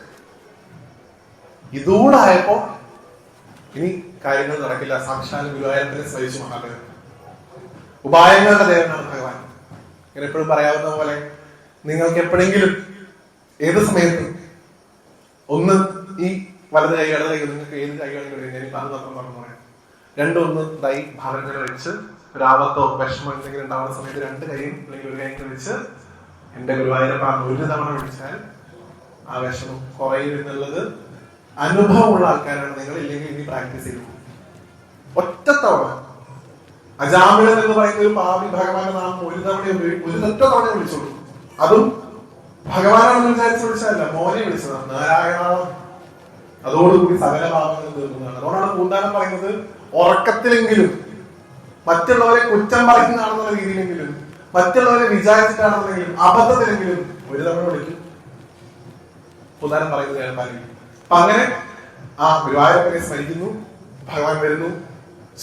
ഇതൂടായപ്പോ ഇനി കാര്യങ്ങൾ നടക്കില്ല. സാക്ഷാൽ ഗുരുവായൂരപ്പനെ സ്മരിച്ചു മഹാദേവൻ. ഉപായങ്ങളുടെ ദേവനാണ് ഭഗവാൻ. ഇങ്ങനെ എപ്പോഴും പറയാവുന്ന പോലെ നിങ്ങൾക്ക് എപ്പോഴെങ്കിലും ഏത് സമയത്തും ഒന്ന് ഈ വലത് കൈ ഇടത് കൈ, നിങ്ങൾക്ക് ഏത് കൈ വേണമെങ്കിലും പറഞ്ഞു പറയാം. രണ്ടൊന്ന് തൈ ഭാഗങ്ങൾ വെച്ച് ഒരാപത്തോ വിഷമോ എന്തെങ്കിലും ഉണ്ടാവുന്ന സമയത്ത് 2 കൈയും അല്ലെങ്കിൽ ഒരു കൈക്ക് വെച്ച് എന്റെ ഗുരുവായൂരപ്പ ഒരു തവണ വിളിച്ചാൽ ആ വിഷമം കുറയും എന്നുള്ളത് അനുഭവമുള്ള ആൾക്കാരാണ് നിങ്ങൾ. ഇല്ലെങ്കിൽ ഇനി പ്രാക്ടീസ് ചെയ്തു ഒറ്റത്തവണ അജാമിളൻ എന്ന് പറയുന്ന ഒരു പാപി ഭഗവാന്റെ നാമം ഒരു ഒറ്റ തവണ വിളിച്ചോളൂ. അതും ഭഗവാനാണെന്ന് വിചാരിച്ച് വിളിച്ചതല്ല, മോനെ വിളിച്ചതാണ്. നാരായണ. അതോടുകൂടി സകല പാപങ്ങളും തീർക്കുന്നതാണ്. അതുകൊണ്ടാണ് പൂന്താനം പറയുന്നത്, ഉറക്കത്തിലെങ്കിലും മറ്റുള്ളവരെ കുറ്റം പറയുന്നതാണെന്നുള്ള രീതിയിലെങ്കിലും മറ്റുള്ളവരെ വിചാരിച്ചിട്ടാണെന്നെങ്കിലും അബദ്ധത്തിലെങ്കിലും ഒരു തവണ വിളിക്കും. പൂന്താനം പറയുന്നത് ഞാൻ പാലിക്കും. അപ്പൊ അങ്ങനെ ആ ഗുരുവായൂരപ്പനെ സ്മരിക്കുന്നു. ഭഗവാൻ വരുന്നു.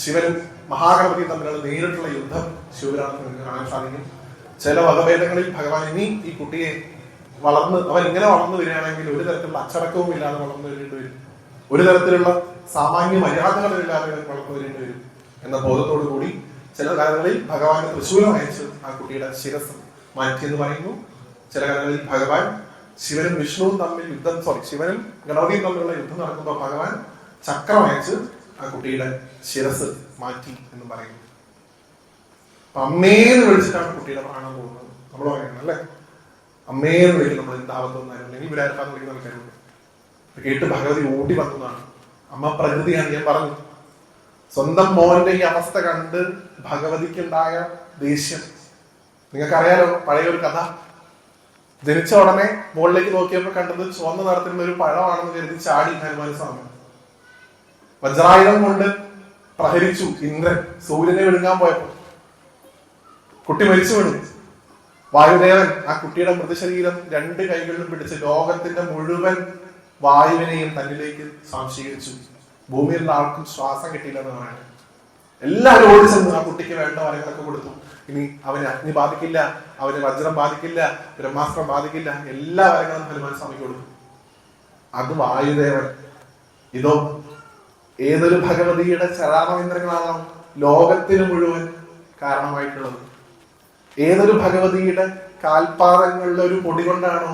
ശിവനും മഹാഗണപതിയും തമ്മിലുള്ള നേരിട്ടുള്ള യുദ്ധം ശിവപുരാണത്തിൽ നിങ്ങൾക്ക് കാണാൻ സാധിക്കും. ചില വകഭേദങ്ങളിൽ ഭഗവാൻ ഇനി ഈ കുട്ടിയെ അവൻ ഇങ്ങനെ വളർന്നു വരികയാണെങ്കിൽ ഒരു തരത്തിലുള്ള അച്ചടക്കവും ഇല്ലാതെ വളർന്നു വരേണ്ടി വരും, ഒരു തരത്തിലുള്ള സാമാന്യ മര്യാദകളില്ലാതെ വളർന്നു വരേണ്ടി വരും എന്ന ബോധത്തോടു കൂടി ചില കാലങ്ങളിൽ ഭഗവാൻ തൃശൂലം അയച്ച് ആ കുട്ടിയുടെ ശിരസ് മാറ്റിയെന്ന് പറയുന്നു. ചില കാലങ്ങളിൽ ഭഗവാൻ ശിവനും വിഷ്ണുവും തമ്മിൽ ശിവനും ഗണപതിയും തമ്മിലുള്ള യുദ്ധം നടക്കുമ്പോൾ ഭഗവാൻ ചക്രം അയച്ച് ആ കുട്ടിയുടെ ശിരസ് മാറ്റി എന്ന് പറയുന്നു. അമ്മേന്ന് വിളിച്ചിട്ടാണ് കുട്ടിയുടെ പ്രാണം പോകുന്നത്. നമ്മൾ പറയുന്നത് അല്ലെ, അമ്മേന്ന് വിളിക്കും. നമ്മൾ എന്താവത്തൊന്നായിരുന്നു അല്ലെങ്കിൽ വിരാരപ്പാന്ന് വിളിക്കുന്ന ആൾക്കാരുണ്ട്. കേട്ട് ഭഗവതി ഓടി വന്നതാണ്. അമ്മ പ്രകൃതിയാണ്. ഞാൻ പറഞ്ഞു, സ്വന്തം മോന്റെ ഈ അവസ്ഥ കണ്ട് ഭഗവതിക്കുണ്ടായ ദേഷ്യം നിങ്ങൾക്കറിയാലോ. പഴയൊരു കഥ. ജനിച്ച ഉടനെ മുകളിലേക്ക് നോക്കിയപ്പോൾ കണ്ടത് ചുവന്ന നിറത്തിലുള്ള ഒരു പഴമാണെന്ന് കരുതി ചാടി ഹനുമാൻ സ്വാമി. വജ്രായുധം കൊണ്ട് പ്രഹരിച്ചു ഇന്ദ്രൻ സൂര്യനെ വിഴുങ്ങാൻ പോയപ്പോ കുട്ടി മരിച്ചു വീണു. വായുദേവൻ ആ കുട്ടിയുടെ മൃതശരീരം 2 കൈകളിലും പിടിച്ച് ലോകത്തിന്റെ മുഴുവൻ വായുവിനെയും തന്നിലേക്ക് സ്വാംശീകരിച്ചു. ഭൂമിയിലുള്ള ആർക്കും ശ്വാസം കിട്ടിയില്ലെന്ന് പറയാൻ എല്ലാവരും ഓടിച്ചെന്ന് ആ കുട്ടിക്ക് വേണ്ട വരങ്ങളൊക്കെ കൊടുത്തു. ഇനി അവന് അഗ്നി ബാധിക്കില്ല, അവന് വജ്രം ബാധിക്കില്ല, ബ്രഹ്മാസ്ത്രം ബാധിക്കില്ല, എല്ലാ വരങ്ങളും ഹനുമാൻ സ്വാമിക്ക് കൊടുത്തു. അത് വായുദേവൻ. ഇതോ ഏതൊരു ഭഗവതിയുടെ ചരാമേന്ദ്രങ്ങളാണോ ലോകത്തിന് മുഴുവൻ കാരണമായിട്ടുള്ളത്? ഏതൊരു ഭഗവതിയുടെ കാൽപാദങ്ങളിലെ ഒരു പൊടി കൊണ്ടാണോ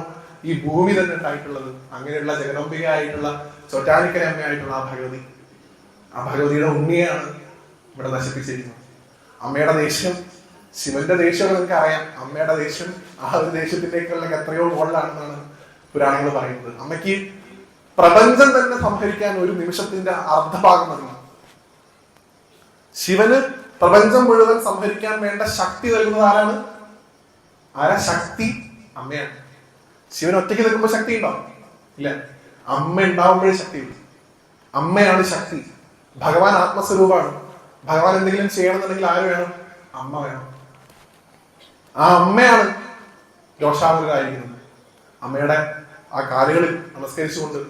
ഈ ഭൂമി തന്നെ ഉണ്ടായിട്ടുള്ളത്? അങ്ങനെയുള്ള ജഗദംബികയായിട്ടുള്ള ചോറ്റാനിക്കര അമ്മയായിട്ടുള്ള ആ ഭഗവതിയുടെ ഉണ്ണിയാണ് ഇവിടെ നശിപ്പിച്ചിരിക്കുന്നത്. അമ്മയുടെ ദേഷ്യം ശിവന്റെ ദേഷ്യം നിങ്ങൾക്ക് അറിയാം. അമ്മയുടെ ദേഷ്യം ആ ഒരു ദേഷ്യത്തിലേക്കുള്ള എത്രയോ മുകളിലാണെന്നാണ് പുരാണങ്ങൾ പറയുന്നത്. അമ്മയ്ക്ക് പ്രപഞ്ചം തന്നെ സംഹരിക്കാൻ ഒരു നിമിഷത്തിന്റെ അർദ്ധഭാഗം മതി. ശിവന് പ്രപഞ്ചം മുഴുവൻ സംഹരിക്കാൻ വേണ്ട ശക്തി നൽകുന്നത് ആരാ? ശക്തി അമ്മയാണ്. ശിവൻ ഒറ്റയ്ക്ക് നിൽക്കുമ്പോൾ ശക്തി ഉണ്ടാവും ഇല്ല, അമ്മ ഉണ്ടാവുമ്പോഴേ ശക്തി. അമ്മയാണ് ശക്തി. ഭഗവാൻ ആത്മസ്വരൂപമാണ്. ഭഗവാൻ എന്തെങ്കിലും ചെയ്യണമെന്നുണ്ടെങ്കിൽ ആര് വേണം? അമ്മ വേണം. ആ അമ്മയാണ് രോഷാകുലരായിരിക്കുന്നത്. അമ്മയുടെ ആ കാലുകളിൽ നമസ്കരിച്ചുകൊണ്ട്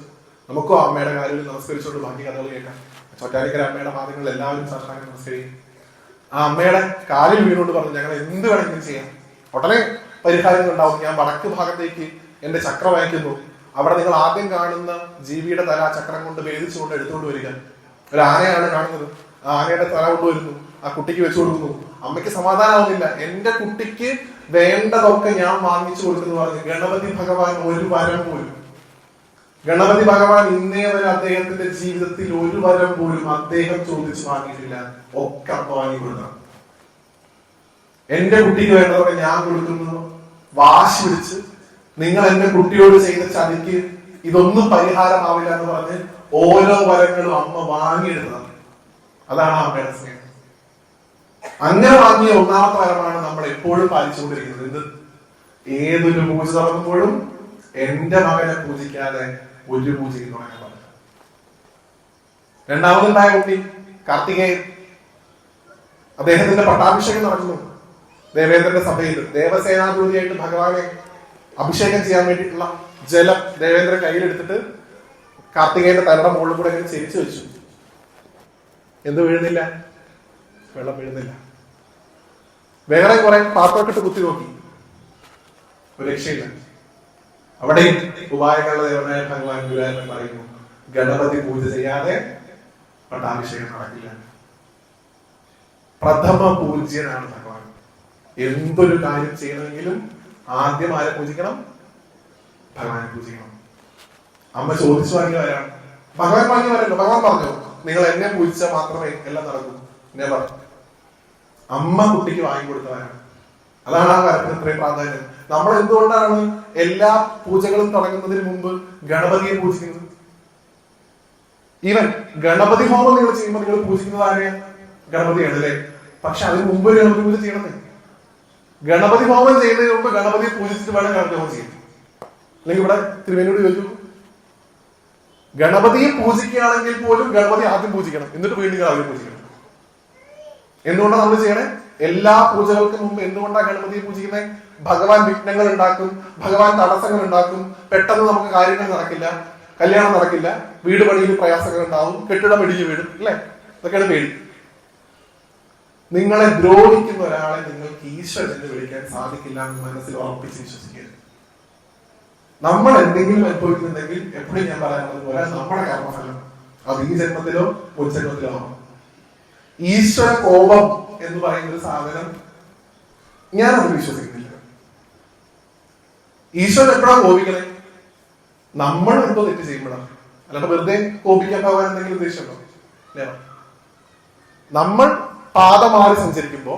നമുക്കോ അമ്മയുടെ കാലുകളിൽ നമസ്കരിച്ചുകൊണ്ട് ബാക്കി കഥകൾ കേൾക്കാം. ചോറ്റാനിക്കര അമ്മയുടെ പാദങ്ങളിൽ എല്ലാവരും സാഷ്ടാംഗം നമസ്കരിക്കും. ആ അമ്മയുടെ കാലിൽ വീണുകൊണ്ട് പറഞ്ഞു, ഞങ്ങൾ എന്ത് വേണമെങ്കിലും ചെയ്യാം, ഉടനെ പരിഹാരങ്ങൾ ഉണ്ടാവും. ഞാൻ വടക്ക് ഭാഗത്തേക്ക് എന്റെ ചക്രം അയക്കുന്നു. അവിടെ നിങ്ങൾ ആദ്യം കാണുന്ന ജീവിയുടെ തല ചക്രം കൊണ്ട് ഭേദിച്ചുകൊണ്ട് എടുത്തുകൊണ്ട് വരിക. ഒരു ആനയാണ് കാണുന്നത്. ആ ആനയുടെ തല കൊണ്ടുവരുന്നു, ആ കുട്ടിക്ക് വെച്ചു കൊടുക്കുന്നു. അമ്മയ്ക്ക് സമാധാനമാവുന്നില്ല. എന്റെ കുട്ടിക്ക് വേണ്ടതൊക്കെ ഞാൻ വാങ്ങിച്ചു കൊടുക്കുന്നു പറഞ്ഞു. ഗണപതി ഭഗവാൻ ഒരു വരം പോലും, ഗണപതി ഭഗവാൻ ഇന്നേ വരെ അദ്ദേഹത്തിന്റെ ജീവിതത്തിൽ ഒരു വരം പോലും അദ്ദേഹം ചോദിച്ചു വാങ്ങിയിട്ടില്ല. ഒക്കെ അമ്മ വാങ്ങി കൊടുക്കണം. എന്റെ കുട്ടിക്ക് വേണ്ടതൊക്കെ ഞാൻ കൊടുക്കുന്നു. വാശി പിടിച്ച് നിങ്ങൾ എന്റെ കുട്ടിയോട് ചെയ്ത ചതിക്ക് ഇതൊന്നും പരിഹാരമാവില്ല എന്ന് പറഞ്ഞ് ഓരോ വരങ്ങളും അമ്മ വാങ്ങിയെടുത്തതാണ്. അതാണ് അമ്മയുടെ സ്നേഹം. അങ്ങനെ വാങ്ങിയ ഒന്നാമത്തെ വരമാണ് നമ്മൾ എപ്പോഴും പാലിച്ചുകൊണ്ടിരിക്കുന്നത്. ഇത് ഏതൊരു പൂജ തുടങ്ങുമ്പോഴും എന്റെ മകനെ പൂജിക്കാതെ ഒരു പൂജയും തുടങ്ങാൻ പാടില്ല. രണ്ടാമതുണ്ടായ കുട്ടി കാർത്തികേയൻ. അദ്ദേഹത്തിന്റെ പട്ടാഭിഷേകം നടക്കുന്നു ദേവേന്ദ്രന്റെ സഭയിൽ. ദേവസേനാധിപതിയായിട്ട് ഭഗവാനെ അഭിഷേകം ചെയ്യാൻ വേണ്ടിയിട്ടുള്ള ജലം ദേവേന്ദ്രൻ കയ്യിലെടുത്തിട്ട് കാർത്തികേയന്റെ തലയുടെ മുകളിൽ കൂടെ ഇങ്ങനെ ചെരിച്ചു വെച്ചു. എന്ത് വീഴുന്നില്ല? വെള്ളം വീഴുന്നില്ല. വേറെ കുറെ പാത്രമൊക്കെ കുത്തി നോക്കി, ഒരു രക്ഷയില്ല. അവിടെയും ഉപായങ്ങളുടെ ദേവനായ ഭഗവാൻ ഗുരുവായൂരൻ പറയുന്നു, ഗണപതി പൂജ ചെയ്യാതെ പട്ടാഭിഷേകം നടക്കില്ല. പ്രഥമ പൂജ്യനാണ് ഭഗവാൻ. എന്തൊരു കാര്യം ചെയ്യണമെങ്കിലും ആദ്യം ആരെ പൂജിക്കണം? ഭഗവാനെ പൂജിക്കണം. അമ്മ ചോദിച്ചു വാങ്ങിയ വരാണ്, ഭഗവാൻ വാങ്ങിയ വരല്ലോ. ഭഗവാൻ പറഞ്ഞു, നിങ്ങൾ എന്നെ പൂജിച്ചാൽ മാത്രമേ എല്ലാം നടക്കൂ. നെവർ. അമ്മ കുട്ടിക്ക് വാങ്ങിക്കൊടുത്തവരാണ്. അതാണ് ആ കാര്യത്തിന് ഇത്രയും പ്രാധാന്യം. നമ്മൾ എന്തുകൊണ്ടാണ് എല്ലാ പൂജകളും തുടങ്ങുന്നതിന് മുമ്പ് ഗണപതിയെ പൂജിക്കുന്നത്? ഈവൻ ഗണപതി ഹോമം നിങ്ങൾ ചെയ്യുമ്പോൾ നിങ്ങൾ പൂജിക്കുന്നത് ആരെയാ? ഗണപതിയാണ് അല്ലേ? പക്ഷെ അതിന് മുമ്പ് ഗണപതി പൂജ ചെയ്യണമേ. ഗണപതി ഹോമം ചെയ്യുന്നതിന് മുമ്പ് ഗണപതിയെ പൂജിച്ചിട്ട് വേണം ഗണപതി ഹോമം ചെയ്യാൻ. അല്ലെങ്കിൽ ഇവിടെ തിരുവേനോട് ചോദിച്ചു, ഗണപതിയെ പൂജിക്കുകയാണെങ്കിൽ പോലും ഗണപതി ആദ്യം പൂജിക്കണം, എന്നിട്ട് വീണ്ടും ആദ്യം പൂജിക്കണം. എന്തുകൊണ്ടാണ് നമ്മൾ ചെയ്യണേ? എല്ലാ പൂജകൾക്കും മുമ്പ് എന്തുകൊണ്ടാണ് ഗണപതിയെ പൂജിക്കുന്നത്? ഭഗവാൻ വിഘ്നങ്ങൾ ഉണ്ടാക്കും, ഭഗവാൻ തടസ്സങ്ങൾ ഉണ്ടാക്കും, പെട്ടെന്ന് നമുക്ക് കാര്യങ്ങൾ നടക്കില്ല. കല്യാണം നടക്കില്ല, വീട് പണിയിൽ പ്രയാസങ്ങൾ ഉണ്ടാവും, കെട്ടിടം ഇടിഞ്ഞു വീഴും, അല്ലെ? ഇതൊക്കെയാണ് പേടി. നിങ്ങളെ ദ്രോഹിക്കുന്ന ഒരാളെ നിങ്ങൾക്ക് ഈശ്വരൻ എന്ന് വിളിക്കാൻ സാധിക്കില്ല എന്ന് മനസ്സിൽ ഉറപ്പിച്ച് വിശ്വസിക്കുക. നമ്മൾ എന്തെങ്കിലും അനുഭവിക്കുന്നുണ്ടെങ്കിൽ എപ്പോഴും ഞാൻ പറയാനുള്ളത് പോലെ നമ്മുടെ കർമ്മഫലം അത് ഈ ജന്മത്തിലോ മുൻ ജന്മത്തിലോ ആണ്. ഈശ്വര കോപം എന്ന് പറയുന്ന ഒരു സാധനം ഞാനത് വിശ്വസിക്കുന്നില്ല. ഈശ്വരൻ എപ്പോഴാണ് കോപിക്കണേ? നമ്മൾ എന്തോ തെറ്റ് ചെയ്യുമ്പോഴാണ്. അല്ലാണ്ട് വെറുതെ കോപിക്കാൻ പോകാൻ എന്തെങ്കിലും ഉദ്ദേശമുണ്ടോ? നമ്മൾ പാത മാറി സഞ്ചരിക്കുമ്പോ,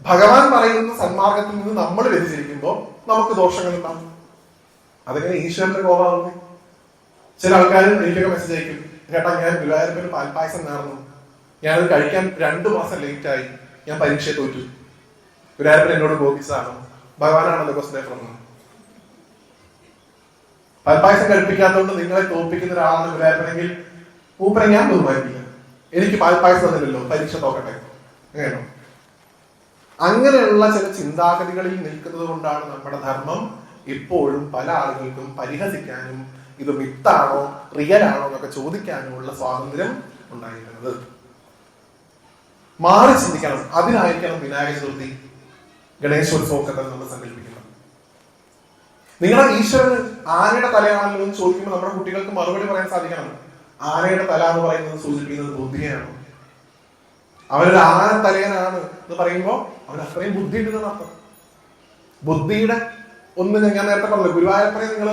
ഭഗവാൻ പറയുന്ന സന്മാർഗത്തിൽ നിന്ന് നമ്മൾ വ്യതിചരിക്കുമ്പോ നമുക്ക് ദോഷങ്ങൾ ഉണ്ടാവും. അതെങ്ങനെ ഈശ്വരന്റെ കോപമാകുന്നേ? ചില ആൾക്കാർ എനിക്കൊക്കെ മെസ്സേജ് അയക്കും, ചേട്ടാ ഞാൻ ഗുരുവായൂരപ്പന് പാൽപ്പായസം നേർന്നു, ഞാനത് കഴിക്കാൻ 2 മാസം ലേറ്റ് ആയി, ഞാൻ പരീക്ഷയെ തോറ്റു, ഗുരുവായൂരപ്പൻ എന്നോട് കോപിച്ചതാണോ? ഭഗവാനാണല്ലോ ക്വസ്റ്റ്യൻ. പാൽപ്പായസം കഴിപ്പിക്കാത്തതുകൊണ്ട് നിങ്ങളെ തോൽപ്പിക്കുന്ന ഒരാളാണ് ഗുരുവായൂരപ്പനെങ്കിൽ മൂപ്പരെ ഞാൻ ബഹുമാനിക്കില്ല. എനിക്ക് പാൽപ്പായസം തന്നില്ലല്ലോ, പരീക്ഷ തോക്കട്ടെ. അങ്ങനെയാണോ? അങ്ങനെയുള്ള ചില ചിന്താഗതികളിൽ നിൽക്കുന്നത് കൊണ്ടാണ് നമ്മുടെ ധർമ്മം ഇപ്പോഴും പല ആളുകൾക്കും പരിഹസിക്കാനും ഇത് മിത്താണോ റിയൽ ആണോ എന്നൊക്കെ ചോദിക്കാനുമുള്ള സ്വാതന്ത്ര്യം ഉണ്ടായിരുന്നത്. മാറി ചിന്തിക്കണം. അതിനായിരിക്കണം വിനായക ചതുർത്ഥി, ഗണേശോത്സവമൊക്കെ തന്നെ നമ്മൾ സങ്കല്പിക്കണം. നിങ്ങളുടെ ഈശ്വരന് ആനയുടെ തലയാണല്ലോ എന്ന് ചോദിക്കുമ്പോൾ നമ്മുടെ കുട്ടികൾക്ക് മറുപടി പറയാൻ സാധിക്കണം. ആനയുടെ തല എന്ന് പറയുന്നത് സൂചിപ്പിക്കുന്നത് ബുദ്ധിയാണ്. അവനൊരു ആന തലയനാണ് എന്ന് പറയുമ്പോൾ അവൻ അത്രയും ബുദ്ധി ഉണ്ടെന്നാണ് അർത്ഥം. ബുദ്ധിയുടെ ഞാൻ നേരത്തെ പറഞ്ഞത്, ഗുരുവായൂരപ്പനെ നിങ്ങൾ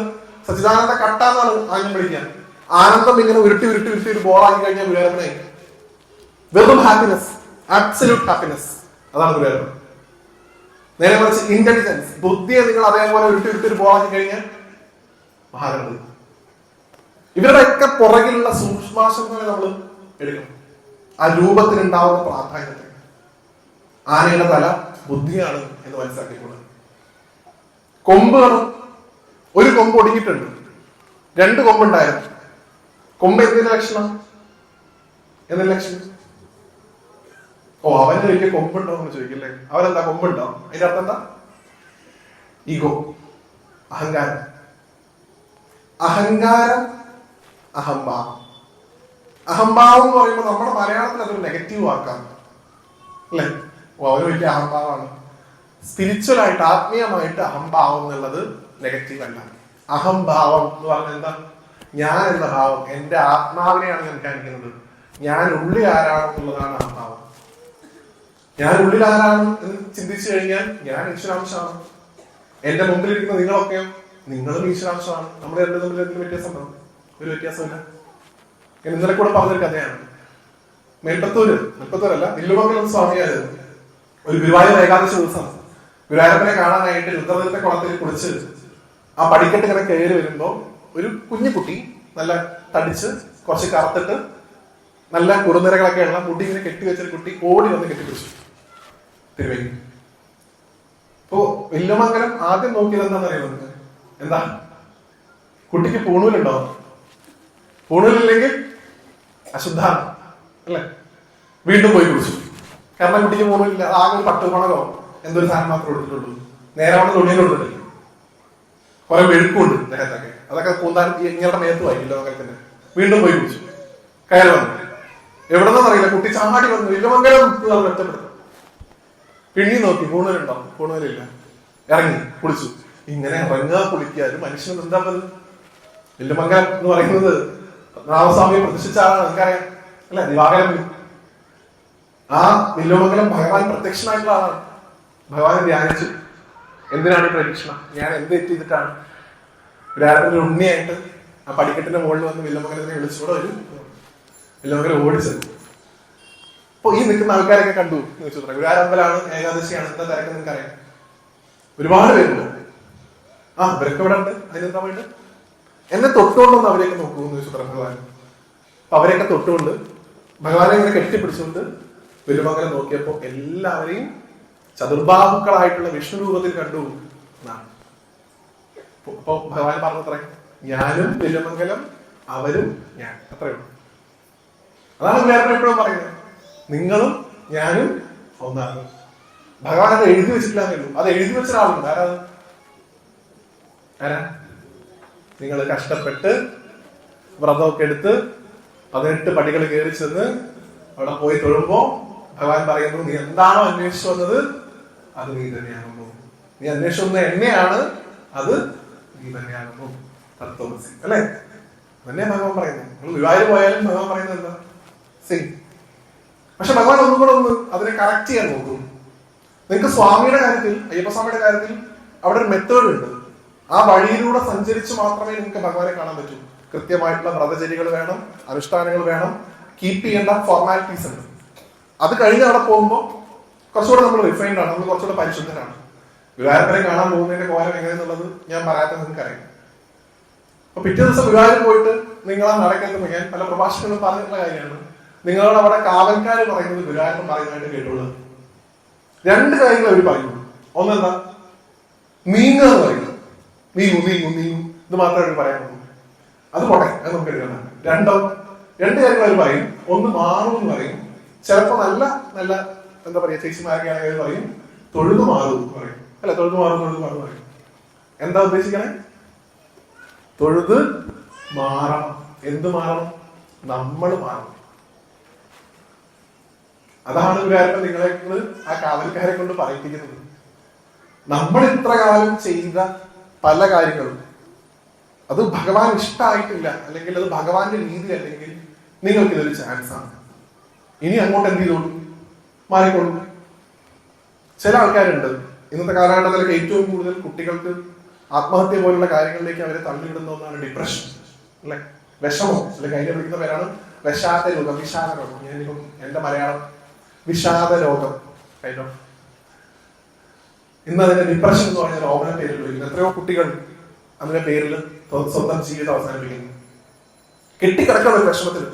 സച്ചിദാനന്ദ കട്ടാന്നാണ് ആദ്യം വിളിക്കാൻ. ആനന്ദം ഇങ്ങനെ ഉരുട്ടി ഉരുട്ടി ഉരുട്ടി ഒരു ബോളാക്കി കഴിഞ്ഞാൽ ഗുരുവായൂരപ്പനെ വെറും ഹാപ്പിനെസ്, ആബ്സല്യൂട്ട് ഹാപ്പിനെസ്, അതാണ് ഗുരുവായൂരപ്പൻ. നേരെ മറിച്ച് ഇന്റലിജൻസ്, ബുദ്ധിയെ നിങ്ങൾ അതേപോലെ ഉരുട്ടി ഉരുട്ടി ഒരു ബോളാക്കി കഴിഞ്ഞാൽ മഹാഗണപതി. ഇവരുടെയൊക്കെ പുറകിലുള്ള സൂക്ഷ്മാംശങ്ങളെ നമ്മൾ എടുക്കണം. ആ രൂപത്തിനുണ്ടാവുന്ന പ്രാധാന്യത്തെ. ആനയുടെ തല ബുദ്ധിയാണ് എന്ന് മനസ്സിലാക്കിക്കൊണ്ട് കൊമ്പ് കാണും. ഒരു കൊമ്പ് ഒടുങ്ങിയിട്ടുണ്ട്, 2 കൊമ്പുണ്ടായിരുന്നു. കൊമ്പ് എന്തിന്റെ ലക്ഷണം? എന്തിന്റെ ലക്ഷണം? ഓ, അവന് വലിയ കൊമ്പുണ്ടോ എന്ന് ചോദിക്കില്ലേ? അവനെന്താ കൊമ്പുണ്ടോ? അതിന്റെ അർത്ഥം എന്താ? ഈഗോ, അഹങ്കാരം. അഹങ്കാരം, അഹംഭാവം. അഹംഭാവം എന്ന് പറയുമ്പോൾ നമ്മുടെ മലയാളത്തിൽ അതൊരു നെഗറ്റീവ് വാക്കാണ്, അല്ലെ? ഓ, അവന് വലിയ അഹംഭാവമാണ്. സ്പിരിച്വൽ ആയിട്ട്, ആത്മീയമായിട്ട് അഹംഭാവം എന്നുള്ളത് നെഗറ്റീവ് അല്ല. അഹംഭാവം എന്ന് പറഞ്ഞാൽ എന്താ? ഞാൻ എന്ന ഭാവം, എന്റെ ആത്മാവിനെയാണ് ഞാൻ കാണിക്കുന്നത്. ഞാൻ ഉള്ളിൽ ആരാണെന്നുള്ളതാണ് അഹംഭാവം. ഞാൻ ഉള്ളിൽ ആരാണ് എന്ന് ചിന്തിച്ചു കഴിഞ്ഞാൽ ഞാൻ ഈശ്വരാംശമാണ്. എന്റെ മുമ്പിലിരിക്കുന്ന നിങ്ങളൊക്കെയോ നിങ്ങളും ഈശ്വരാംശമാണ്. നമ്മൾ രണ്ടും തമ്മിൽ എന്തെങ്കിലും വ്യത്യാസമുണ്ടോ? ഒരു വ്യത്യാസമില്ല. ഞാൻ ഇന്നലെ കൂടെ പറഞ്ഞൊരു കഥയാണ്. മെൽപ്പത്തൂരല്ല, ഇല്ലുമംഗലം സ്വാമിയാര് ഒരു ഗുരുവായൂർ ഏകാദശി ദിവസം ഗുരുവായൂരപ്പനെ കാണാനായിട്ട് രുദ്രദീപത്തെ കുളത്തിൽ കുളിച്ച് ആ പടിക്കെട്ട് ഇങ്ങനെ കയറി വരുമ്പോ ഒരു കുഞ്ഞു കുട്ടി, നല്ല തടിച്ച് കുറച്ച് കറുത്തിട്ട് നല്ല കുറുനിരകളൊക്കെ ഉള്ള മുടി ഇങ്ങനെ കെട്ടിവെച്ചൊരു കുട്ടി ഓടി വന്ന് കെട്ടിപ്പിടിച്ചു തിരുവേലി. അപ്പോ വില്ലുമംഗലം ആദ്യം നോക്കിയത് എന്താണെന്ന് അറിയുന്നത്? എന്താ? കുട്ടിക്ക് പൂണൂലുണ്ടോ? പൂണൂലില്ലെങ്കിൽ അശുദ്ധാണ്, അല്ലെ? വീണ്ടും പോയി കുടിച്ചു. കാരണം കുട്ടിക്ക് പൂണൂലില്ല, ആകെ ഒരു 10 പണകോ എന്തൊരു സാധനം മാത്രമേ കൊടുത്തിട്ടുള്ളൂ. നേരെ വന്ന് തുണിയിൽ കൊടുത്തിട്ടില്ല. കുറെ വെഴുക്കുണ്ട് ദേഹത്തൊക്കെ, അതൊക്കെ പൂന്താൻ ഇങ്ങനെ മേത്ത് വായി വില്ലുമംഗലത്തിന്റെ. വീണ്ടും പോയി കുടിച്ചു. കയറി വന്നു. എവിടെന്നറിയില്ല, കുട്ടി ചാടി വന്നു വില്ലുമംഗലം ഒറ്റപ്പെടുന്നു. പിണ്ണി നോക്കി, പൂണൂലുണ്ടോ? പൂണൂലില്ല. ഇറങ്ങി കുളിച്ചു. ഇങ്ങനെ ഇറങ്ങുക കുളിക്കുക, ഒരു മനുഷ്യന് എന്താ പത്? വില്ലുമംഗലം എന്ന് പറയുന്നത് രാമസ്വാമിയെ പ്രതിഷ്ഠിച്ച ആളാണ്, നമുക്കറിയാം, അല്ലെ? ദിവാകരൻ. ആ വില്ലുമംഗലം ഭഗവാൻ പ്രത്യക്ഷനായിട്ടുള്ള ആളാണ്. ഭഗവാനെ ധ്യാനിച്ചു. എന്തിനാണ് ഈ പ്രതീക്ഷണം? ഞാൻ എന്ത് തെറ്റ് ചെയ്തിട്ടാണ്? ഗുരുവായൂരപ്പന്റെ ഉണ്ണിയായിട്ട് ആ പടിക്കെട്ടിന്റെ മുകളിൽ വന്ന് വില്ലുമംഗലത്തിനെ വിളിച്ചുകൂടെ ഒരു വില്ലുമംഗലം ഓടിച്ചത്. അപ്പൊ ഈ നിൽക്കുന്ന ആൾക്കാരൊക്കെ കണ്ടു എന്ന് വെച്ചു. ഗുരുവായൂരമ്പലാണ്, ഏകാദശിയാണ്, എന്താ തിരക്ക് നിങ്ങൾക്ക് അറിയാം. ഒരുപാട് പേരുണ്ട്. ആ, ഇവരൊക്കെ ഇവിടെ ഉണ്ട്. അതിനെന്താ വേണ്ട? എന്നെ തൊട്ടുകൊണ്ടൊന്ന് അവരെയൊക്കെ നോക്കൂ എന്ന് വെച്ചു ഭഗവാൻ. അപ്പൊ അവരെയൊക്കെ തൊട്ടുകൊണ്ട് ഭഗവാനെ ഇങ്ങനെ കെട്ടിപ്പിടിച്ചുകൊണ്ട് വില്ലുമംഗലം നോക്കിയപ്പോ എല്ലാവരെയും ചതുർബാഹുക്കളായിട്ടുള്ള വിഷ്ണു രൂപത്തിൽ കണ്ടു എന്നാണ്. അപ്പൊ ഭഗവാൻ പറഞ്ഞത്രേ, ഞാനും വില്ലുമംഗലം, അവരും ഞാൻ, അത്രയുള്ളൂ. അതാണ് വേറെ എപ്പോഴും പറയുന്നത്, നിങ്ങളും ഞാനും ഒന്നാണ്. ഭഗവാൻ അത് എഴുതി വെച്ചിട്ടില്ലാന്നേ ഉള്ളൂ. അത് എഴുതി വെച്ച ഒരാളുണ്ട്. ആരാ? നിങ്ങൾ കഷ്ടപ്പെട്ട് വ്രതമൊക്കെ എടുത്ത് 18 പടികൾ കയറി ചെന്ന് അവിടെ പോയി തൊഴുമ്പോ ഭഗവാൻ പറയുന്നു, നീ എന്താണോ അന്വേഷിച്ചു വന്നത് അത് നീ തന്നെയാകുന്നു. നീ അന്വേഷിച്ചു വന്നത് എന്നെയാണ്, അത് നീ തന്നെയാകുന്നു. തത്വമസി അല്ലെ? തന്നെ ഭഗവാൻ പറയുന്നു. നിങ്ങൾ ഗുരുവായൂർ പോയാലും ഭഗവാൻ പറയുന്നത് എന്താ? സെയിം. പക്ഷെ ഭഗവാൻ ഒന്നും കൂടെ അതിനെ കറക്റ്റ് ചെയ്യാൻ നോക്കും. നിങ്ങൾക്ക് സ്വാമിയുടെ കാര്യത്തിൽ, അയ്യപ്പസ്വാമിയുടെ കാര്യത്തിൽ അവിടെ ഒരു മെത്തേഡ് ഉണ്ട്. ആ വഴിയിലൂടെ സഞ്ചരിച്ച് മാത്രമേ നിങ്ങൾക്ക് ഭഗവാനെ കാണാൻ പറ്റൂ. കൃത്യമായിട്ടുള്ള വ്രതചര്യകൾ വേണം, അനുഷ്ഠാനങ്ങൾ വേണം, കീപ്പ് ചെയ്യേണ്ട ഫോർമാലിറ്റീസ് ഉണ്ട്. അത് കഴിഞ്ഞ് അവിടെ പോകുമ്പോൾ കുറച്ചുകൂടെ നമ്മൾ റിഫൈൻഡ് ആണ്, നമ്മൾ കുറച്ചുകൂടെ പരിശുദ്ധരാണ്. ഗുരുവായൂരപ്പനെ കാണാൻ പോകുന്നതിന്റെ കോലം എങ്ങനെയെന്നുള്ളത് ഞാൻ പറയാത്ത നിങ്ങൾക്ക് അറിയാം. അപ്പൊ പിറ്റേ ദിവസം ഗുരുവായൂർ പോയിട്ട് നിങ്ങൾ ആ നടക്കുന്നത് ഞാൻ പല പ്രഭാഷണങ്ങളും പറഞ്ഞിട്ടുള്ള കാര്യമാണ്. നിങ്ങളോട് അവിടെ കാവൽക്കാർ പറയുന്നത് ഗുരുവായൂരപ്പൻ പറയുന്നതായിട്ട് കേട്ടുള്ളൂ. 2 കാര്യങ്ങൾ അവർ പറയുള്ളൂ. ഒന്നെന്താ? നീങ്ങ എന്ന് പറയുന്നത്. നീങ്ങും നീങ്ങും നീങ്ങും, ഇത് മാത്രമേ അവർ പറയാനുള്ളൂ. അത് പോട്ടെ, അത് നമുക്ക് എടുക്കണം. 2 കാര്യങ്ങൾ അവർ പറയും. ഒന്ന് മാറും എന്ന് പറയും. ചിലപ്പോ നല്ല നല്ല എന്താ പറയാ ചേച്ചിമാരൊക്കെ ആണെങ്കിൽ പറയും തൊഴുതു മാറും എന്ന് പറയും. അല്ല, തൊഴുതു മാറും പറയും. എന്താ ഉദ്ദേശിക്കണേ? തൊഴുത് മാറണം. എന്ത് മാറണം? നമ്മൾ മാറണം. അതാണ് ഗുരുവായൂരപ്പൻ നിങ്ങളെ ആ കാവൽക്കാരെ കൊണ്ട് പറയിപ്പിക്കുന്നത്. നമ്മൾ ഇത്ര കാലം ചെയ്ത പല കാര്യങ്ങളും അത് ഭഗവാൻ ഇഷ്ടമായിട്ടില്ല, അല്ലെങ്കിൽ അത് ഭഗവാന്റെ രീതി അല്ലെങ്കിൽ നിങ്ങൾക്ക് ഇതൊരു ചാൻസ് ആണ്. ഇനി അങ്ങോട്ട് എന്ത് ചെയ്തോളൂ? മാറിക്കോളൂ. ചില ആൾക്കാരുണ്ട് ഇന്നത്തെ കാലഘട്ടത്തിലേക്ക് ഏറ്റവും കൂടുതൽ കുട്ടികൾക്ക് ആത്മഹത്യ പോലുള്ള കാര്യങ്ങളിലേക്ക് അവരെ തള്ളിവിടുന്ന ഒന്നാണ് ഡിപ്രഷൻ, അല്ലെ? വിഷമം, അല്ലെങ്കിൽ അതിനെ വിളിക്കുന്ന പേരാണ് വിഷാദ രോഗം, വിഷാദ രോഗം. ഞാനിപ്പം എന്റെ മലയാളം വിഷാദ രോഗം കൈൻഡ് ഓഫ്. ഇന്ന് അതിന്റെ ഡിപ്രഷൻ എന്ന് പറഞ്ഞ രോഗം പേരിൽ വിളിക്കുന്നു. എത്രയോ കുട്ടികൾ അതിന്റെ പേരിൽ സ്വന്തം ജീവിതം അവസാനിപ്പിക്കുന്നു. കെട്ടിക്കിടക്കുന്ന ഒരു വിഷമത്തിൽ.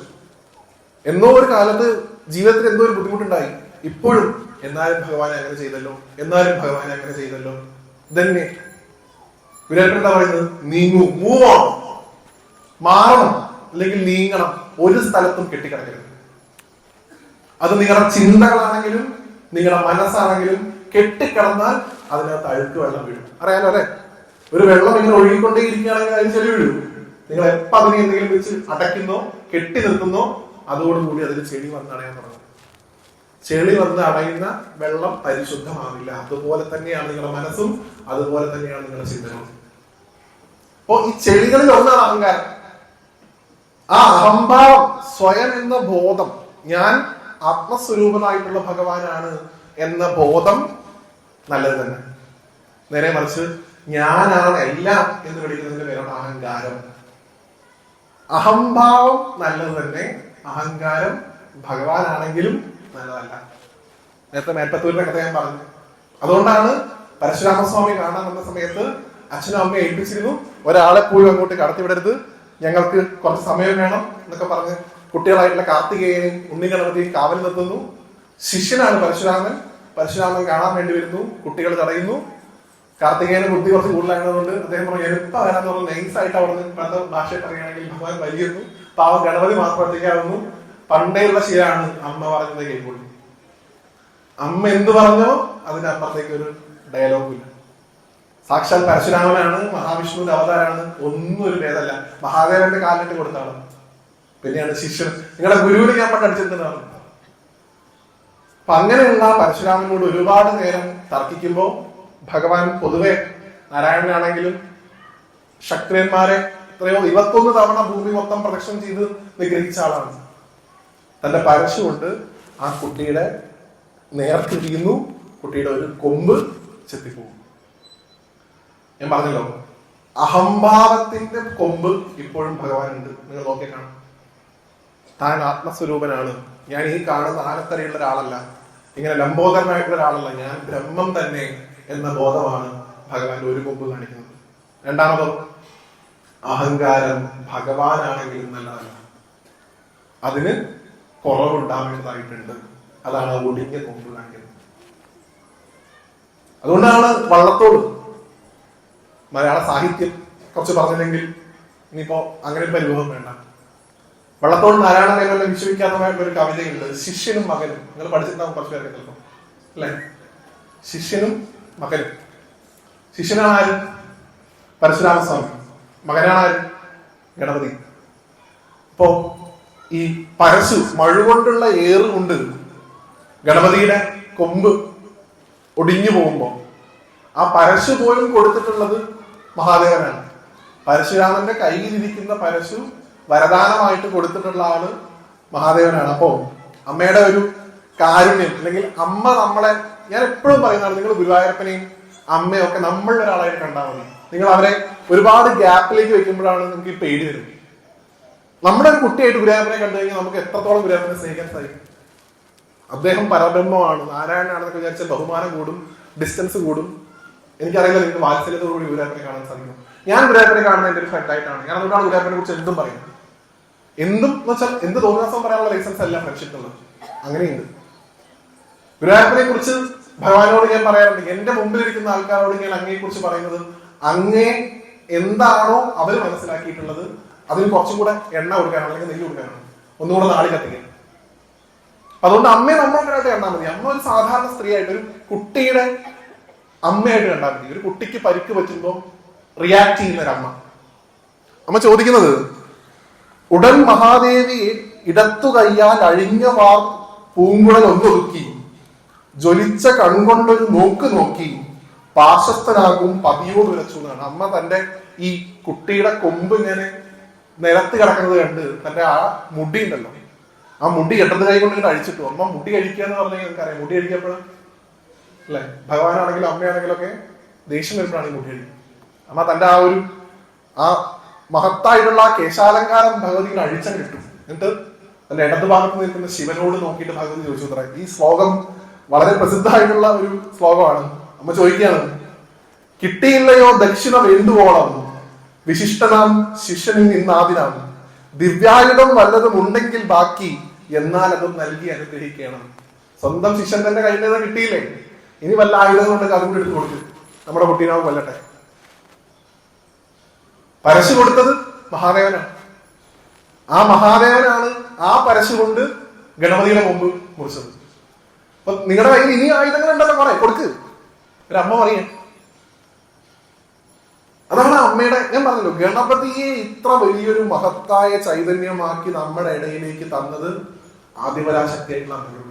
എന്നോ ഒരു കാലത്ത് ജീവിതത്തിൽ എന്തോ ഒരു ബുദ്ധിമുട്ടുണ്ടായി, ഇപ്പോഴും എന്നാലും ഭഗവാനെ അങ്ങനെ ചെയ്തല്ലോ, എന്നാലും ഭഗവാനെ അങ്ങനെ ചെയ്തല്ലോ. തന്നെ ഗുരുവായൂരപ്പൻ എന്താ പറയുന്നത്? നീങ്ങൂ, മൂവ് ഓൺ, മാറണം, അല്ലെങ്കിൽ നീങ്ങണം. ഒരു സ്ഥലത്തും കെട്ടിക്കിടക്കരുത്. അത് നിങ്ങളുടെ ചിന്തകളാണെങ്കിലും നിങ്ങളുടെ മനസ്സാണെങ്കിലും കെട്ടിക്കിടന്നാൽ അതിനകത്ത് അഴുക്ക് വെള്ളം വീഴും. അറിയാലോ അല്ലെ? ഒരു വെള്ളം ഇങ്ങനെ ഒഴുകിക്കൊണ്ടേ ഇരിക്കുകയാണെങ്കിൽ അതിന് ചെളി വീഴും. നിങ്ങൾ എപ്പോൾ അതിനെ എന്തെങ്കിലും വെച്ച് അടയ്ക്കുന്നോ കെട്ടി നിർത്തുന്നോ അതോടുകൂടി അതിൽ ചെളി വന്ന് അടയാൻ തുടങ്ങും. ചെളി വന്ന് അടയുന്ന വെള്ളം പരിശുദ്ധമാവില്ല. അതുപോലെ തന്നെയാണ് നിങ്ങളുടെ മനസ്സും, അതുപോലെ തന്നെയാണ് നിങ്ങളുടെ ചിന്തകളും. അപ്പോ ഈ ചെളികളിൽ ഒന്നാണ് അഹങ്കാരം. ആ അഹംഭാവം, സ്വയം എന്ന ബോധം, ഞാൻ ആത്മസ്വരൂപനായിട്ടുള്ള ഭഗവാനാണ് എന്ന ബോധം നല്ലത് തന്നെ. നേരെ മറിച്ച് ഞാനാണ് എല്ലാം എന്ന് വിളിക്കുന്നതിന്റെ പേരാണ് അഹങ്കാരം. അഹംഭാവം നല്ലത് തന്നെ, അഹങ്കാരം ഭഗവാനാണെങ്കിലും നല്ലതല്ല. നേരത്തെ മേൽപ്പത്തൂരിന്റെ കഥ ഞാൻ പറഞ്ഞു. അതുകൊണ്ടാണ് പരശുരാമസ്വാമി കാണാൻ വന്ന സമയത്ത് അച്ഛനും അമ്മയെ ഏൽപ്പിച്ചിരുന്നു, ഒരാളെ പോലും അങ്ങോട്ട് കടത്തിവിടരുത്, ഞങ്ങൾക്ക് കുറച്ച് സമയം വേണം എന്നൊക്കെ പറഞ്ഞ് കുട്ടികളായിട്ടുള്ള കാർത്തികേയനെയും ഉണ്ണിഗണപതിയും കാവൽ നിർത്തുന്നു. ശിഷ്യനാണ് പരശുരാമൻ. പരശുരാമൻ കാണാൻ വേണ്ടി വരുന്നു, കുട്ടികൾ തടയുന്നു. കാർത്തികേയന് ബുദ്ധി കുറച്ച് കൂടുതലായതുകൊണ്ട് അദ്ദേഹം പറഞ്ഞു എളുപ്പം വരാന്ന് പറഞ്ഞ് നൈസായിട്ട് അവിടെ നിന്ന് പല ഭാഷയിൽ പറയുകയാണെങ്കിൽ ഭഗവാൻ വലിയുന്നു. പാവം ഗണപതി മാത്രം ഒറ്റയ്ക്കാവുന്നു. പണ്ടേയുള്ള ശീലമാണ് അമ്മ പറഞ്ഞത് കേൾക്കുള്ളൂ. അമ്മ എന്ത് പറഞ്ഞോ അതിനപ്പുറത്തേക്ക് ഒരു ഡയലോഗും ഇല്ല. സാക്ഷാൽ പരശുരാമനാണ്, മഹാവിഷ്ണുവിന്റെ അവതാരാണ്, ഒന്നും ഒരു ഭേദമല്ല. മഹാദേവന്റെ കാലിട്ട് കൊടുത്താണ്. പിന്നെയാണ് ശിഷ്യൻ. നിങ്ങളുടെ ഗുരുവിന് ഞാൻ പണ്ടടിച്ചിരുന്നതാണ്. അപ്പൊ അങ്ങനെയുള്ള പരശുരാമനോട് ഒരുപാട് നേരം തർക്കിക്കുമ്പോൾ ഭഗവാൻ പൊതുവെ നാരായണനാണെങ്കിലും ക്ഷത്രിയന്മാരെ എത്രയോ 21 തവണ ഭൂമി മൊത്തം പ്രദക്ഷിണം ചെയ്ത് നിഗ്രഹിച്ച ആളാണ്. തന്റെ പരശു കൊണ്ട് ആ കുട്ടിയുടെ നേർത്തിരിയുന്നു, കുട്ടിയുടെ ഒരു കൊമ്പ് ചെത്തിപ്പോകും. ഞാൻ പറഞ്ഞല്ലോ, അഹംഭാവത്തിന്റെ കൊമ്പ് ഇപ്പോഴും ഭഗവാനുണ്ട്. നിങ്ങൾ നോക്കി കാണും. താൻ ആത്മസ്വരൂപനാണ്, ഞാൻ ഈ കാണുന്ന ആനത്തരയുള്ള ഒരാളല്ല, ഇങ്ങനെ ലംബോദരനായിട്ടുള്ള ഒരാളല്ല, ഞാൻ ബ്രഹ്മം തന്നെ എന്ന ബോധമാണ് ഭഗവാന്റെ ഒരു കൊമ്പ് കാണിക്കുന്നത്. രണ്ടാമതോ, അഹങ്കാരം ഭഗവാനാണെങ്കിലും നല്ലതല്ല, അതിന് കുറവുണ്ടാവേണ്ടതായിട്ടുണ്ട്. അതാണ് ഒടിഞ്ഞ കൊമ്പ് കാണിക്കുന്നത്. അതുകൊണ്ടാണ് വള്ളത്തോട് മലയാള സാഹിത്യം കുറച്ച് പറഞ്ഞില്ലെങ്കിൽ ഇനിയിപ്പോ അങ്ങനെ ഒരു പരിഭവം വേണ്ട. വള്ളത്തോട് നാരായണ മേനോനെ വിശ്വസിക്കാത്തതായിട്ടുള്ള ഒരു കവിതയുണ്ട്, ശിഷ്യനും മകനും. നിങ്ങൾ പഠിച്ചിട്ടുണ്ടാവും കുറച്ച് പേർക്ക് ചിലപ്പോ, അല്ലെ? ശിഷ്യനും മകനും. ശിഷ്യനാണ് ആര്? പരശുരാമസ്വാമി. മകനാണ് ആര്? ഗണപതി. ഇപ്പോ ഈ പരശു മഴുകൊണ്ടുള്ള ഏറുകൊണ്ട് ഗണപതിയുടെ കൊമ്പ് ഒടിഞ്ഞു പോകുമ്പോ ആ പരശു പോലും കൊടുത്തിട്ടുള്ളത് മഹാദേവനാണ്. പരശുരാമന്റെ കയ്യിലിരിക്കുന്ന പരശു വരദാനമായിട്ട് കൊടുത്തിട്ടുള്ള ആള് മഹാദേവനാണ്. അപ്പോ അമ്മയുടെ ഒരു കാരുണ്യം, അല്ലെങ്കിൽ അമ്മ നമ്മളെ, ഞാൻ എപ്പോഴും പറയുന്നതാണ്, നിങ്ങൾ ഗുരുവായൂരപ്പനെയും അമ്മയും ഒക്കെ നമ്മളുടെ ഒരാളായിട്ട് കണ്ടാൽ മതി. നിങ്ങൾ അവരെ ഒരുപാട് ഗ്യാപ്പിലേക്ക് വെക്കുമ്പോഴാണ് നമുക്ക് ഈ പേടി വരുന്നത്. നമ്മുടെ ഒരു കുട്ടിയായിട്ട് ഗുരുവായൂരപ്പനെ കണ്ടു കഴിഞ്ഞാൽ നമുക്ക് എത്രത്തോളം ഗുരുവായൂരപ്പനെ സ്നേഹിക്കാൻ സാധിക്കും. അദ്ദേഹം പരബ്രഹ്മമാണ്, നാരായണനാണെന്നൊക്കെ വിചാരിച്ചാൽ ബഹുമാനം കൂടും, ഡിസ്റ്റൻസ് കൂടും. എനിക്കറിയില്ല നിങ്ങൾക്ക് വാത്സല്യത്തോടുകൂടി ഗുരുവായൂരപ്പനെ കാണാൻ സാധിക്കും. ഞാൻ ഗുരുവായൂരപ്പനെ കാണുന്ന എന്റെ ഒരു ഫ്രണ്ടായിട്ടാണ്. ഞാൻ അതുകൊണ്ടാണ് ഗുരുവായൂരപ്പനെ കുറിച്ച് എന്തും പറയുന്നത്. എന്തും എന്ന് വെച്ചാൽ എന്ത് തോന്നിയാസം പറയാനുള്ള ലൈസൻസ് അല്ല ഫ്രണ്ട്ഷിപ്പുള്ളത്. അങ്ങനെയുണ്ട്. ഗുരുവായൂരപ്പനെ കുറിച്ച് ഭഗവാനോട് ഞാൻ പറയാറുണ്ട്, എന്റെ മുമ്പിലിരിക്കുന്ന ആൾക്കാരോട് ഞാൻ അങ്ങയെ കുറിച്ച് പറയുന്നത്, അങ്ങേ എന്താണോ അവർ മനസ്സിലാക്കിയിട്ടുള്ളത് അതിന് കുറച്ചും കൂടെ എണ്ണ കൊടുക്കാനാണ്, അല്ലെങ്കിൽ നെല്ല് കൊടുക്കാനാണ്, ഒന്നുകൂടെ നാളി കത്തിക്കാൻ. അതുകൊണ്ട് അമ്മയെ നമ്മളായിട്ട് കണ്ടാൽ മതി. അമ്മ ഒരു സാധാരണ സ്ത്രീയായിട്ട്, ഒരു കുട്ടിയുടെ അമ്മയായിട്ട് കണ്ടാൽ മതി. ഒരു കുട്ടിക്ക് പരിക്ക് പറ്റുമ്പോൾ റിയാക്ട് ചെയ്യുന്ന ഒരു അമ്മ. അമ്മ ചോദിക്കുന്നത്, ഉടൻ മഹാദേവിയെ ഇടത്തു കയ്യാൽ അഴിഞ്ഞ വാർ പൂങ്കുഴൽ ഒന്നൊതുക്കി ജ്വലിച്ച കൺകൊണ്ടൊരു നോക്ക് നോക്കി പാർശ്വസ്ഥനാകും പതിയോട് വിലച്ചു എന്നാണ്. അമ്മ തന്റെ ഈ കുട്ടിയുടെ കൊമ്പ് ഇങ്ങനെ നിലത്ത് കിടക്കുന്നത് കണ്ട് തന്റെ ആ മുടി ഉണ്ടല്ലോ, ആ മുടി ഇടത് കൈ കൊണ്ട് ഇങ്ങനെ അഴിച്ചിട്ടു. അമ്മ മുടി കഴിക്കുക എന്ന് പറഞ്ഞാൽ നിങ്ങൾക്കറിയാം, മുടി കഴിക്കപ്പോഴും അല്ലെ, ഭഗവാനാണെങ്കിലും അമ്മയാണെങ്കിലും ഒക്കെ ദേഷ്യം വരുമ്പോഴാണ് ഈ മുടി കഴിക്കുക. അമ്മ തന്റെ ആ മഹത്തായിട്ടുള്ള ആ കേശാലങ്കാരം ഭഗവതിക്ക് അഴിച്ചം കിട്ടും. എന്നിട്ട് തന്റെ ഇടതു ഭാഗത്ത് നിൽക്കുന്ന ശിവനോട് നോക്കിയിട്ട് ഭഗവതി ചോദിച്ചു അത്ര. ഈ ശ്ലോകം വളരെ പ്രസിദ്ധമായിട്ടുള്ള ഒരു ശ്ലോകമാണ്. അമ്മ ചോദിക്കുകയാണ്, കിട്ടിയില്ലയോ ദക്ഷിണ വേണ്ടുവോളം വിശിഷ്ടനാം ശിഷ്യനിൽ നിന്നാദിനാം ദിവ്യായുധം വല്ലതും ഉണ്ടെങ്കിൽ ബാക്കി എന്നാൽ അതും നൽകി അനുഗ്രഹിക്കണം. സ്വന്തം ശിഷ്യൻ തന്നെ കയ്യിൽ നിന്ന് കിട്ടിയില്ലേ, ഇനി വല്ല ആയുധം ഉണ്ടെങ്കിൽ അതും എടുത്ത് കൊടുക്കും, നമ്മുടെ കുട്ടീനാവും കൊല്ലട്ടെ. പരശു കൊടുത്തത് മഹാദേവനാണ്. ആ മഹാദേവനാണ് ആ പരശു കൊണ്ട് ഗണപതിയുടെ മുമ്പ് മുറിച്ചത്. അപ്പൊ നിങ്ങളുടെ കയ്യിൽ ഇനി ആയുധങ്ങൾ ഉണ്ടല്ലോ, കുറെ കൊടുക്ക്. ഒരു അമ്മ പറയാ, അതാണ് അമ്മയുടെ, ഞാൻ പറഞ്ഞല്ലോ, ഗണപതിയെ ഇത്ര വലിയൊരു മഹത്തായ ചൈതന്യമാക്കി നമ്മുടെ ഇടയിലേക്ക് തന്നത് ആദിപരാശക്തിയായിട്ടുള്ള അമ്മ.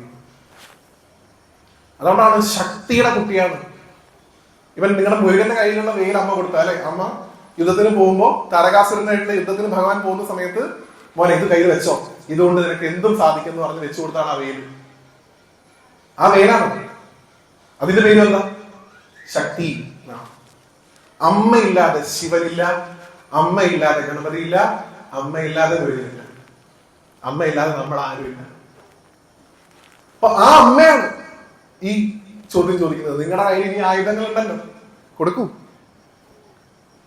അതുകൊണ്ടാണ് ശക്തിയുടെ കുട്ടിയാണ് ഇവൻ. നിങ്ങളുടെ മുരുകന്റെ കയ്യിലുള്ള വെയിൽ അമ്മ കൊടുത്ത അല്ലെ, അമ്മ യുദ്ധത്തിന് പോകുമ്പോ താരകാസുരനായിട്ടുള്ള യുദ്ധത്തിന് ഭഗവാൻ പോകുന്ന സമയത്ത്, മോനെ ഇത് കയ്യിൽ വെച്ചോ, ഇതുകൊണ്ട് നിനക്ക് എന്തും സാധിക്കും എന്ന് പറഞ്ഞ് വെച്ചു കൊടുത്താണ് ആ വെയിൽ. ആ വെയിലാണ്. അതിന്റെ പേര് എന്താ? ശക്തി. അമ്മയില്ലാതെ ശിവനില്ല, അമ്മയില്ലാതെ ഗണപതി ഇല്ല, അമ്മയില്ലാതെ മുരുകനില്ല, അമ്മയില്ലാതെ നമ്മൾ ആരുമില്ല. അപ്പൊ ആ അമ്മയാണ് ഈ ചോദ്യം ചോദിക്കുന്നത്. നിങ്ങളുടെ കയ്യിൽ ഇനി ആയുധങ്ങൾ ഉണ്ടല്ലോ, കൊടുക്കൂ.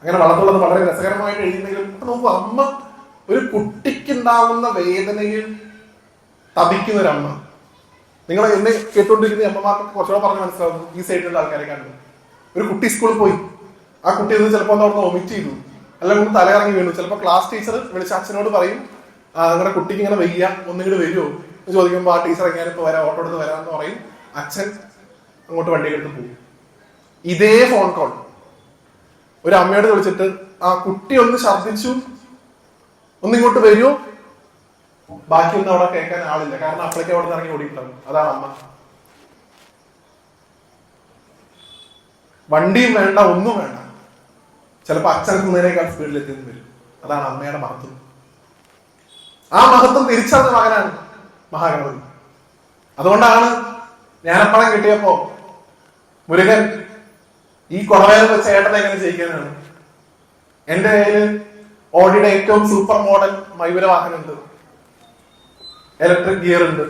അങ്ങനെ വളർന്നുള്ളത് വളരെ രസകരമായിട്ട് എഴുതുന്നെങ്കിലും നോക്കൂ, അമ്മ ഒരു കുട്ടിക്കുണ്ടാവുന്ന വേദനയിൽ തപിക്കുന്ന ഒരമ്മ. നിങ്ങൾ എന്നെ കേട്ടുകൊണ്ടിരിക്കുന്ന അമ്മമാർക്ക് കുറച്ചുകൂടെ പറഞ്ഞ് മനസ്സിലാവുന്നു ഈ സൈഡിലുള്ള ആൾക്കാരെ കണ്ടു. ഒരു കുട്ടി സ്കൂളിൽ പോയി, ആ കുട്ടി ഇത് ചിലപ്പോൾ അവിടെ വൊമിറ്റ് ചെയ്തു, അല്ലെങ്കിൽ തലകറങ്ങി വീണു. ചിലപ്പോൾ ക്ലാസ് ടീച്ചർ വിളിച്ച അച്ഛനോട് പറയും, നിങ്ങളുടെ കുട്ടിക്ക് ഇങ്ങനെ വയ്യ, ഒന്നിങ്ങോട്ട് വരുമോ എന്ന് ചോദിക്കുമ്പോൾ ആ ടീച്ചർ എങ്ങനെയിപ്പോൾ വരാം, ഓട്ടോ എടുത്ത് വരാമെന്ന് പറയും. അച്ഛൻ അങ്ങോട്ട് വണ്ടി എടുത്ത് പോകും. ഇതേ ഫോൺ കോൾ ഒരു അമ്മയോട് വിളിച്ചിട്ട്, ആ കുട്ടി ഒന്ന് ഛർദ്ദിച്ചു, ഒന്നിങ്ങോട്ട് വരുമോ, ബാക്കിയൊന്നും അവിടെ കേൾക്കാൻ ആളില്ല, കാരണം അപ്പോഴേക്കും അവിടെ നിന്ന് ഇറങ്ങി ഓടിയിട്ടുണ്ടാവും. അതാണ് അമ്മ. വണ്ടിയും വേണ്ട, ഒന്നും വേണ്ട, ചിലപ്പോൾ അച്ഛനേക്കാൾ സ്പീഡിൽ എത്തിയെന്ന് വരും. അതാണ് അമ്മയുടെ മഹത്വം. ആ മഹത്വം തിരിച്ചറിഞ്ഞ മകനാണ് മഹാഗണപതി. അതുകൊണ്ടാണ് ജ്ഞാനപ്പഴം കിട്ടിയപ്പോ മുരുകൻ ഈ കുടവേൽ വെച്ച ഏട്ടനെ എങ്ങനെ ജയിക്കാനാണ്. എന്റെ കയ്യില് ഓഡിയുടെ ഏറ്റവും സൂപ്പർ മോഡൽ മയൂര വാഹനമുണ്ട്, ഇലക്ട്രിക് ഗിയർ ഉണ്ട്,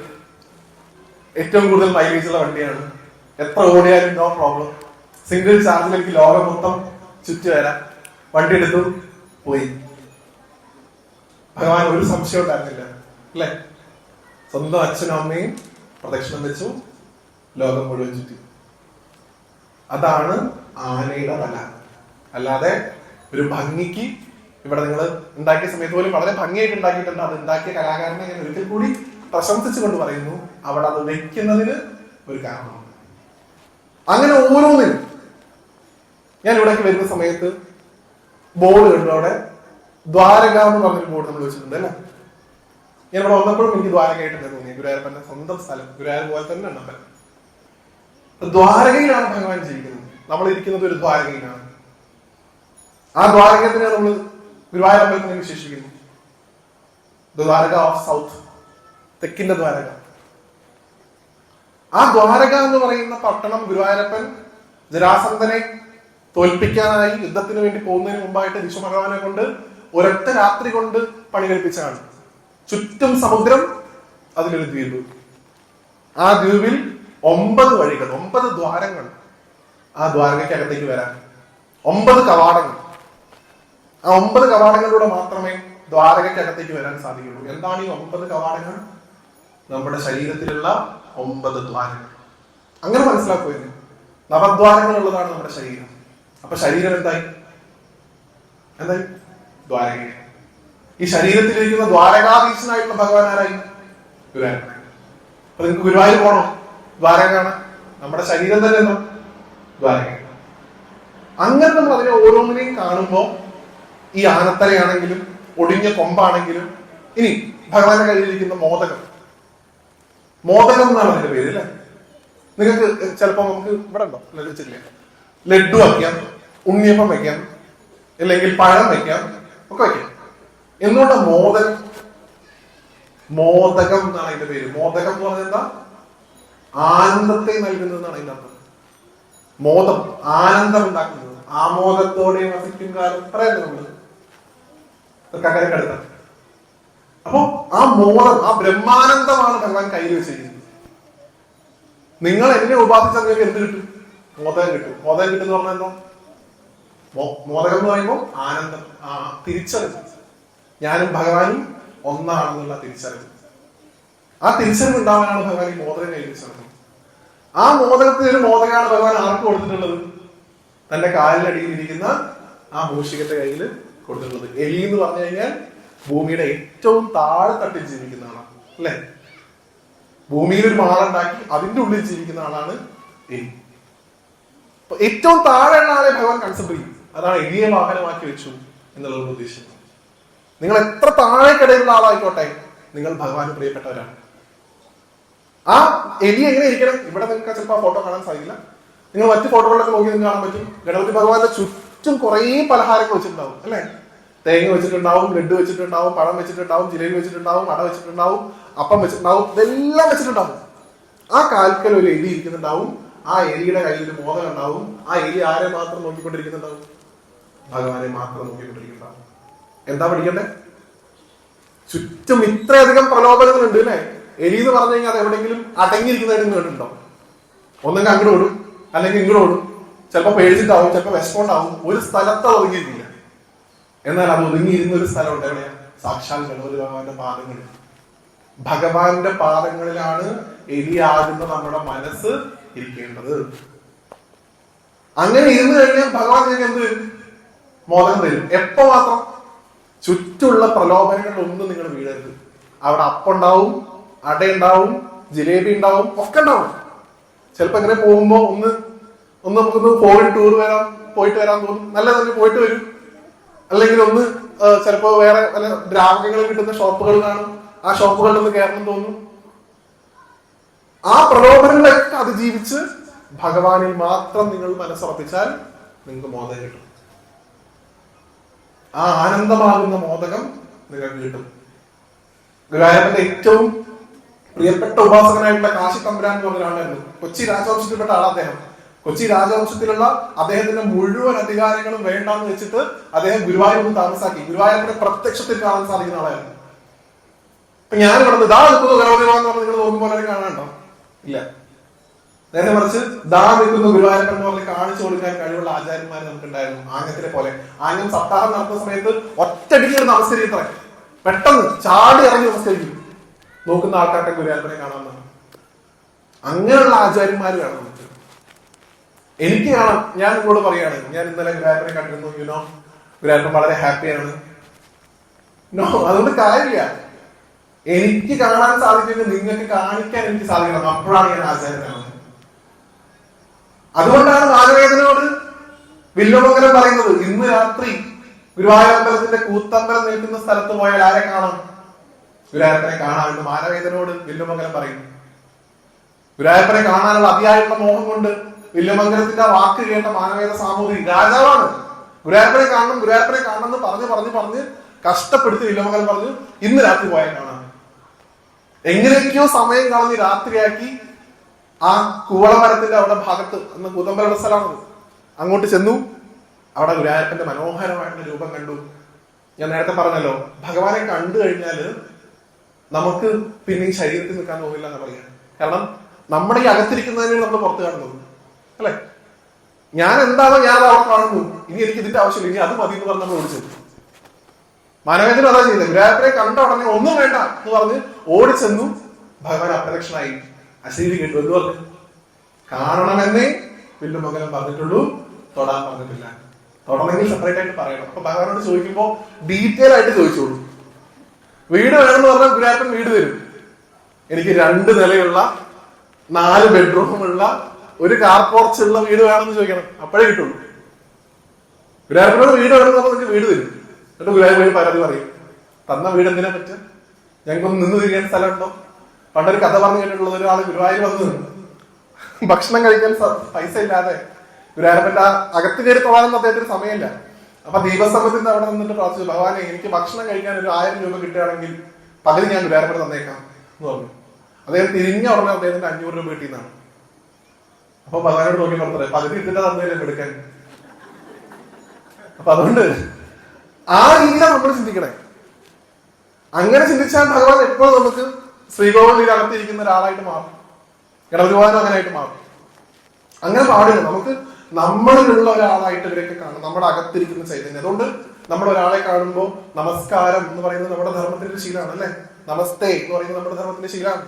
ഏറ്റവും കൂടുതൽ മൈലേജ് ഉള്ള വണ്ടിയാണ്, എത്ര ഓടിയാലും നോ പ്രോബ്ലം, സിംഗിൾ ചാർജിൽ എനിക്ക് ലോകം മൊത്തം ചുറ്റി വരാം. വണ്ടി എടുത്തു പോയി. ഭഗവാൻ ഒരു സംശയം ഉണ്ടായിരുന്നില്ല അല്ലെ, സ്വന്തം അച്ഛനും അമ്മയും പ്രദക്ഷിണം വെച്ചു, ലോകം മുഴുവൻ ചുറ്റി. അതാണ് ആനയുടെ തല. അല്ലാതെ ഒരു ഭംഗിക്ക് ഇവിടെ നിങ്ങൾ ഉണ്ടാക്കിയ സമയത്ത് പോലും വളരെ ഭംഗിയായിട്ട് ഉണ്ടാക്കിയിട്ടുണ്ട്. അത് ഉണ്ടാക്കിയ കലാകാരനെ ഞാൻ ഒരിക്കൽ കൂടി പ്രശംസിച്ചുകൊണ്ട് പറയുന്നു, അവിടെ അത് വെക്കുന്നതിന് ഒരു കാരണമാണ്. അങ്ങനെ ഓരോന്നിനും ഞാൻ ഇവിടേക്ക് വരുന്ന സമയത്ത് ബോർഡ് കണ്ടു, അവിടെ ദ്വാരക എന്ന് പറഞ്ഞൊരു ബോർഡ് നമ്മൾ വെച്ചിട്ടുണ്ട് അല്ലെ. ഞാൻ ഇവിടെ വന്നപ്പോഴും എനിക്ക് ദ്വാരകയായിട്ട് തന്നെ തോന്നി. ഗുരുവായൂരപ്പന്റെ സ്വന്തം സ്ഥലം ഗുരുവായൂർ പോലെ തന്നെ ഉണ്ട് അമ്പലം. ദ്വാരകയിലാണ് ഭഗവാൻ ജീവിക്കുന്നത്. നമ്മൾ ഇരിക്കുന്നത് ഒരു ദ്വാരകയിലാണ്. ആ ദ്വാരകത്തിനെ നമ്മൾ ഗുരുവായൂർ അമ്പലത്തിനെ വിശേഷിക്കുന്നു ദ്വാരക ഓഫ് സൗത്ത്, തെക്കിന്റെ ദ്വാരക. ആ ദ്വാരക എന്ന് പറയുന്ന പട്ടണം ഗുരുവായൂരപ്പൻ ജരാസന്ധനെ തോൽപ്പിക്കാനായി യുദ്ധത്തിന് വേണ്ടി പോകുന്നതിന് മുമ്പായിട്ട് വിശ്വഭഗവാനെ കൊണ്ട് ഒരൊറ്റ രാത്രി കൊണ്ട് പണി കഴിപ്പിച്ചതാണ്. ചുറ്റും സമുദ്രം, അതിലൊരു ദ്വീപ്. ആ ദ്വീപിൽ 9 വഴികൾ, 9 ദ്വാരങ്ങൾ. ആ ദ്വാരകയ്ക്കകത്തേക്ക് വരാൻ 9 കവാടങ്ങൾ. ആ 9 കവാടങ്ങളിലൂടെ മാത്രമേ ദ്വാരകയ്ക്കകത്തേക്ക് വരാൻ സാധിക്കുള്ളൂ. എന്താണ് ഈ 9 കവാടങ്ങൾ? നമ്മുടെ ശരീരത്തിലുള്ള 9 ദ്വാരങ്ങൾ. അങ്ങനെ മനസ്സിലാക്കുമായിരുന്നു. നവദ്വാരങ്ങൾ ഉള്ളതാണ് നമ്മുടെ ശരീരം. അപ്പൊ ശരീരം എന്തായി? ദ്വാരക. ഈ ശരീരത്തിലിരിക്കുന്ന ദ്വാരകാധീശനായിട്ടുള്ള ഭഗവാൻ ആരായി? ഗുരുവായൂരപ്പൻ. അപ്പൊ നിങ്ങൾക്ക് ഗുരുവായൂർ പോണോ? ദ്വാരക കാണാൻ. നമ്മുടെ ശരീരം തന്നെ എന്തോ ദ്വാരക. അങ്ങനെ നമ്മൾ അതിനെ ഓരോന്നിനെയും കാണുമ്പോ ഈ ആനത്തലയാണെങ്കിലും ഒടിഞ്ഞ കൊമ്പാണെങ്കിലും, ഇനി ഭഗവാന്റെ കയ്യിലിരിക്കുന്ന മോദകം, മോദകം എന്നാണ് അതിന്റെ പേര് അല്ലെ. നിങ്ങൾക്ക് ചിലപ്പോ നമുക്ക് ഇവിടെ ഉണ്ടോ വെച്ചിട്ടില്ല, ലഡു വയ്ക്കാം, ഉണ്ണിയപ്പം വയ്ക്കാം, അല്ലെങ്കിൽ പഴം വയ്ക്കാം, ഒക്കെ വയ്ക്കാം. എന്തുകൊണ്ട് മോദകം? മോദകം എന്നാണ് അതിന്റെ പേര്. മോദകം എന്ന് പറഞ്ഞാൽ എന്താ? ആനന്ദത്തെ നൽകുന്നതെന്നാണ് അതിന്റെ അർത്ഥം. മോദം, ആനന്ദം ഉണ്ടാക്കുന്നത്. ആമോദത്തോടെ വസിക്കും കാലം പറയുന്നത് നമ്മള് കക്കരക്കടുത്ത. അപ്പൊ ആ മോദം, ആ ബ്രഹ്മാനന്ദമാണ് ഭഗവാൻ കയ്യിൽ വെച്ചിരിക്കുന്നത്. നിങ്ങൾ എന്നെ ഉപാസിച്ചാൽ നിങ്ങൾക്ക് എന്ത് കിട്ടും? മോദകം കിട്ടും. മോദകം കിട്ടും എന്ന് പറഞ്ഞാൽ എന്താ? മോദകം എന്ന് പറയുമ്പോൾ ആനന്ദം, തിരിച്ചറിവ്. ഞാനും ഭഗവാനും ഒന്നാണെന്നുള്ള തിരിച്ചറിവ്. ആ തിരിച്ചറിവ് ഉണ്ടാവാനാണ് ഭഗവാൻ ഈ മോദകം കയ്യിൽ വെച്ചത്. ആ മോദകത്തിന് ഒരു മോദകമാണ് ഭഗവാൻ ആർക്ക് കൊടുത്തിട്ടുള്ളത്? തന്റെ കാലിനടിയിൽ ഇരിക്കുന്ന ആ മൂഷികന്റെ കയ്യിൽ കൊടുത്തിട്ടുള്ളത്. എലി എന്ന് പറഞ്ഞു കഴിഞ്ഞാൽ ഭൂമിയുടെ ഏറ്റവും താഴെ തട്ടിൽ ജീവിക്കുന്ന ആളാണ് അല്ലെ. ഭൂമിയിൽ ഒരു മാളുണ്ടാക്കി അതിന്റെ ഉള്ളിൽ ജീവിക്കുന്ന ആളാണ് എലി. ഏറ്റവും താഴെയുള്ള ആളെ ഭഗവാൻ കൺസിഡർ ചെയ്യും. അതാണ് എലിയെ വാഹനമാക്കി വെച്ചു എന്നുള്ളത് ഉദ്ദേശിക്കുന്നത്. നിങ്ങൾ എത്ര താഴേക്കിടയിലുള്ള ആളായിക്കോട്ടെ, നിങ്ങൾ ഭഗവാന് പ്രിയപ്പെട്ടവരാണ്. ആ എലി എങ്ങനെ ഇരിക്കണം? ഇവിടെ നിങ്ങൾക്ക് ചിലപ്പോൾ ആ ഫോട്ടോ കാണാൻ സാധിക്കില്ല. നിങ്ങൾ മറ്റു ഫോട്ടോകളിലൊക്കെ നോക്കി നിങ്ങൾക്ക് കാണാൻ പറ്റും. ഗണപതി ഭഗവാന്റെ ചുറ്റും കുറേ പലഹാരങ്ങൾ വെച്ചിട്ടുണ്ടാവും അല്ലെ. തേങ്ങ വെച്ചിട്ടുണ്ടാവും, ലഡു വെച്ചിട്ടുണ്ടാവും, പഴം വെച്ചിട്ടുണ്ടാവും, ജിലേബി വെച്ചിട്ടുണ്ടാവും, അട വെച്ചിട്ടുണ്ടാവും, അപ്പം വെച്ചിട്ടുണ്ടാവും, ഇതെല്ലാം വെച്ചിട്ടുണ്ടാവും. ആ കാൽക്കൽ ഒരു എലി ഇരിക്കുന്നുണ്ടാവും. ആ എലിയുടെ കയ്യിൽ ഒരു മോദകം ഉണ്ടാവും. ആ എലി ആരെ മാത്രം നോക്കിക്കൊണ്ടിരിക്കുന്നുണ്ടാവും? ഭഗവാനെ മാത്രം നോക്കിക്കൊണ്ടിരിക്കുന്നുണ്ടാവും. എന്താ പഠിക്കണ്ടേ? ചുറ്റും ഇത്രയധികം പ്രലോഭനങ്ങൾ ഉണ്ട് അല്ലെ. എലി എന്ന് പറഞ്ഞു കഴിഞ്ഞാൽ അത് എവിടെയെങ്കിലും അടങ്ങിയിരിക്കുന്നതായിട്ട് കേട്ടിട്ടുണ്ടോ? ഒന്നെങ്കിൽ അങ്ങോട്ട് ഓടും, അല്ലെങ്കിൽ ഇങ്ങോട്ട് ഓടും. ചിലപ്പോൾ പേടിച്ചിട്ടാവും, ചിലപ്പോൾ വിഷമമുണ്ടാവും. ഒരു സ്ഥലത്ത് ഒതുങ്ങിയിരിക്കില്ല. എന്നാൽ അത് ഒതുങ്ങിയിരുന്ന ഒരു സ്ഥലമുണ്ട്. എവിടെയാ? സാക്ഷാൽ ഗണപതി ഭഗവാന്റെ പാദങ്ങളിൽ. ഭഗവാന്റെ പാദങ്ങളിലാണ് എലിയാകുന്ന നമ്മുടെ മനസ്സ് ഇരിക്കേണ്ടത്. അങ്ങനെ ഇരുന്ന് കഴിഞ്ഞാൽ ഭഗവാൻ നിങ്ങൾക്ക് എന്ത് വരും? മോദകം തരും. എപ്പോ മാത്രം? ചുറ്റുള്ള പ്രലോഭനങ്ങളിലൊന്നും നിങ്ങൾ വീഴരുത്. അവിടെ അപ്പുണ്ടാവും, അടയുണ്ടാവും, ജിലേബി ഉണ്ടാവും, ഒക്കെ ഉണ്ടാവും. ചിലപ്പോ ഇങ്ങനെ പോകുമ്പോ ഒന്ന് നമുക്കൊന്ന് ഫോറിൻ ടൂർ പോയിട്ട് വരാൻ തോന്നും. നല്ല തന്നെ പോയിട്ട് വരും. അല്ലെങ്കിൽ ഒന്ന് ചിലപ്പോ വേറെ വല്ല ദ്രാവകങ്ങൾ കിട്ടുന്ന ഷോപ്പുകൾ കാണും. ആ ഷോപ്പുകളിൽ ഒന്ന് കയറണം തോന്നും. ആ പ്രലോഭനങ്ങളൊക്കെ അതിജീവിച്ച് ഭഗവാനിൽ മാത്രം നിങ്ങൾ മനസ്സുറപ്പിച്ചാൽ നിങ്ങൾക്ക് മോദകം കിട്ടും. ആ ആനന്ദമാകുന്ന മോദകം നിങ്ങൾക്ക് കിട്ടും. ഗുരുവായൂരപ്പന്റെ ഏറ്റവും പ്രിയപ്പെട്ട ഉപാസകനായിട്ടുള്ള കാശി തമ്പുരാൻ എന്ന് പറഞ്ഞ ഒരാളായിരുന്നു. കൊച്ചി രാജവംശത്തിൽപ്പെട്ട ആളാണ് അദ്ദേഹം. കൊച്ചി രാജവംശത്തിലുള്ള അദ്ദേഹത്തിന്റെ മുഴുവൻ അധികാരങ്ങളും വേണ്ടാന്ന് വെച്ചിട്ട് അദ്ദേഹം ഗുരുവായൂർ താമസാക്കി. ഗുരുവായൂരപ്പനെ പ്രത്യക്ഷത്തിൽ കാണാൻ സാധിക്കുന്ന ആളായിരുന്നു. ഇപ്പൊ ഞാൻ ഇവിടെ ദാ നിൽക്കുന്നു ഗണപതിമാന്ന് പറഞ്ഞ് നിങ്ങൾ നോക്കുമ്പോൾ കാണാനുണ്ടോ? ഇല്ല. നേരെ മറിച്ച് ദാ നിൽക്കുന്ന ഗുരുവായൂരപ്പൻ എന്ന് പറഞ്ഞ് കാണിച്ചു കൊടുക്കാൻ കഴിവുള്ള ആചാര്യന്മാർ നമുക്കുണ്ടായിരുന്നു. ആംഗ്യത്തിലെ പോലെ ആംഗ്യം സപ്താഹം നടത്തുന്ന സമയത്ത് ഒറ്റടിക്ക് നമസ്കരിക്കത്ര പെട്ടെന്ന് ചാടി ഇറങ്ങി നമസ്കരിക്കും. നോക്കുന്ന ആൾക്കാരുടെ ഗുരുവായൂരപ്പനെ കാണാമെന്നാണ്. അങ്ങനെയുള്ള ആചാര്യന്മാർ വേണം നമുക്ക്. എനിക്ക് കാണാം. ഞാൻ നിങ്ങളോട് പറയാണ്, ഞാൻ ഇന്നലെ ഗുരുവായൂരപ്പനെ കണ്ടിരുന്നു. യുനോ ഗുരുവായൂരപ്പൻ വളരെ ഹാപ്പിയാണ്. നോ, അതുകൊണ്ട് കാര്യമില്ല. എനിക്ക് കാണാൻ സാധിക്കുന്നത് നിങ്ങൾക്ക് കാണിക്കാൻ എനിക്ക് സാധിക്കണം. അപ്പോഴാണ് ഞാൻ ആചാര്യനാണ്. അതുകൊണ്ടാണ് നാഗവേദനോട് വില്ലുമംഗലം പറയുന്നത്, ഇന്ന് രാത്രി ഗുരുവായൂരമ്പലത്തിന്റെ കൂത്തമ്പലം നിൽക്കുന്ന സ്ഥലത്ത് പോയാൽ ആരെ കാണാം? ഗുരുവായൂരപ്പനെ കാണാമെന്ന് മാനവേദനോട് വില്ലുമംഗലം പറയുന്നു. ഗുരുവായൂരപ്പനെ കാണാനുള്ള അതിയായുള്ള മോഹം കൊണ്ട് വില്ലുമംഗലത്തിന്റെ വാക്ക് കേട്ട മാനവേദ സാമൂതിരി രാജാവാണ്. ഗുരുവായൂരപ്പനെ കാണണം എന്ന് പറഞ്ഞ് കഷ്ടപ്പെടുത്തി വില്ലുമംഗലം പറഞ്ഞു, ഇന്ന് രാത്രി പോയാൽ കാണാം. എങ്ങനെയൊക്കെയോ സമയം കളഞ്ഞ് രാത്രിയാക്കി ആ കൂവളമരത്തിന്റെ അവിടെ ഭാഗത്ത്, അന്ന് കൂതമ്പലുള്ള സ്ഥലമാണ്, അങ്ങോട്ട് ചെന്നു. അവിടെ ഗുരുവായൂരപ്പന്റെ മനോഹരമായിട്ടുള്ള രൂപം കണ്ടു. ഞാൻ നേരത്തെ പറഞ്ഞല്ലോ, ഭഗവാനെ കണ്ടു കഴിഞ്ഞാല് നമുക്ക് പിന്നെ ഈ ശരീരത്തിൽ നിൽക്കാൻ തോന്നില്ല എന്ന് പറയാം. കാരണം നമ്മുടെ ഈ അകത്തിരിക്കുന്നതിനെ നമ്മൾ പുറത്ത് കാണുന്നത് അല്ലെ. ഞാൻ എന്താണോ ഞാൻ അവിടെ കാണുന്നു, ഇനി എനിക്ക് ഇതിന്റെ ആവശ്യമില്ല, ഇനി അത് മതി എന്ന് പറഞ്ഞ് നമ്മൾ ഓടിച്ചു. മാനവേദന അതാ ചെയ്തത്. ഗുരുവായൂരപ്പനെ കണ്ട ഉടനെ ഒന്നും വേണ്ട എന്ന് പറഞ്ഞ് ഓടിച്ചെന്നു. ഭഗവാൻ അപ്രദക്ഷനായി. അശരീരി കേട്ടു. എന്ന് പറഞ്ഞു, കാണണമെന്നേ വില്ലുമംഗലം പറഞ്ഞിട്ടുള്ളൂ, തൊടാൻ പറഞ്ഞിട്ടില്ല. തൊടണമെങ്കിൽ സെപ്പറേറ്റ് ആയിട്ട് പറയണം. അപ്പൊ ഭഗവാനോട് ചോദിക്കുമ്പോ ഡീറ്റെയിൽ ആയിട്ട് ചോദിച്ചോളൂ. വീട് വേണമെന്ന് പറഞ്ഞാൽ ഗുരുവായൂരപ്പൻ വീട് തരും. എനിക്ക് 2 നിലയുള്ള 4 ബെഡ്റൂമുള്ള ഒരു കാർ പോർച്ച് ഉള്ള വീട് വേണമെന്ന് ചോദിക്കണം, അപ്പോഴേ കിട്ടുള്ളൂ. ഗുരുവായൂരപ്പനോട് വീട് വേണമെന്ന് പറഞ്ഞാൽ നിങ്ങൾക്ക് വീട് തരും. എന്നിട്ട് ഗുരുവായൂർ പരാതി പറയും, തന്ന വീട് എന്തിനാ പറ്റുക, ഞങ്ങൾക്കൊന്ന് നിന്ന് തിരിയാൻ സ്ഥലമുണ്ടോ? പണ്ടൊരു കഥ പറഞ്ഞു കേട്ടിട്ടുള്ളത്, ഒരാൾ ഗുരുവായൂർ വന്ന് ഭക്ഷണം കഴിക്കാൻ പൈസ ഇല്ലാതെ ഗുരുവായൂരപ്പന്റെ അകത്ത് കയറി തൊഴാനൊന്നും അദ്ദേഹത്തിന് സമയമില്ല. അപ്പൊ ദീപസ്തംഭത്തിന്റെ അവിടെ നിന്നിട്ട് പ്രാർത്ഥിച്ചു, ഭഗവാനെ എനിക്ക് ഭക്ഷണം കഴിക്കാൻ ഒരു 1000 രൂപ കിട്ടുകയാണെങ്കിൽ പകുതി ഞാൻ ഗുരുവായൂരപ്പന് തന്നേക്കാം എന്ന് പറഞ്ഞു. അദ്ദേഹം തിരിഞ്ഞ ഉടനെ അദ്ദേഹത്തിന്റെ 500 രൂപ കിട്ടിയെന്നാണ്. അപ്പൊ ഭഗവാനോട് നോക്കി പറഞ്ഞത്, പകുതി ഇട്ടിട്ട് തന്നേലും എടുക്കാൻ. അപ്പൊ അതുകൊണ്ട് ആ രീതിയിലാണ് നമ്മൾ ചിന്തിക്കണേ. അങ്ങനെ ചിന്തിച്ചാൽ ഭഗവാൻ എപ്പോഴും നമുക്ക് ശ്രീകോവിലിൽ അകത്തിരിക്കുന്ന ഒരാളായിട്ട് മാറും. ഗണപതിവാനും അങ്ങനെ ആയിട്ട് മാറും. അങ്ങനെ പാടില്ല. നമുക്ക് നമ്മളിലുള്ള ഒരാളായിട്ട് ഇവരൊക്കെ കാണും, നമ്മുടെ അകത്തിരിക്കുന്ന ചൈതന്യം. അതുകൊണ്ട് നമ്മൾ ഒരാളെ കാണുമ്പോൾ നമസ്കാരം എന്ന് പറയുന്നത് നമ്മുടെ ധർമ്മത്തിന്റെ ശീലമാണ് അല്ലെ. നമസ്തേ എന്ന് പറയുന്നത് നമ്മുടെ ധർമ്മത്തിന്റെ ശീലമാണ്.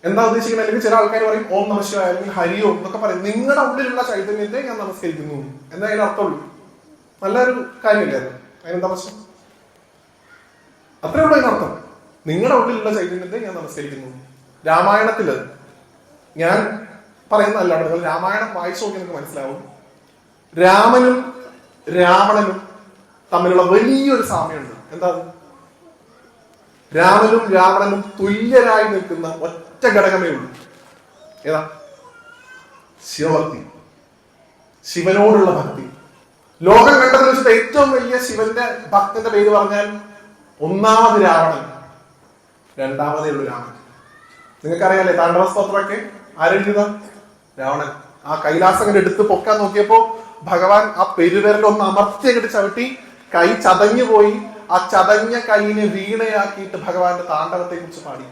എന്താ ഉദ്ദേശിക്കുന്നത്? അല്ലെങ്കിൽ ചില ആൾക്കാർ പറയും ഓം നമ ശിവായ അല്ലെങ്കിൽ ഹരി ഓം എന്നൊക്കെ പറയും. നിങ്ങളുടെ ഉള്ളിലുള്ള ചൈതന്യത്തെ ഞാൻ നമസ്കരിക്കുന്നു എന്നേ അതിന് അർത്ഥമുള്ളൂ. നല്ലൊരു കാര്യമില്ലേ അത്? അതിനെന്താ പ്രശ്നം? അത്രേ ഉള്ളൂ അതിനർത്ഥം. നിങ്ങളുടെ ഉള്ളിലുള്ള ചൈതന്യത്തെ ഞാൻ നമസ്കരിക്കുന്നു. രാമായണത്തില് ഞാൻ പറയുന്നതല്ല, നിങ്ങൾ രാമായണം വായിച്ചു നോക്കി നിങ്ങൾക്ക് മനസ്സിലാവും. രാമനും രാവണനും തമ്മിലുള്ള വലിയൊരു സാമ്യമുണ്ട്. എന്താ? രാമനും രാവണനും തുല്യരായി നിൽക്കുന്ന ഒറ്റ ഘടകമേ ഉള്ളൂ. ഏതാ? ശിവഭക്തി, ശിവനോടുള്ള ഭക്തി. ലോകം കണ്ടതിൽ വെച്ചിട്ട് ഏറ്റവും വലിയ ശിവന്റെ ഭക്തന്റെ പേര് പറഞ്ഞാൽ ഒന്നാമത് രാവണൻ, രണ്ടാമതേ ഉള്ളൂ രാമൻ. നിങ്ങൾക്കറിയാലേ താണ്ഡവ സ്തോത്രമൊക്കെ ആരെഴുതിയതാ? രാവണൻ. ആ കൈലാസം എടുത്ത് പൊക്കാൻ നോക്കിയപ്പോ ഭഗവാൻ ആ പെരുവിരലൊന്ന് അമർത്തിയങ്ങട്ട് ചവിട്ടി, കൈ ചതഞ്ഞു പോയി. ആ ചതഞ്ഞ കൈയിനെ വീണയാക്കിയിട്ട് ഭഗവാന്റെ താണ്ഡവത്തെ കുറിച്ച് പാടി.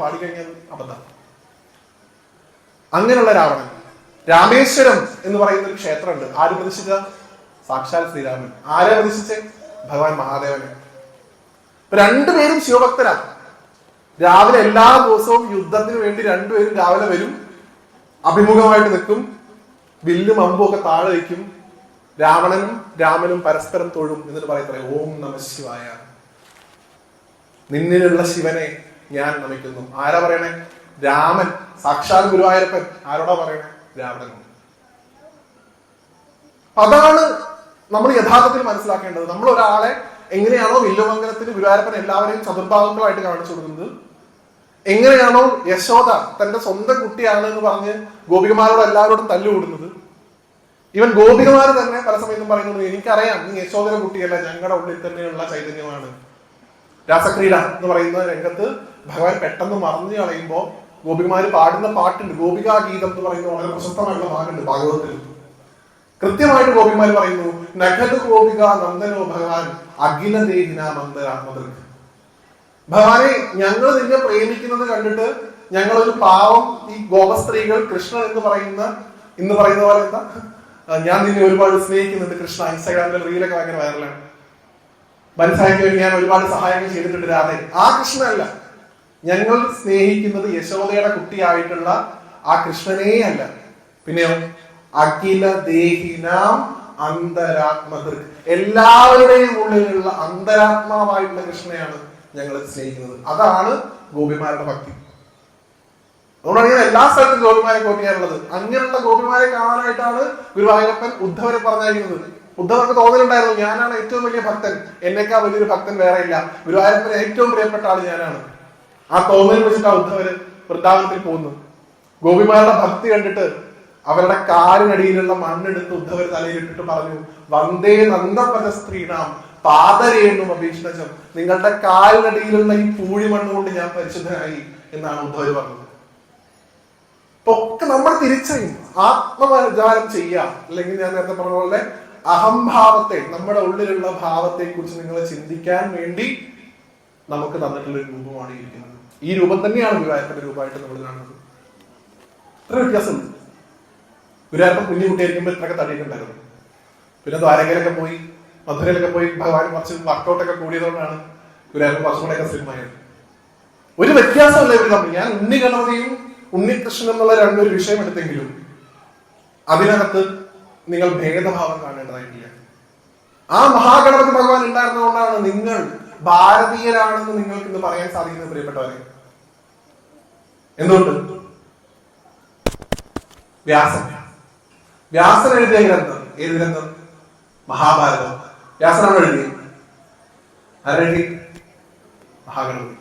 പാടി കഴിഞ്ഞാൽ അബദ്ധം. അങ്ങനെയുള്ള രാവണൻ. രാമേശ്വരം എന്ന് പറയുന്ന ഒരു ക്ഷേത്രമുണ്ട്. ആര് പ്രതിഷ്ഠിച്ച? സാക്ഷാൽ ശ്രീരാമൻ. ആരെ പ്രതിഷ്ഠിച്ചേ? ഭഗവാൻ മഹാദേവനെ. രണ്ടുപേരും ശിവഭക്തരാണ്. രാവിലെ എല്ലാ ദിവസവും യുദ്ധത്തിന് വേണ്ടി രണ്ടുപേരും രാവിലെ വരും, അഭിമുഖമായിട്ട് നിൽക്കും, വില്ലും അമ്പും ഒക്കെ താഴെ വയ്ക്കും. രാവണനും രാമനും പരസ്പരം തൊഴും. എന്നിട്ട് പറയത്രേ ഓം നമ ശിവായ, നിന്നിലുള്ള ശിവനെ ഞാൻ നമിക്കുന്നു. ആരാ പറയണേ? രാമൻ, സാക്ഷാൽ ഗുരുവായൂരപ്പൻ. ആരോടാ പറയണേ? രാവണനോട്. അതാണ് നമ്മൾ യഥാർത്ഥത്തിൽ മനസ്സിലാക്കേണ്ടത്. നമ്മൾ ഒരാളെ എങ്ങനെയാണോ വില്ലുമംഗലത്തിന് ഗുരുവായൂരപ്പൻ എല്ലാവരെയും ചതുർഭാഗങ്ങളായിട്ട് കാണിച്ചു കൊടുക്കുന്നത്, എങ്ങനെയാണോ യശോദ തന്റെ സ്വന്തം കുട്ടിയാണ് എന്ന് പറഞ്ഞ് ഗോപികമാരോട് എല്ലാവരോടും തല്ലുകൂടുന്നത്, ഇവൻ ഗോപികമാർ തന്നെ പല സമയത്തും പറയുന്നത് എനിക്കറിയാം നീ യശോദയുടെ കുട്ടിയല്ല, ഞങ്ങളുടെ ഉള്ളിൽ തന്നെയുള്ള ചൈതന്യമാണ്. രാസക്രീഡ എന്ന് പറയുന്ന രംഗത്ത് ഭഗവാൻ പെട്ടെന്ന് മറന്നു കളയുമ്പോ ഗോപികമാര് പാടുന്ന പാട്ടുണ്ട്, ഗോപികാ ഗീതം എന്ന് പറയുന്ന വളരെ പ്രശസ്തമായിട്ടുള്ള ഭാഗമുണ്ട് ഭാഗവതത്തിൽ. കൃത്യമായിട്ട് ഗോപികമാര് പറയുന്നു, നഖത് ഗോപിക നന്ദനോ ഭഗവാൻ അഖിലദേഹിന മന്ദരാത്മതൃ. ഭഗവാനെ, ഞങ്ങൾ നിന്നെ പ്രേമിക്കുന്നത് കണ്ടിട്ട് ഞങ്ങളൊരു പാവം ഈ ഗോപസ്ത്രീകൾ കൃഷ്ണൻ എന്ന് പറയുന്ന പോലെ എന്താ, ഞാൻ നിന്നെ ഒരുപാട് സ്നേഹിക്കുന്നുണ്ട് കൃഷ്ണ. ഇൻസ്റ്റാഗ്രാമിലെ റീലൊക്കെ ഭയങ്കര വൈറലാണ്. ബൻസായിക്ക് വേണ്ടി ഞാൻ ഒരുപാട് സഹായങ്ങൾ ചെയ്തിട്ടുണ്ട് രാധേ. ആ കൃഷ്ണനല്ല ഞങ്ങൾ സ്നേഹിക്കുന്നത്, യശോദയുടെ കുട്ടിയായിട്ടുള്ള ആ കൃഷ്ണനേ അല്ല. പിന്നെയോ അഖില ദേഹിനാം അന്തരാത്മതൃ, എല്ലാവരുടെയും ഉള്ളിലുള്ള അന്തരാത്മാവായിട്ടുള്ള കൃഷ്ണനെയാണ് ഞങ്ങൾ സ്നേഹിക്കുന്നത്. അതാണ് ഗോപിമാരുടെ ഭക്തി. അതുകൊണ്ടാണ് ഞാൻ എല്ലാ സ്ഥലത്തും ഗോപിമാരെ കോട്ട് ചെയ്യാറുള്ളത്. അങ്ങനെയുള്ള ഗോപിമാരെ കാണാനായിട്ടാണ് ഗുരുവായൂരപ്പൻ ഉദ്ധവരെ പറഞ്ഞിരിക്കുന്നത്. ഉദ്ധവർക്ക് തോന്നലുണ്ടായിരുന്നു, ഞാനാണ് ഏറ്റവും വലിയ ഭക്തൻ, എന്നേക്കാൾ വലിയൊരു ഭക്തൻ വേറെ ഇല്ല, ഗുരുവായൂരപ്പന് ഏറ്റവും പ്രിയപ്പെട്ട ആള് ഞാനാണ്. ആ തോന്നൽ വെച്ചിട്ടാണ് ഉദ്ധവര് വൃന്ദാവനത്തിൽ പോകുന്നത്. ഗോപിമാരുടെ ഭക്തി കണ്ടിട്ട് അവരുടെ കാലിനടിയിലുള്ള മണ്ണെടുത്ത് ഉദ്ധവർ തലയിലിട്ടിട്ട് പറഞ്ഞു, വന്ദേ നന്ദപദ സ്ത്രീനാം പാദരേണു അഭീഷ്ണജം, നിങ്ങളുടെ കാലിനടിയിലുള്ള ഈ പൂഴി മണ്ണ് കൊണ്ട് ഞാൻ പരിശുദ്ധനായി എന്നാണ് ഉദ്ധവര് പറഞ്ഞത്. അപ്പൊ ഒക്കെ നമ്മൾ തിരിച്ചറിയും, ആത്മവിചാരം ചെയ്യാം. അല്ലെങ്കിൽ ഞാൻ നേരത്തെ പറഞ്ഞ പോലെ അഹംഭാവത്തെ, നമ്മുടെ ഉള്ളിലുള്ള ഭാവത്തെ കുറിച്ച് നിങ്ങൾ ചിന്തിക്കാൻ വേണ്ടി നമുക്ക് തന്നിട്ടുള്ള ഒരു രൂപമാണ് ഇരിക്കുന്നത്. ഈ രൂപം തന്നെയാണ് ഗുരുവായൂരപ്പന്റെ രൂപമായിട്ട് നമ്മൾ കാണുന്നത്. ഇത്ര വ്യത്യാസമുണ്ട്. ഗുരുവായൂരപ്പൻ കുഞ്ഞു കുട്ടിയായിരിക്കുമ്പോൾ ഇത്രയൊക്കെ തടിയിട്ടുണ്ടായിരുന്നു. പിന്നെ ദ്വാരകയിലൊക്കെ പോയി, മധുരയിലൊക്കെ പോയി ഭഗവാൻ കുറച്ച് വർക്കൗട്ടൊക്കെ കൂടിയതുകൊണ്ടാണ് ഗുരുവായൂരപ്പൻ കുറച്ചും കൂടെയൊക്കെ സ്ലിമായത്. ഒരു വ്യത്യാസമല്ല ഇവർ തമ്മിൽ. ഞാൻ ഉണ്ണി ഗണപതിയും ഉണ്ണികൃഷ്ണൻ എന്നുള്ള രണ്ടൊരു വിഷയം എടുത്തെങ്കിലും അതിനകത്ത് നിങ്ങൾ ഭേദഭാവം കാണേണ്ടതായിട്ടില്ല. ആ മഹാഗണപതി ഭഗവാൻ ഉണ്ടായിരുന്നതുകൊണ്ടാണ് നിങ്ങൾ ഭാരതീയരാണെന്ന് നിങ്ങൾക്ക് ഇന്ന് പറയാൻ സാധിക്കുന്നത് പ്രിയപ്പെട്ടവരെ. എന്തുകൊണ്ട്? വ്യാസൻ എഴുതിയ ഗ്രന്ഥം, ഏത് ഗ്രന്ഥം? മഹാഭാരതം. വ്യാസനാണ് എഴുതിയത്. ആരെഴുതി? മഹാഗണപതി.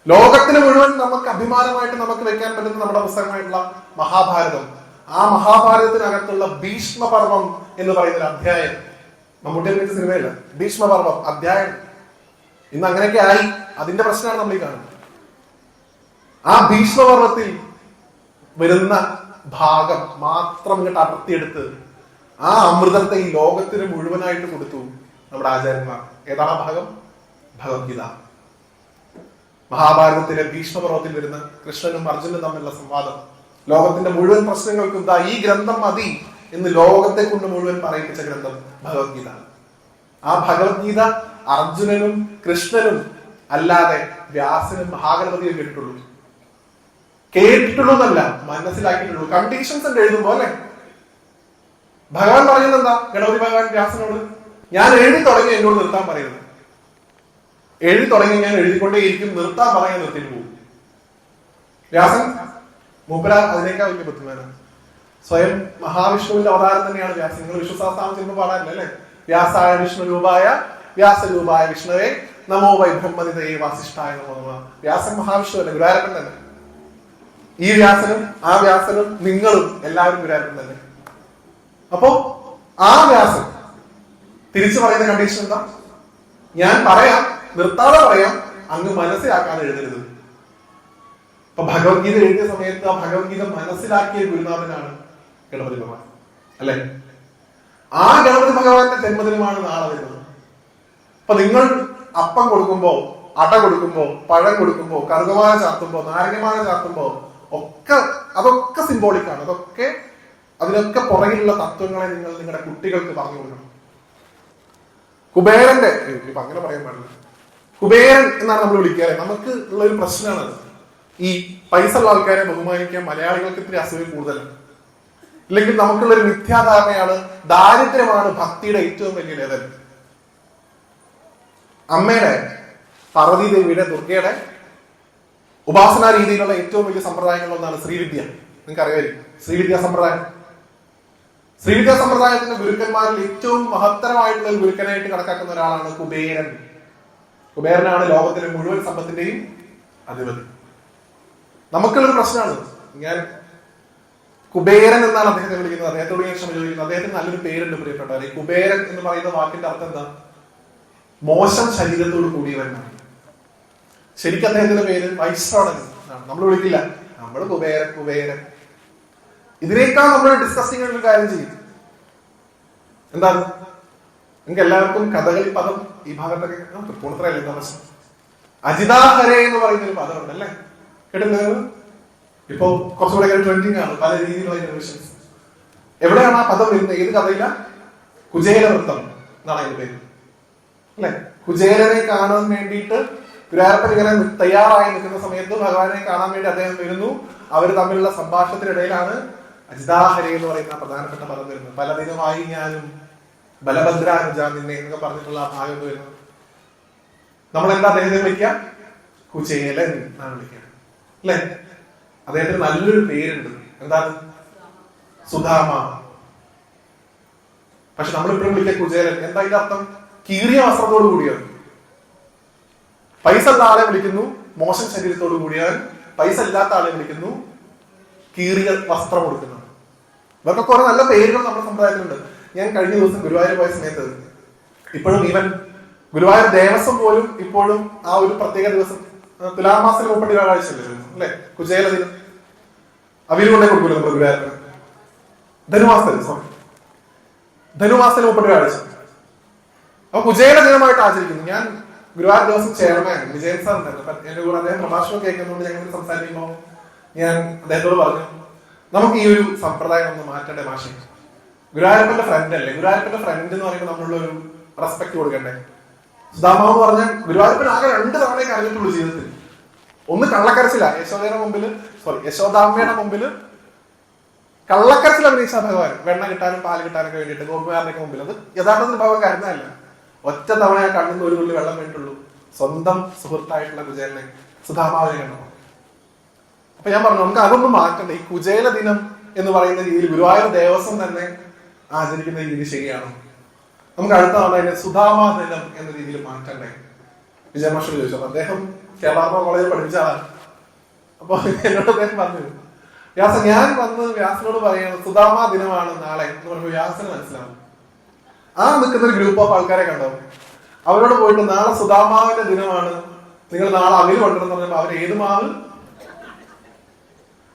ലോകത്തിന് മുഴുവൻ നമുക്ക് അഭിമാനമായിട്ട് നമുക്ക് വെക്കാൻ പറ്റുന്ന നമ്മുടെ പുസ്തകമായിട്ടുള്ള മഹാഭാരതം. ആ മഹാഭാരതത്തിനകത്തുള്ള ഭീഷ്മപർവം എന്ന് പറയുന്ന ഒരു അധ്യായം, മമ്മൂട്ടിയെ വെച്ച സിനിമയല്ല, ഭീഷ്മപർവം അധ്യായം ഇന്ന് അങ്ങനെയൊക്കെ ആയി. അതിന്റെ പ്രശ്നമാണ് നമ്മൾ ഈ കാണുന്നത്. ആ ഭീഷ്മപർവത്തിൽ വരുന്ന ഭാഗം മാത്രം ഇങ്ങോട്ട് അടർത്തിയെടുത്ത് ആ അമൃതത്തെ ഈ ലോകത്തിന് മുഴുവനായിട്ട് കൊടുത്തു നമ്മുടെ ആചാര്യന്മാർ. ഏതാണ് ആ ഭാഗം? ഭഗവത്ഗീത. മഹാഭാരതത്തിലെ ഭീഷ്മപർവത്തിൽ വരുന്ന കൃഷ്ണനും അർജുനനും തമ്മിലുള്ള സംവാദം, ലോകത്തിന്റെ മുഴുവൻ പ്രശ്നങ്ങൾക്കും ഈ ഗ്രന്ഥം മതി എന്ന് ലോകത്തെ കൊണ്ട് മുഴുവൻ പറയിപ്പിച്ച ഗ്രന്ഥം ഭഗവത്ഗീത. ആ ഭഗവത്ഗീത അർജുനനും കൃഷ്ണനും അല്ലാതെ വ്യാസനും മഹാഗണപതിയും കേട്ടിട്ടുള്ളൂ എന്നല്ല, മനസ്സിലാക്കിയിട്ടുള്ളൂ. കണ്ടീഷൻസ് ഉണ്ട് എഴുതുമ്പോ അല്ലെ. ഭഗവാൻ പറയുന്നത് എന്താ? ഗണപതി ഭഗവാൻ വ്യാസനോട്, ഞാൻ എഴുതി തുടങ്ങി എന്നോട് നിർത്താൻ പറയുന്നത്. എഴുതി തുടങ്ങി ഞാൻ എഴുതിക്കൊണ്ടേയിരിക്കും, നിർത്താൻ പറയാൻ നിർത്തിയിട്ട് പോകും. വ്യാസൻ മൂപ്പര അതിനേക്കാൾ വലിയ ബുദ്ധിമാനാണ്. സ്വയം മഹാവിഷ്ണുവിന്റെ അവതാരം തന്നെയാണ് വ്യാസൻ. നിങ്ങൾ വിശ്വസഹസ്രനാമം ചിലപ്പോൾ പാടാറില്ല അല്ലെ? വ്യാസായ വിഷ്ണു രൂപായ വ്യാസരൂപായ വിഷ്ണുവേ നമോ വൈ ബ്രഹ്മനിധയേ വാസിഷ്ഠായ നമോ നമഃ. വ്യാസൻ മഹാവിഷ്ണു അല്ലേ? ഗുരുവായൂരപ്പൻ തന്നെ. ഈ വ്യാസനും ആ വ്യാസനും നിങ്ങളും എല്ലാവരും ഗുരുവായൂരപ്പൻ തന്നെ. അപ്പോ ആ വ്യാസൻ തിരിച്ചു പറയുന്ന കണ്ടീഷൻ എന്താ? ഞാൻ പറയാം, നിർത്താതെ പറയാം, അങ്ങ് മനസ്സിലാക്കാൻ എഴുതരുത്. അപ്പൊ ഭഗവത്ഗീത എഴുതിയ സമയത്ത് ആ ഭഗവത്ഗീത മനസ്സിലാക്കിയ ഗുരുനാഥനാണ് ഗണപതി ഭഗവാൻ അല്ലെ? ആ ഗണപതി ഭഗവാന്റെ ജന്മദിനമാണ് നാളെ വരുന്നത്. അപ്പൊ നിങ്ങൾ അപ്പം കൊടുക്കുമ്പോ, അട കൊടുക്കുമ്പോ, പഴം കൊടുക്കുമ്പോ, കറുകമാല ചാർത്തുമ്പോ, നാരങ്ങമാല ചാർത്തുമ്പോ ഒക്കെ അതൊക്കെ സിംബോളിക്കാണ്. അതൊക്കെ അതിനൊക്കെ പുറകിലുള്ള തത്വങ്ങളെ നിങ്ങൾ നിങ്ങളുടെ കുട്ടികൾക്ക് പറഞ്ഞു കൊടുക്കണം. കുബേരന്റെ, ഇപ്പൊ അങ്ങനെ പറയാൻ പാടില്ല, കുബേരൻ എന്നാണ് നമ്മൾ വിളിക്കുക. നമുക്ക് ഉള്ള ഒരു പ്രശ്നമാണ് ഈ പൈസ ഉള്ള ആൾക്കാരെ ബഹുമാനിക്കാൻ മലയാളികൾക്ക് ഇത്തിരി അസൂയ കൂടുതലാണ്. ഇല്ലെങ്കിൽ നമുക്കുള്ള ഒരു മിഥ്യാധാരണയാണ് ദാരിദ്ര്യമാണ് ഭക്തിയുടെ ഏറ്റവും വലിയ ലെവൽ. അമ്മയുടെ, പാർവതി ദേവിയുടെ, ദുർഗയുടെ ഉപാസനാ രീതിയിലുള്ള ഏറ്റവും വലിയ സമ്പ്രദായങ്ങളിലൊന്നാണ് ശ്രീവിദ്യ. നിങ്ങൾക്ക് അറിയാമായിരിക്കും ശ്രീവിദ്യാ സമ്പ്രദായം. ശ്രീവിദ്യാ സമ്പ്രദായത്തിന്റെ ഗുരുക്കന്മാരിൽ ഏറ്റവും മഹത്തരമായിട്ടുള്ള ഒരു ഗുരുക്കനായിട്ട് കണക്കാക്കുന്ന ഒരാളാണ് കുബേരൻ. കുബേരനാണ് ലോകത്തിലെ മുഴുവൻ സമ്പത്തിന്റെയും അധിപതി. നമുക്കുള്ളൊരു പ്രശ്നമാണ്, ഞാൻ കുബേരൻ എന്നാണ് അദ്ദേഹത്തെ വിളിക്കുന്നത്. അദ്ദേഹത്തോട് ഞാൻ ക്ഷമ ചോദിക്കുന്നത്. അദ്ദേഹത്തിന് നല്ലൊരു പേരുണ്ട് പ്രിയപ്പെട്ടവരെ. കുബേരൻ എന്ന് പറയുന്ന വാക്കിന്റെ അർത്ഥം എന്താ? മോശം ശരീരത്തോട് കൂടിയവനാണ്. ശരിക്കും അദ്ദേഹത്തിന്റെ പേര് വൈശ്രവണൻ ആണ്. നമ്മൾ വിളിക്കില്ല, നമ്മൾ കുബേരൻ കുബേരൻ. ഇതിനേക്കാൾ നമ്മൾ ഡിസ്കസിംഗ് ഒരു കാര്യം ചെയ്യും. എന്താണ്? നിങ്ങൾക്ക് എല്ലാവർക്കും കഥകളി പദം ഈ ഭാഗത്തൊക്കെ തൃപ്പൂണിത്തറയല്ലേ താമസം, അജിതാഹരെ എന്ന് പറയുന്ന ഒരു പദം ഉണ്ടല്ലേ? കേട്ടിട്ടുള്ളത്? ഇപ്പൊ കുറച്ചുകൂടെ ട്രെൻഡിങ് ആണ് പല രീതിയിലുള്ള ഇന്നോവേഷൻസ്. എവിടെയാണ് ആ പദം വരുന്നത്? ഏത് കഥയില? കുചേല വൃത്തം എന്നാണ് അതിന്റെ പേര് അല്ലെ? കുചേലനെ കാണാൻ വേണ്ടിയിട്ട് ഗുരുവായൂരപ്പൻ ഇങ്ങനെ തയ്യാറായി നിൽക്കുന്ന സമയത്ത് ഭഗവാനെ കാണാൻ വേണ്ടി അദ്ദേഹം വരുന്നു. അവർ തമ്മിലുള്ള സംഭാഷണത്തിനിടയിലാണ് അജിതാഹരെ എന്ന് പറയുന്ന പ്രധാനപ്പെട്ട പദം വരുന്നത്. പലതിനുമായി ഞാനും ബലഭദ്രാനുജ നിന്നെ എന്നൊക്കെ പറഞ്ഞിട്ടുള്ള ആ ഭാഗം വരുന്നത്. നമ്മൾ എന്താ അദ്ദേഹത്തെ വിളിക്കുക? കുചേലൻ എന്നാണ് വിളിക്കുക അല്ലെ? അദ്ദേഹത്തിന് നല്ലൊരു പേരുണ്ട്. എന്താണ്? സുധാമ. പക്ഷെ നമ്മളിപ്പോഴും വിളിക്കുക കുചേലൻ. എന്താ ഇതിന്റെ അർത്ഥം? കീറിയ വസ്ത്രത്തോട് കൂടിയാണ്. പൈസ ഉള്ള ആളെ വിളിക്കുന്നു മോശം ശരീരത്തോട് കൂടിയവൻ, പൈസ ഇല്ലാത്ത ആളെ വിളിക്കുന്നു കീറിയ വസ്ത്രം കൊടുക്കുന്നു. ഇവർക്ക് കുറെ നല്ല പേരുകൾ നമ്മുടെ സമുദായത്തിലുണ്ട്. ഞാൻ കഴിഞ്ഞ ദിവസം ഗുരുവായൂർ പോയ സമയത്ത് ഇപ്പോഴും ഈവൻ ഗുരുവായൂർ ദേവസ്വം പോലും ഇപ്പോഴും ആ ഒരു പ്രത്യേക ദിവസം തുലാമാസത്തിൽ 30 വ്യാഴാഴ്ച അല്ലേ കുചേല ദിനം അവര് കൊണ്ടേ കൊടുക്കൂല നമ്മുടെ ഗുരുവായൂർ ധനുമാസത്തിൽ 30 വ്യാഴാഴ്ച. അപ്പൊ കുചേല ദിനമായിട്ട് ആചരിക്കുന്നു. ഞാൻ ഗുരുവായൂർ ദിവസം ചെയർമാൻ വിജയൻ സാർ ഉണ്ടായിരുന്നു. എന്റെ കൂടെ അദ്ദേഹം പ്രഭാഷണം കേൾക്കുന്നതുകൊണ്ട് ഞങ്ങൾ സംസാരിക്കുമ്പോൾ ഞാൻ അദ്ദേഹത്തോട് പറഞ്ഞു, നമുക്ക് ഈ ഒരു സമ്പ്രദായം ഒന്ന് മാറ്റേണ്ട ഭാഷ. ഗുരുവായൂരപ്പന്റെ ഫ്രണ്ട് അല്ലേ, ഗുരുവായൂരപ്പന്റെ ഫ്രണ്ട് എന്ന് പറയുമ്പോൾ നമ്മളുള്ള ഒരു റെസ്പെക്ട് കൊടുക്കണ്ടേ. സുധാമാവ് എന്ന് പറഞ്ഞാൽ ഗുരുവായൂരപ്പൻ ആകെ 2 തവണയെ കരഞ്ഞിട്ടുള്ളൂ ജീവിതത്തിൽ. ഒന്ന് കള്ളക്കരച്ചില്ല, യശോദാമ്മയുടെ മുമ്പിൽ കള്ളക്കരച്ചിൽ അഭിനയിച്ച ഭഗവാൻ, വെണ്ണ കിട്ടാനും പാല് കിട്ടാനൊക്കെ വേണ്ടിയിട്ട് ഗോപിമാരുടെ മുമ്പിൽ. അത് യഥാർത്ഥത്തിൽ ഭഗവാൻ കരുതല്ല. ഒറ്റ തവണ ആ കണ്ണിന്ന് ഒരു തുള്ളി വെള്ളം വേണ്ടുള്ളൂ സ്വന്തം സുഹൃത്തായിട്ടുള്ള കുചേലനെ സുധാമാവിനെ കണ്ടു. അപ്പൊ ഞാൻ പറഞ്ഞു നമുക്ക് അതൊന്നും മാറ്റണ്ടേ. ഈ കുചേല ദിനം എന്ന് പറയുന്ന രീതിയിൽ ഗുരുവായൂർ ദേവസ്വം തന്നെ ആചരിക്കുന്ന രീതി ശരിയാണോ? നമുക്ക് അടുത്ത തവണ അതിനെ സുധാമാ ദിനം എന്ന രീതിയിൽ മാറ്റണ്ടേ? വിജയമാഷോട് ചോദിച്ചു. അപ്പൊ അദ്ദേഹം കേരളാർമ കോളേജിൽ പഠിപ്പിച്ച ആളാണ്. അപ്പൊ എന്നോട് അദ്ദേഹം പറഞ്ഞു, വ്യാസ ഞാൻ വന്ന് വ്യാസനോട് പറയുന്നത് സുധാമാ ദിനമാണ് നാളെ എന്ന് പറയുമ്പോൾ വ്യാസന് മനസ്സിലാവും. ആ നിൽക്കുന്ന ഒരു ഗ്രൂപ്പ് ഓഫ് ആൾക്കാരെ കണ്ടോ, അവരോട് പോയിട്ട് നാളെ സുധാമാവിന്റെ ദിനമാണ്, നിങ്ങൾ നാളെ അവര് കൊണ്ടുവരണം പറഞ്ഞപ്പോ അവർ ഏത് മാവ്?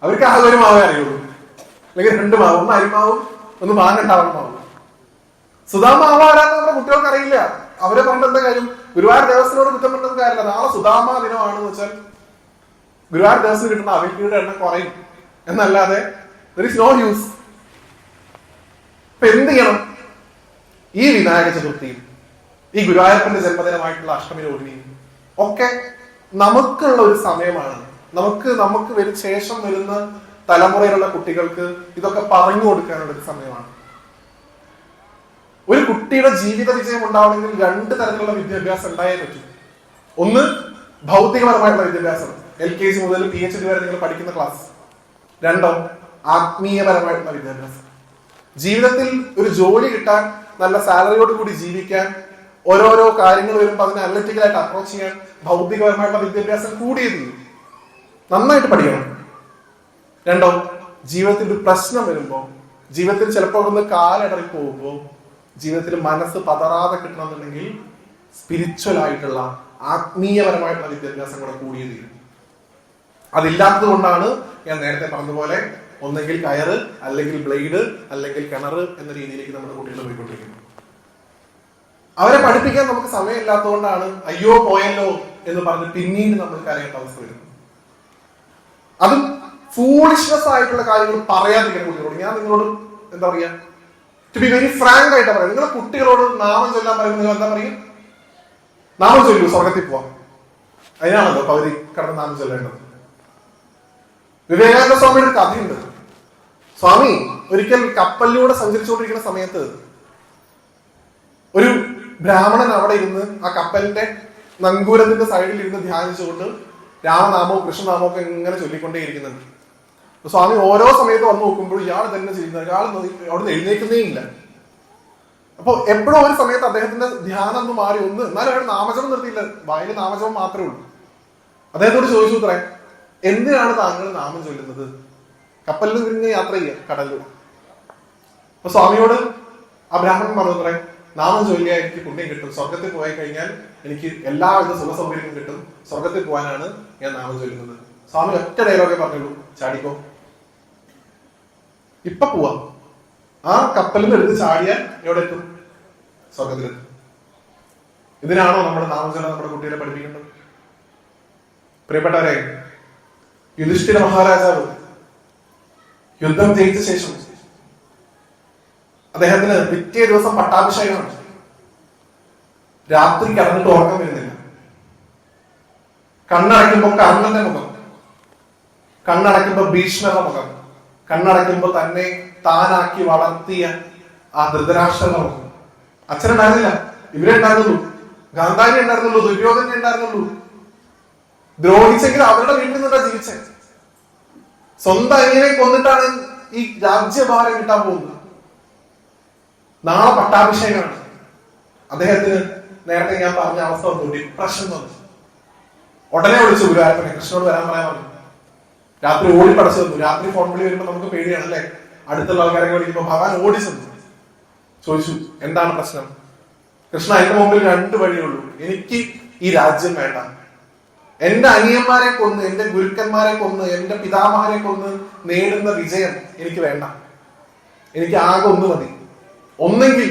അവർക്ക് ആകെ ഒരു മാവേ അറിയുള്ളൂ, അല്ലെങ്കിൽ 2 മാവ്, ഒന്ന് അരിമാവും ഒന്ന് മാങ്ങട്ടാവണ മാവും. സുധാമാവ് ആരാന്ന് നമ്മുടെ കുട്ടികൾക്ക് അറിയില്ല. അവരെ പറഞ്ഞിട്ട് എന്താ കാര്യം? ഗുരുവായൂർ ദേവസ്വനോട് കുറ്റം പറഞ്ഞത് കാര്യമില്ല. നാളെ സുധാമാ ദിനമാണെന്ന് വെച്ചാൽ ഗുരുവായൂർ ദേവസ്വം കിട്ടുന്ന അവയ്ക്കയുടെ എണ്ണം കുറയും എന്നല്ലാതെ there is no use. ഇപ്പൊ എന്ത് ചെയ്യണം? ഈ വിനായക ചതുർത്ഥിയും ഈ ഗുരുവായൂരപ്പന്റെ ജന്മദിനമായിട്ടുള്ള അഷ്ടമി രോഹിണിയും ഒക്കെ നമുക്കുള്ള ഒരു സമയമാണ്. നമുക്ക് ശേഷം വരുന്ന തലമുറയിലുള്ള കുട്ടികൾക്ക് ഇതൊക്കെ പറഞ്ഞു കൊടുക്കാനുള്ള ഒരു സമയമാണ്. ഒരു കുട്ടിയുടെ ജീവിത വിജയം ഉണ്ടാവണമെങ്കിൽ 2 തരത്തിലുള്ള വിദ്യാഭ്യാസം ഉണ്ടായേ പറ്റൂ. ഒന്ന് ഭൗതികപരമായിട്ടുള്ള വിദ്യാഭ്യാസം, LKG മുതൽ PhD വരെ നിങ്ങൾ പഠിക്കുന്ന ക്ലാസ്. 2 ആത്മീയപരമായിട്ടുള്ള വിദ്യാഭ്യാസം. ജീവിതത്തിൽ ഒരു ജോലി കിട്ടാൻ, നല്ല സാലറിയോട് കൂടി ജീവിക്കാൻ, ഓരോരോ കാര്യങ്ങൾ വരുമ്പോൾ അതിനെ അനലിറ്റിക്കലായിട്ട് അപ്രോച്ച് ചെയ്യാൻ ഭൗതികപരമായിട്ടുള്ള വിദ്യാഭ്യാസം കൂടിയത് നന്നായിട്ട് പഠിക്കണം. 2 ജീവിതത്തിൽ ഒരു പ്രശ്നം വരുമ്പോൾ, ജീവിതത്തിൽ ചിലപ്പോൾ ഒന്ന് കാലിടറി പോകുമ്പോൾ ജീവിതത്തിൽ മനസ്സ് പതറാതെ കിട്ടണമെന്നുണ്ടെങ്കിൽ സ്പിരിച്വൽ ആയിട്ടുള്ള ആത്മീയപരമായിട്ടുള്ള വിദ്യാഭ്യാസം കൂടെ കൂടിയത്. അതില്ലാത്തത് കൊണ്ടാണ് ഞാൻ നേരത്തെ പറഞ്ഞതുപോലെ ഒന്നെങ്കിൽ കയറ്, അല്ലെങ്കിൽ ബ്ലേഡ്, അല്ലെങ്കിൽ കിണർ എന്ന രീതിയിലേക്ക് നമ്മുടെ കുട്ടികൾ പോയിക്കൊണ്ടിരിക്കുന്നത്. അവരെ പഠിപ്പിക്കാൻ നമുക്ക് സമയമില്ലാത്തതുകൊണ്ടാണ് അയ്യോ പോയല്ലോ എന്ന് പറഞ്ഞ് പിന്നീട് നമ്മൾ കരയേണ്ട അവസ്ഥ വരുന്നത്. അതും ഫൂളിഷ്നെസ് ആയിട്ടുള്ള കാര്യങ്ങൾ പറയാതിരിക്കുന്ന കുട്ടികളോട് ഞാൻ നിങ്ങളോട് എന്താ പറയാ, ടു ബി വെരി ഫ്രാങ്ക് ആയിട്ട് പറയാം. നിങ്ങളുടെ കുട്ടികളോട് നാമം ചൊല്ലാൻ പറയുമ്പോൾ നിങ്ങൾ എന്താ പറയും? നാമം ചൊല്ലൂ, സ്വർഗത്തിൽ പോവാം. അതിനാണല്ലോ പകുതി കടന്ന് നാമം ചൊല്ലേണ്ടത്. വിവേകാനന്ദ സ്വാമിയുടെ ഒരു കഥയുണ്ട്. സ്വാമി ഒരിക്കൽ കപ്പലിലൂടെ സഞ്ചരിച്ചുകൊണ്ടിരിക്കുന്ന സമയത്ത് ഒരു ബ്രാഹ്മണൻ അവിടെ ഇരുന്ന് ആ കപ്പലിന്റെ നങ്കൂരത്തിന്റെ സൈഡിൽ ഇരുന്ന് ധ്യാനിച്ചുകൊണ്ട് രാമനാമവും കൃഷ്ണനാമവും ഒക്കെ ഇങ്ങനെ ചൊല്ലിക്കൊണ്ടേ ഇരിക്കുന്നുണ്ട്. സ്വാമി ഓരോ സമയത്ത് വന്ന് നോക്കുമ്പോൾ ഇയാൾ തന്നെ ചെയ്യുന്നത്, ഇയാൾ അവിടുന്ന് എഴുന്നേക്കുന്നേ ഇല്ല. അപ്പൊ എപ്പോഴും ഒരു സമയത്ത് അദ്ദേഹത്തിന്റെ ധ്യാനം ഒന്ന് മാറി, എന്നാലും അയാൾ നാമജപം നിർത്തിയില്ല, വായിൽ നാമജപം മാത്രമേ ഉള്ളൂ. അദ്ദേഹത്തോട് ചോദിച്ചു അത്രേ, എന്തിനാണ് താങ്കൾ നാമം ചൊല്ലുന്നത്? കപ്പലിൽ ഇങ്ങനെ യാത്ര ചെയ്യുക കടലിൽ. അപ്പൊ സ്വാമിയോട് ആ ബ്രാഹ്മണൻ പറഞ്ഞത്രേ, നാമം ചൊല്ലിയാൽ എനിക്ക് പുണ്യം കിട്ടും, സ്വർഗത്തിൽ പോയി കഴിഞ്ഞാൽ എനിക്ക് എല്ലാവിധ സുഖ സൗകര്യങ്ങളും കിട്ടും, സ്വർഗത്തിൽ പോകാനാണ് ഞാൻ നാമം ചൊല്ലുന്നത്. സ്വാമി ഒറ്റ ഡയലോഗേ പറഞ്ഞുള്ളൂ, ചാടിക്കോ, ഇപ്പൊ പോവാം. ആ കപ്പലിൽ നിന്ന് എടുത്ത് ചാടിയാൽ എവിടെ എത്തും? സ്വർഗത്തിലെത്തും. ഇതിനാണോ നമ്മുടെ നാമജപം നമ്മുടെ കുട്ടികളെ പഠിപ്പിക്കേണ്ടത്? പ്രിയപ്പെട്ടവരെ, യുധിഷ്ഠിര മഹാരാജാവ് യുദ്ധം ജയിച്ച ശേഷം അദ്ദേഹത്തിന് പിറ്റേ ദിവസം പട്ടാഭിഷേകമാണ്. രാത്രി കിടന്നിട്ട് ഉറക്കം വരുന്നില്ല. കണ്ണടയ്ക്കുമ്പോ കർണന്റെ മുഖം, കണ്ണടയ്ക്കുമ്പോ ഭീഷ്മരുടെ മുഖം, കണ്ണടയ്ക്കുമ്പോ തന്നെ താനാക്കി വളർത്തിയ ആ ധൃതരാഷ്ട്രന്റെ മുഖം. അച്ഛനുണ്ടായിരുന്നില്ല, ഇവരെ ഉണ്ടായിരുന്നുള്ളൂ. ഗാന്ധാരി ഉണ്ടായിരുന്നുള്ളൂ, ദുര്യോധന ഉണ്ടായിരുന്നുള്ളൂ. ദ്രോഹിച്ചെങ്കിൽ അവരുടെ വീട്ടിൽ നിന്നാ ജീവിച്ചത്. സ്വന്തം അനിയനെ കൊന്നിട്ടാണ് ഈ രാജ്യഭാരം കിട്ടാൻ പോകുന്നത്. നാളെ പട്ടാഭിഷേകമാണ്. അദ്ദേഹത്തിന് നേരത്തെ ഞാൻ പറഞ്ഞ അവസ്ഥ വന്നു, ഡിപ്രഷൻ വന്നു. ഉടനെ വിളിച്ചു ഗുരുവായൂരപ്പനെ, കൃഷ്ണനോട് വരാൻ പറയാൻ പറഞ്ഞു. രാത്രി ഓടിപ്പടച്ചു വന്നു. രാത്രി ഫോൺ വിളി വരുമ്പോൾ നമുക്ക് പേടിയാണ് അല്ലെ, അടുത്തുള്ള ആൾക്കാരെ വിളിക്കുമ്പോൾ ഭഗവാൻ ഓടിച്ചു ചോദിച്ചു എന്താണ് പ്രശ്നം. കൃഷ്ണ, എന്റെ മുമ്പിൽ 2 വഴിയുള്ളൂ. എനിക്ക് ഈ രാജ്യം വേണ്ട. എന്റെ അനിയന്മാരെ കൊന്ന്, എന്റെ ഗുരുക്കന്മാരെ കൊന്ന്, എന്റെ പിതാമഹരെ കൊന്ന് നേടുന്ന വിജയം എനിക്ക് വേണ്ട. എനിക്ക് ആകെ ഒന്ന് മതി. ഒന്നെങ്കിൽ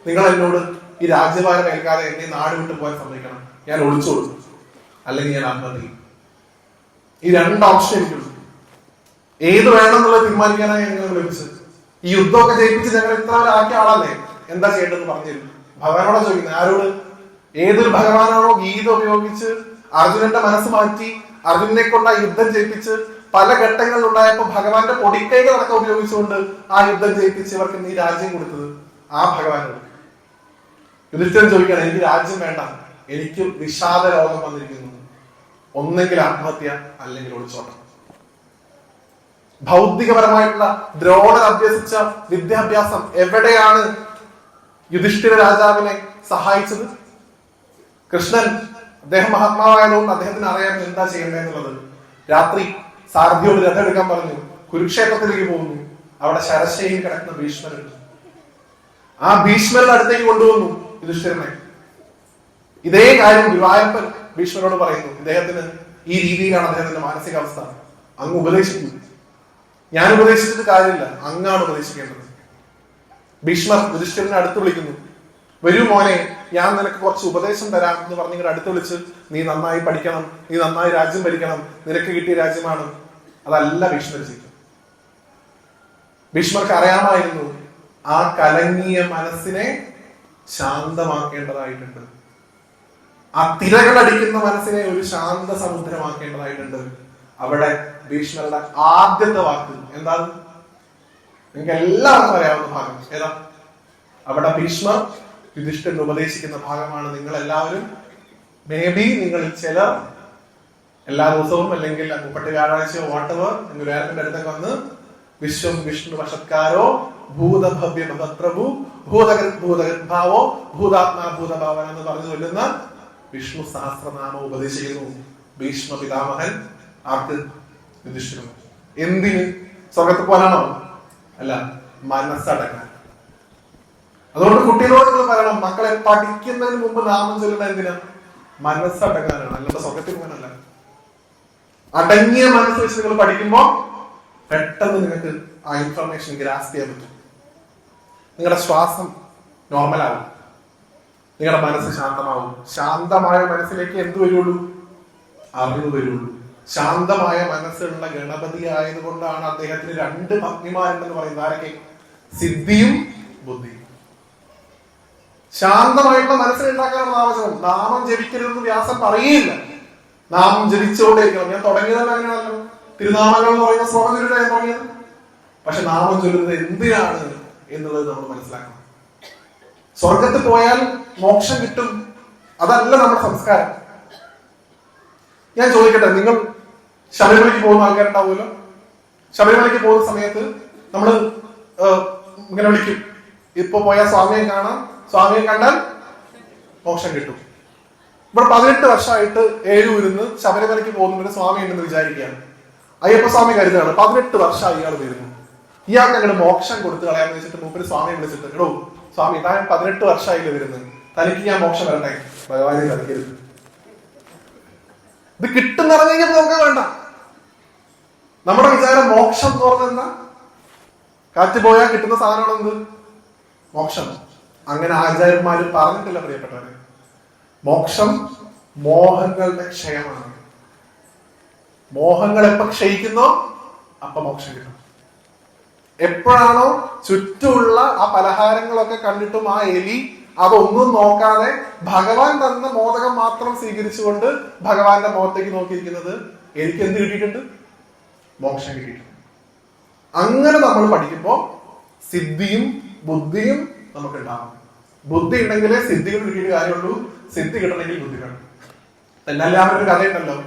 നിങ്ങൾ എന്നോട് ഈ രാജ്യഭാരം ഏൽക്കാതെ എന്നെ നാട് വിട്ടു പോകാൻ സമ്മതിക്കണം, ഞാൻ ഒളിച്ചോളൂ, അല്ലെങ്കിൽ ഞാൻ ആത്മഹത്യ ചെയ്യും. ഈ 2 ഓപ്ഷൻ എനിക്കുള്ളൂ. ഏത് വേണമെന്നുള്ളത് തീരുമാനിക്കാനാണ് ഞങ്ങൾ ലഭിച്ചത്. ഈ യുദ്ധമൊക്കെ ജയിപ്പിച്ച് ഞങ്ങൾ ഇത്ര ആക്കിയ ആളല്ലേ, എന്താ ചെയ്യേണ്ടതെന്ന് പറഞ്ഞിരുന്നു. ഭഗവാനോടാ ചോദിക്കുന്നത്. ആരോട്? ഏതൊരു ഭഗവാനാണോ ഗീത ഉപയോഗിച്ച് അർജുനന്റെ മനസ്സ് മാറ്റി അർജുനനെ കൊണ്ട് ആ യുദ്ധം ജയിപ്പിച്ച് പല ഘട്ടങ്ങളിൽ ഉണ്ടായപ്പോ ഭഗവാന്റെ പൊടിക്കൈകൾ അടക്കം ഉപയോഗിച്ചുകൊണ്ട് ആ യുദ്ധം ജയിപ്പിച്ച് ഇവർക്ക് ഈ രാജ്യം കൊടുത്തത് ആ ഭഗവാനോട്. യുധിഷ്ഠിരൻ ചോദിക്കണം, എനിക്ക് രാജ്യം വേണ്ട, എനിക്ക് വിഷാദ രോഗം വന്നിരിക്കുന്നു, ഒന്നെങ്കിൽ ആത്മഹത്യ അല്ലെങ്കിൽ ഒളിച്ചോട്ടം. ഭൗതികപരമായിട്ടുള്ള ദ്രോണർ അഭ്യസിച്ച വിദ്യാഭ്യാസം എവിടെയാണ് യുധിഷ്ഠിര രാജാവിനെ സഹായിച്ചത്? കൃഷ്ണൻ അദ്ദേഹം മഹാത്മാവായതുകൊണ്ട് അദ്ദേഹത്തിന് അറിയാൻ എന്താ ചെയ്യേണ്ടതെന്നുള്ളത്. രാത്രി സാരഥിയോട് രഥം എടുക്കാൻ പറഞ്ഞു. കുരുക്ഷേത്രത്തിലേക്ക് പോകുന്നു. അവിടെ ശരശയിൽ കിടക്കുന്ന ഭീഷ്മരുണ്ട്. ആ ഭീഷ്മരുടെ അടുത്തേക്ക് കൊണ്ടുവന്നു യുധിഷ്ഠിരനെ. ഇതേ കാര്യം ഗുരുവായൂരപ്പൻ ഭീഷ്മരോട് പറയുന്നു. ഇദ്ദേഹത്തിന് ഈ രീതിയിലാണ് അദ്ദേഹത്തിന്റെ മാനസികാവസ്ഥ. അങ്ങ് ഉപദേശിക്കുന്നു. ഞാൻ ഉപദേശിച്ചിട്ട് കാര്യമില്ല, അങ്ങാണ് ഉപദേശിക്കേണ്ടത്. ഭീഷ്മർ യുധിഷ്ഠിരനെ അടുത്ത് വിളിക്കുന്നു. വരൂ മോനെ, ഞാൻ നിനക്ക് കുറച്ച് ഉപദേശം തരാം എന്ന് പറഞ്ഞ് ഇങ്ങോട്ട് അടുത്ത് വിളിച്ച്, നീ നന്നായി പഠിക്കണം, നീ നന്നായി രാജ്യം ഭരിക്കണം, നിനക്ക് കിട്ടിയ രാജ്യമാണ്. അതല്ല ഭീഷ്മർ ചെയ്തു. ഭീഷ്മർക്ക് അറിയാമായിരുന്നു ആ കലങ്ങിയ മനസ്സിനെ ശാന്തമാക്കേണ്ടതായിട്ടുണ്ട്. ആ തിരകളടിക്കുന്ന മനസ്സിനെ ഒരു ശാന്ത സമുദ്രമാക്കേണ്ടതായിട്ടുണ്ട്. അവിടെ ഭീഷ്മരുടെ ആദ്യത്തെ വാക്ക് എന്താണ്? നിങ്ങൾക്ക് എല്ലാവർക്കും അറിയാവുന്ന ഭാഗം ഏതാ? അവിടെ ഭീഷ്മർ യുധിഷ്ഠിരൻ ഉപദേശിക്കുന്ന ഭാഗമാണ്. നിങ്ങൾ എല്ലാവരും, മേ ബി നിങ്ങളിൽ ചിലർ എല്ലാ ദിവസവും അല്ലെങ്കിൽ 30 വ്യാഴാഴ്ചയോ വാട്ടവർ ഗുരുവായൂരപ്പന്റെ അടുത്തൊക്കെ വന്ന് വിശ്വം വിഷ്ണു വശത്കാരോ ഭൂതഭവ്യ ഭഗത്രഭു ഭൂതഗദ്ഭാവോ ഭൂതാത്മാ ഭൂതഭാവന എന്ന് പറഞ്ഞു ചൊല്ലുന്ന വിഷ്ണു സഹസ്രനാമം ഉപദേശിക്കുന്നു ഭീഷ്മ പിതാമഹൻ. ആർക്ക്? യുധിഷ്ഠിരൻ. എന്തിന്? സ്വർഗത്ത് പോകാനാണോ? അല്ല, മനസ്സടക്കാൻ. അതുകൊണ്ട് കുട്ടികളോട് നിങ്ങൾ പറയണം, മക്കളെ പഠിക്കുന്നതിന് മുമ്പ് നാമം ചൊല്ലുന്നത് എന്തിനാ? മനസ്സടങ്ങാനാണ്, അല്ലാതെ സ്വർഗത്തിൽ പോകാനല്ല. അടങ്ങിയ മനസ്സ് വെച്ച് നിങ്ങൾ പഠിക്കുമ്പോ പെട്ടെന്ന് നിങ്ങൾക്ക് ആ ഇൻഫർമേഷൻ ഗ്രാസ്പ് ചെയ്യാൻ പറ്റും. നിങ്ങളുടെ ശ്വാസം നോർമലാവും, നിങ്ങളുടെ മനസ്സ് ശാന്തമാവും. ശാന്തമായ മനസ്സിലേക്ക് എന്ത് വരുള്ളൂ? അറിവ് വരുള്ളൂ. ശാന്തമായ മനസ്സുള്ള ഗണപതി ആയതുകൊണ്ടാണ് അദ്ദേഹത്തിന് 2 പത്നിമാരുണ്ടെന്ന് പറയുന്നത്. ആരൊക്കെ? സിദ്ധിയും ബുദ്ധിയും. ശാന്തമായിട്ടുള്ള മനസ്സിലുണ്ടാക്കാനുള്ള ആവശ്യം. നാമം ജപിക്കരുതെന്ന് വ്യാസൻ പറയുകയില്ല. നാമം ജപിച്ചുകൊണ്ടേയിരിക്കണം. ഞാൻ തുടങ്ങിയതല്ല അങ്ങനെയാണല്ലോ. തിരുനാമങ്ങൾ എന്ന് പറയുന്ന ശ്ലോകം ചൊല്ലിട്ടാണ് ഞാൻ തുടങ്ങിയത്. പക്ഷെ നാമം ചൊല്ലുന്നത് എന്തിനാണ് എന്നുള്ളത് നമ്മൾ മനസ്സിലാക്കണം. സ്വർഗത്ത് പോയാൽ മോക്ഷം കിട്ടും, അതല്ല നമ്മുടെ സംസ്കാരം. ഞാൻ ചോദിക്കട്ടെ, നിങ്ങൾ ശബരിമലയ്ക്ക് പോകുന്ന ആൾക്കാരുണ്ടാവുമല്ലോ. ശബരിമലയ്ക്ക് പോകുന്ന സമയത്ത് നമ്മൾ ഇങ്ങനെ വിളിക്കും, ഇപ്പൊ പോയാൽ സ്വാമിയെ കാണാം, സ്വാമിയെ കണ്ടാൽ മോക്ഷം കിട്ടും. ഇവിടെ 18 വർഷമായിട്ട് ഏഴൂരിന്ന് ശബരിമലയ്ക്ക് പോകുന്നവര് സ്വാമി ഉണ്ടെന്ന് വിചാരിക്കുകയാണ്. അയ്യപ്പസ്വാമി കരുതാണ് 18 വർഷമായി ഇയാൾ വരുന്നു, ഇയാൾക്ക് അങ്ങോട്ട് മോക്ഷം കൊടുത്തു കളയാന്ന് വെച്ചിട്ട് മൂപ്പര് സ്വാമിയെ വിളിച്ചിട്ട്, എടോ സ്വാമി, താൻ 18 വർഷമായില്ലേ വരുന്നത്, തനിക്ക് ഞാൻ മോക്ഷം വരട്ടെ, ഭഗവാനെ കളിക്കരുത്. ഇത് കിട്ടുന്ന പറഞ്ഞു കഴിഞ്ഞപ്പോ നമുക്ക് വേണ്ട. നമ്മുടെ വിചാരം മോക്ഷം എന്ന് പറഞ്ഞാൽ എന്താ? കാറ്റ് പോയാൽ കിട്ടുന്ന സാധനമാണ് എന്ത്? മോക്ഷം. അങ്ങനെ ആചാര്യന്മാര് പറഞ്ഞിട്ടില്ല പ്രിയപ്പെട്ടവരെ. മോക്ഷം മോഹങ്ങളുടെ ക്ഷയമാണ്. മോഹങ്ങൾ എപ്പോ ക്ഷയിക്കുന്നോ അപ്പൊ മോക്ഷം കിട്ടും. എപ്പോഴാണോ ചുറ്റുമുള്ള ആ പലഹാരങ്ങളൊക്കെ കണ്ടിട്ടും ആ എലി അതൊന്നും നോക്കാതെ ഭഗവാൻ തന്ന മോദകം മാത്രം സ്വീകരിച്ചുകൊണ്ട് ഭഗവാന്റെ മുഖത്തേക്ക് നോക്കിയിരിക്കുന്നത്, എനിക്ക് എന്ത് കിട്ടിയിട്ടുണ്ട്? മോക്ഷം കിട്ടിയിട്ടുണ്ട്. അങ്ങനെ നമ്മൾ പഠിക്കുമ്പോ സിദ്ധിയും ബുദ്ധിയും നമുക്ക് ഉണ്ടാവും. ബുദ്ധി ഉണ്ടെങ്കിലേ സിദ്ധികൾ കിട്ടിയിട്ട് കാര്യമുള്ളൂ. സിദ്ധി കിട്ടണമെങ്കിൽ ബുദ്ധി വേണം. എല്ലാവരും ഒരു കഥയുണ്ടല്ലോ,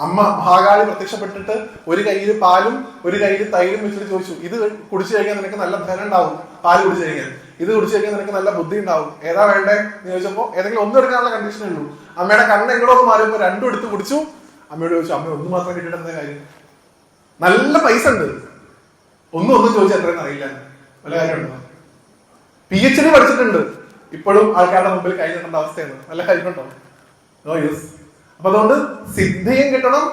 അമ്മ മഹാകാളി പ്രത്യക്ഷപ്പെട്ടിട്ട് ഒരു കയ്യിൽ പാലും ഒരു കയ്യിൽ തൈരും വെച്ചിട്ട് ചോദിച്ചു, ഇത് കുടിച്ചു കഴിഞ്ഞാൽ നിനക്ക് നല്ല ധനം ഉണ്ടാവും, പാല് കുടിച്ചു കഴിഞ്ഞാൽ ഇത് കുടിച്ചു കഴിഞ്ഞാൽ നിനക്ക് നല്ല ബുദ്ധി ഉണ്ടാവും, ഏതാ വേണ്ടേ എന്ന് ചോദിച്ചപ്പോ ഏതെങ്കിലും ഒന്നും എടുക്കാനുള്ള കണ്ടീഷനേ ഉള്ളൂ. അമ്മയുടെ കണ്ണ് എങ്ങോട്ട് ഒന്ന് മാറിയപ്പോ രണ്ടും എടുത്ത് കുടിച്ചു. അമ്മയോട് ചോദിച്ചു, അമ്മ ഒന്ന് മാത്രം കിട്ടിയിട്ട് എന്താ കാര്യം, നല്ല പൈസ ഉണ്ട്, ഒന്നും ചോദിച്ചാൽ എത്രയെന്ന് അറിയില്ല, വല്ല കാര്യമുണ്ടോ? PhD പഠിച്ചിട്ടുണ്ട്, ഇപ്പോഴും ആൾക്കാരുടെ മുമ്പിൽ കൈ നീട്ടേണ്ട അവസ്ഥയാണ്, വല്ല കാര്യമുണ്ടോ? No use. അപ്പൊ അതുകൊണ്ട് സിദ്ധിയും കിട്ടണം,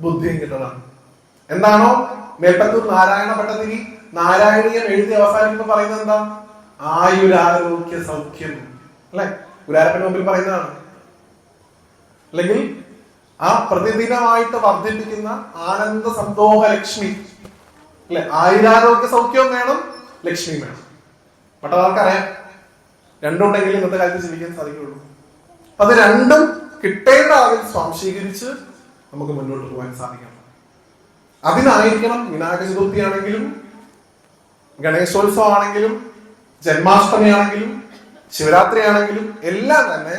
ബുദ്ധിയും കിട്ടണം. എന്താണോ മേൽപ്പത്തൂർ നാരായണ ഭട്ടതിരി നാരായണീയം എഴുതി അവസാനിക്കുമ്പോൾ പറയുന്നത് എന്താ? ആയുരാരോഗ്യ സൗഖ്യം അല്ലെ, ഗുരുവായൂരപ്പന്റെ മുമ്പിൽ പറയുന്നതാണ്. അല്ലെങ്കിൽ ആ പ്രതിദിനമായിട്ട് വർദ്ധിപ്പിക്കുന്ന ആനന്ദ സന്തോഷ ലക്ഷ്മി അല്ലെ, ആയുരാരോഗ്യ സൗഖ്യവും വേണം, ലക്ഷ്മിയും വേണം. പട്ടതാർക്കറിയാം രണ്ടുണ്ടെങ്കിൽ ഇന്നത്തെ കാലത്ത് ജീവിക്കാൻ സാധിക്കുള്ളൂ. അത് രണ്ടും കിട്ടേണ്ട അളവിൽ സ്വാംശീകരിച്ച് നമുക്ക് മുന്നോട്ട് പോകാൻ സാധിക്കണം. അതിനായിരിക്കണം വിനായക ചതുർത്ഥി ആണെങ്കിലും ഗണേശോത്സവം ആണെങ്കിലും ജന്മാഷ്ടമി ആണെങ്കിലും ശിവരാത്രി ആണെങ്കിലും എല്ലാം തന്നെ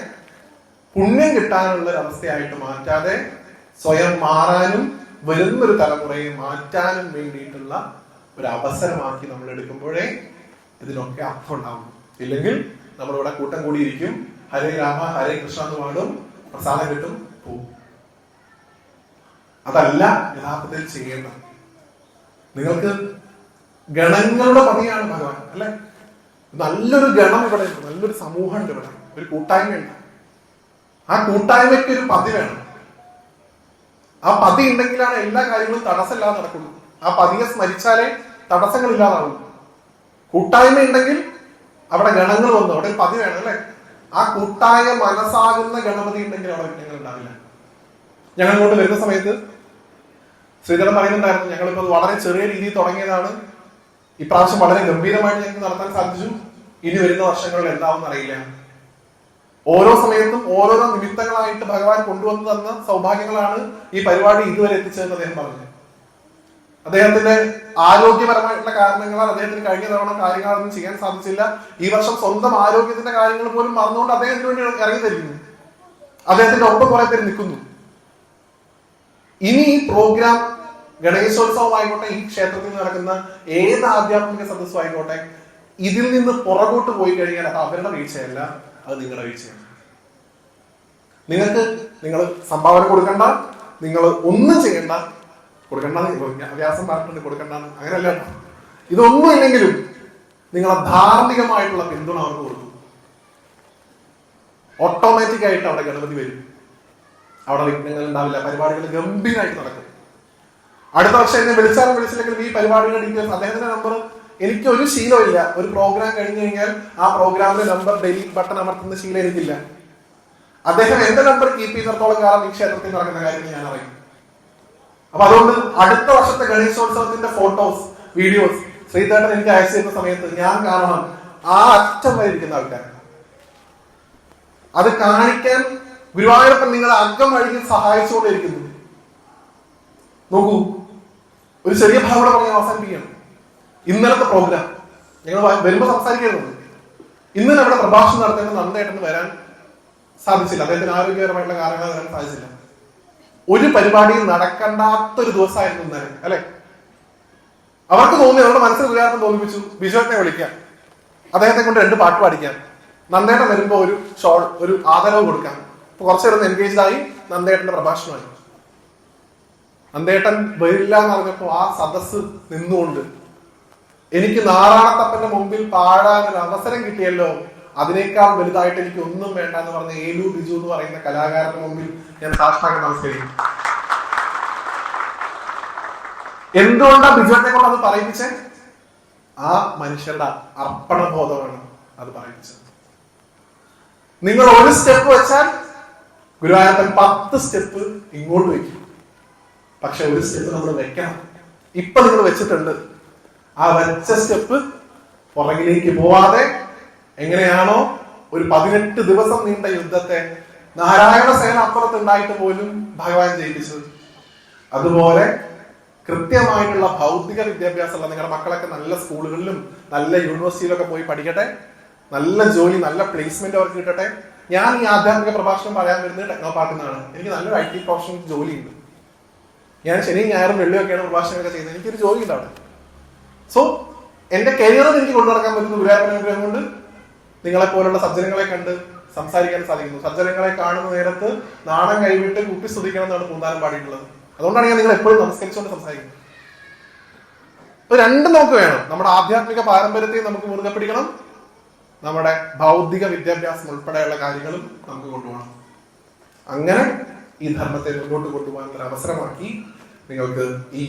പുണ്യം കിട്ടാനുള്ള ഒരു അവസ്ഥയായിട്ട് മാറ്റാതെ സ്വയം മാറാനും വരുന്നൊരു തലമുറയെ മാറ്റാനും വേണ്ടിയിട്ടുള്ള ഒരു അവസരമാക്കി നമ്മൾ എടുക്കുമ്പോഴേ ഇതിനൊക്കെ അർത്ഥം ഉണ്ടാവും. ഇല്ലെങ്കിൽ നമ്മളിവിടെ കൂട്ടം കൂടിയിരിക്കും, ഹരേ രാമ ഹരേ കൃഷ്ണ എന്ന് പാടും, പ്രസാദം കിട്ടും, പോവും. അതല്ല യഥാർത്ഥത്തിൽ ചെയ്യേണ്ടത്. നിങ്ങൾക്ക് ഗണങ്ങളുടെ പതിയാണ് ഭഗവാൻ അല്ലെ. നല്ലൊരു ഗണം ഇവിടെ ഉണ്ട്, നല്ലൊരു സമൂഹമുണ്ട് ഇവിടെ, ഒരു കൂട്ടായ്മയുണ്ട്. ആ കൂട്ടായ്മയ്ക്ക് ഒരു പതി വേണം. ആ പതി ഉണ്ടെങ്കിലാണ് എല്ലാ കാര്യങ്ങളും തടസ്സമില്ലാതെ നടക്കുള്ളൂ. ആ പതിയെ സ്മരിച്ചാലേ തടസ്സങ്ങൾ ഇല്ലാതാവുള്ളൂ. കൂട്ടായ്മ ഉണ്ടെങ്കിൽ അവിടെ ഗണങ്ങൾ വന്നു, അവിടെ ഒരു പതി വേണം അല്ലെ. ആ കൂട്ടായ മനസ്സാകുന്ന ഗണപതി ഉണ്ടെങ്കിൽ അവിടെ വിഘ്നങ്ങൾ ഉണ്ടാവില്ല. ഞങ്ങൾ ഇങ്ങോട്ട് വരുന്ന സമയത്ത് ശ്രീധരൻ പറയുന്നുണ്ടായിരുന്നു, ഞങ്ങളിപ്പോൾ വളരെ ചെറിയ രീതിയിൽ തുടങ്ങിയതാണ്, ഇപ്രാവശ്യം വളരെ ഗംഭീരമായിട്ട് ഞങ്ങൾക്ക് നടത്താൻ സാധിച്ചു, ഇനി വരുന്ന വർഷങ്ങളിൽ എന്താവും അറിയില്ല. ഓരോ സമയത്തും ഓരോരോ നിമിത്തങ്ങളായിട്ട് ഭഗവാൻ കൊണ്ടുവന്നു തന്ന സൗഭാഗ്യങ്ങളാണ് ഈ പരിപാടി ഇതുവരെ എത്തിച്ചതെന്ന് അദ്ദേഹം പറഞ്ഞു. അദ്ദേഹത്തിന്റെ ആരോഗ്യപരമായിട്ടുള്ള കാരണങ്ങളാൽ അദ്ദേഹത്തിന് കഴിഞ്ഞ തവണ കാര്യങ്ങളൊന്നും ചെയ്യാൻ സാധിച്ചില്ല. ഈ വർഷം സ്വന്തം ആരോഗ്യത്തിന്റെ കാര്യങ്ങൾ പോലും മറന്നുകൊണ്ട് അദ്ദേഹത്തിന് വേണ്ടി ഇറങ്ങി തരുന്നു. അദ്ദേഹത്തിന്റെ ഒപ്പം കുറെ പേര് നിൽക്കുന്നു. ഇനി ഈ പ്രോഗ്രാം ഗണേശോത്സവം ആയിക്കോട്ടെ, ഈ ക്ഷേത്രത്തിൽ നടക്കുന്ന ഏത് ആധ്യാത്മിക സദസ്സും ആയിക്കോട്ടെ, ഇതിൽ നിന്ന് പുറകോട്ട് പോയി കഴിഞ്ഞാൽ അത് അവരുടെ വീഴ്ചയല്ല, അത് നിങ്ങളുടെ വീഴ്ചയാണ്. നിങ്ങൾ സംഭാവന കൊടുക്കണ്ട, നിങ്ങൾ ഒന്നും ചെയ്യണ്ട. കൊടുക്കണ്ട, വ്യാസം പറഞ്ഞിട്ടുണ്ട് കൊടുക്കണ്ടെന്ന്, അങ്ങനെയല്ല. ഇതൊന്നും ഇല്ലെങ്കിലും നിങ്ങളെ ധാർമ്മികമായിട്ടുള്ള പിന്തുണ അവർക്ക് കൊടുക്കും. ഓട്ടോമാറ്റിക് ആയിട്ട് അവിടെ ഗണപതി വരും, അവിടെ വിഘ്നങ്ങൾ ഉണ്ടാവില്ല, പരിപാടികൾ ഗംഭീരമായിട്ട് നടക്കും. അടുത്ത വർഷം എന്നെ വിളിച്ചാലും വിളിച്ചില്ലെങ്കിലും ഈ പരിപാടിയുടെ ഡീറ്റെയിൽസ്, അദ്ദേഹത്തിന്റെ നമ്പർ, എനിക്ക് ഒരു ശീലമില്ല. ഒരു പ്രോഗ്രാം കഴിഞ്ഞു കഴിഞ്ഞാൽ ആ പ്രോഗ്രാമിന്റെ നമ്പർ ഡെലീറ്റ് ബട്ടൺ അമർത്തുന്ന ശീലം എനിക്കില്ല. അദ്ദേഹം എന്റെ നമ്പർ കീപ്പ് ചെയ്യുന്നിടത്തോളം കാലം ഈ ക്ഷേത്രത്തിൽ നടക്കുന്ന കാര്യങ്ങൾ ഞാൻ അറിയും. അപ്പൊ അതുകൊണ്ട് അടുത്ത വർഷത്തെ ഗണേശോത്സവത്തിന്റെ ഫോട്ടോസ്, വീഡിയോസ് ശ്രീധേട്ടൻ എനിക്ക് അയച്ചു തരുന്ന സമയത്ത് ഞാൻ കാണണം ആ അറ്റം വരെ ഇരിക്കുന്ന ആൾക്കാർ. അത് കാണിക്കാൻ ഗുരുവായൂരപ്പൻ നിങ്ങളെ അകം വഴിക്ക് സഹായിച്ചുകൊണ്ടിരിക്കുന്നു. നോക്കൂ, ഒരു ചെറിയ ഭാഗം പറഞ്ഞ് അവസാനിപ്പിക്കുകയാണ്. ഇന്നലത്തെ പ്രോഗ്രാം ഞങ്ങൾ വരുമ്പോൾ സംസാരിക്കുന്നത്, ഇന്നലെ അവിടെ പ്രഭാഷണം നടത്തേണ്ട നന്ദേട്ടന് വരാൻ സാധിച്ചില്ല. അദ്ദേഹത്തിന് ആരോഗ്യപരമായിട്ടുള്ള കാരണങ്ങൾ വരാൻ സാധിച്ചില്ല. ഒരു പരിപാടിയും നടക്കണ്ടാത്തൊരു ദിവസമായിരുന്നു ഇന്നലെ അല്ലെ. അവർക്ക് തോന്നി, അവരുടെ മനസ്സിൽ ഗുരുവായൂരപ്പൻ തോന്നിപ്പിച്ചു ബിജുവിനെ വിളിക്കാം, അദ്ദേഹത്തെ കൊണ്ട് 2 പാട്ട് പാടിക്കാം, നന്ദേട്ടൻ വരുമ്പോ ഒരു ആദരവ് കൊടുക്കാം. അപ്പൊ കുറച്ചേരം എൻഗേജ്ഡ് ആയി. നന്ദേട്ടന്റെ പ്രഭാഷണമായി. നന്ദേട്ടൻ വരില്ല എന്ന് പറഞ്ഞപ്പോ ആ സദസ് നിന്നുകൊണ്ട് എനിക്ക് നാരായണത്തപ്പന്റെ മുമ്പിൽ പാടാൻ ഒരു അവസരം കിട്ടിയല്ലോ, അതിനേക്കാൾ വലുതായിട്ട് എനിക്ക് ഒന്നും വേണ്ട എന്ന് പറഞ്ഞ ഏലു ബിജു എന്ന് പറയുന്ന കലാകാരന്റെ മുമ്പിൽ ഞാൻ സാഷ്ടാംഗം നമസ്കരിക്കും. എന്തുകൊണ്ടാണ് ബിജുവിനെ കൊണ്ട് അത് പറയിപ്പിച്ചേ? ആ മനുഷ്യരുടെ അർപ്പണബോധമാണ് അത് പറയിപ്പിച്ചത്. നിങ്ങൾ ഒരു സ്റ്റെപ്പ് വെച്ചാൽ ഗുരുവായൂരപ്പൻ 10 സ്റ്റെപ്പ് ഇങ്ങോട്ട് വെക്കും. പക്ഷെ ഒരു സ്റ്റെപ്പ് നമ്മൾ വെക്കണം. ഇപ്പൊ നിങ്ങൾ വെച്ചിട്ടുണ്ട്, ആ വെച്ച സ്റ്റെപ്പ് പുറകിലേക്ക് പോവാതെ എങ്ങനെയാണോ ഒരു 18 ദിവസം നീണ്ട യുദ്ധത്തെ നാരായണ സേന അപ്പുറത്ത് ഉണ്ടായിട്ട് പോലും ഭഗവാൻ ജയിപ്പിച്ചത്, അതുപോലെ കൃത്യമായിട്ടുള്ള ഭൗതിക വിദ്യാഭ്യാസമുള്ള നിങ്ങളുടെ മക്കളൊക്കെ നല്ല സ്കൂളുകളിലും നല്ല യൂണിവേഴ്സിറ്റിയിലൊക്കെ പോയി പഠിക്കട്ടെ, നല്ല ജോലി, നല്ല പ്ലേസ്മെന്റ് അവർക്ക് കിട്ടട്ടെ. ഞാൻ ഈ ആധ്യാത്മിക പ്രഭാഷണം പറയാൻ വരുന്നത് ടെക്നോ പാർക്കിൽ നിന്നാണ്. എനിക്ക് നല്ലൊരു IT പ്രൊഫഷണൽ ജോലിയുണ്ട്. ഞാൻ ശനിയും ഞായറും വെള്ളിയൊക്കെയാണ് പ്രഭാഷണങ്ങളൊക്കെ ചെയ്യുന്നത്. എനിക്കൊരു ജോലി ഉണ്ട് അവിടെ. സോ എന്റെ കരിയറിൽ എനിക്ക് കൊണ്ടു നടക്കാൻ പറ്റുന്ന ഗുരുവായൂരപ്പൻ അനുഗ്രഹം കൊണ്ട് നിങ്ങളെ പോലുള്ള സജ്ജനങ്ങളെ കണ്ട് സംസാരിക്കാൻ സാധിക്കുന്നു. സജ്ജനങ്ങളെ കാണുന്ന നേരത്ത് നാണം കൈവിട്ട് കുപ്പി സ്തുതിക്കണം എന്നാണ് പൂന്താനം പാടിയിട്ടുള്ളത്. അതുകൊണ്ടാണ് ഞാൻ നിങ്ങൾ എപ്പോഴും നമസ്കരിച്ചുകൊണ്ട് സംസാരിക്കുന്നത്. അപ്പൊ രണ്ടും നമുക്ക് വേണം. നമ്മുടെ ആധ്യാത്മിക പാരമ്പര്യത്തെ നമുക്ക് മുറുകെ പിടിക്കണം, നമ്മുടെ ഭൗതിക വിദ്യാഭ്യാസം ഉൾപ്പെടെയുള്ള കാര്യങ്ങളും നമുക്ക് കൊണ്ടുപോകണം. അങ്ങനെ ഈ ധർമ്മത്തെ മുന്നോട്ട് കൊണ്ടുപോകാൻ ഒരു അവസരമാക്കി നിങ്ങൾക്ക് ഈ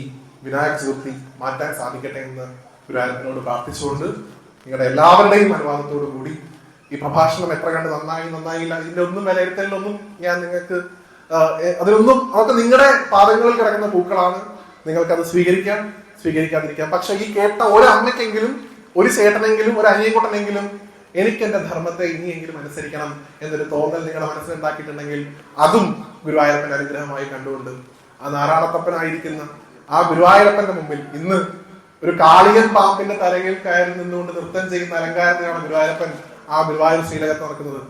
വിനായക ചതുർത്ഥി മാറ്റാൻ സാധിക്കട്ടെ എന്ന് ഗുരുവായൂരപ്പനോട് പ്രാർത്ഥിച്ചുകൊണ്ട് നിങ്ങളുടെ എല്ലാവരുടെയും അനുവാദത്തോടു കൂടി ഈ പ്രഭാഷണം എത്ര കണ്ട് നന്നായില്ല, ഇതിന്റെ ഒന്നും വിലയിരുത്തലിലൊന്നും ഞാൻ നിങ്ങൾക്ക് അതിലൊന്നും, അതൊക്കെ നിങ്ങളുടെ പാദങ്ങളിൽ കിടക്കുന്ന പൂക്കളാണ്. നിങ്ങൾക്കത് സ്വീകരിക്കാതിരിക്കാം. പക്ഷെ ഈ കേട്ട ഒരു അമ്മയ്ക്കെങ്കിലും, ഒരു ചേട്ടനെങ്കിലും, ഒരു അനിയൻകുട്ടനെങ്കിലും എനിക്ക് എന്റെ ധർമ്മത്തെ ഇനിയെങ്കിലും അനുസരിക്കണം എന്നൊരു തോന്നൽ നിങ്ങളുടെ മനസ്സിലുണ്ടാക്കിയിട്ടുണ്ടെങ്കിൽ അതും ഗുരുവായൂരപ്പന്റെ അനുഗ്രഹമായി കണ്ടുകൊണ്ട് ആ നാരായണത്തപ്പനായിരിക്കുന്ന ആ ഗുരുവായൂരപ്പന്റെ മുമ്പിൽ ഇന്ന് ഒരു കാളിയൻ പാമ്പിന്റെ തലയിൽ കയറി നിന്നുകൊണ്ട് നൃത്തം ചെയ്യുന്ന അലങ്കാരത്തിലാണ് ഗുരുവായൂരപ്പൻ ആ ഗുരുവായൂർ ശ്രീലകത്ത് നടക്കുന്നത്.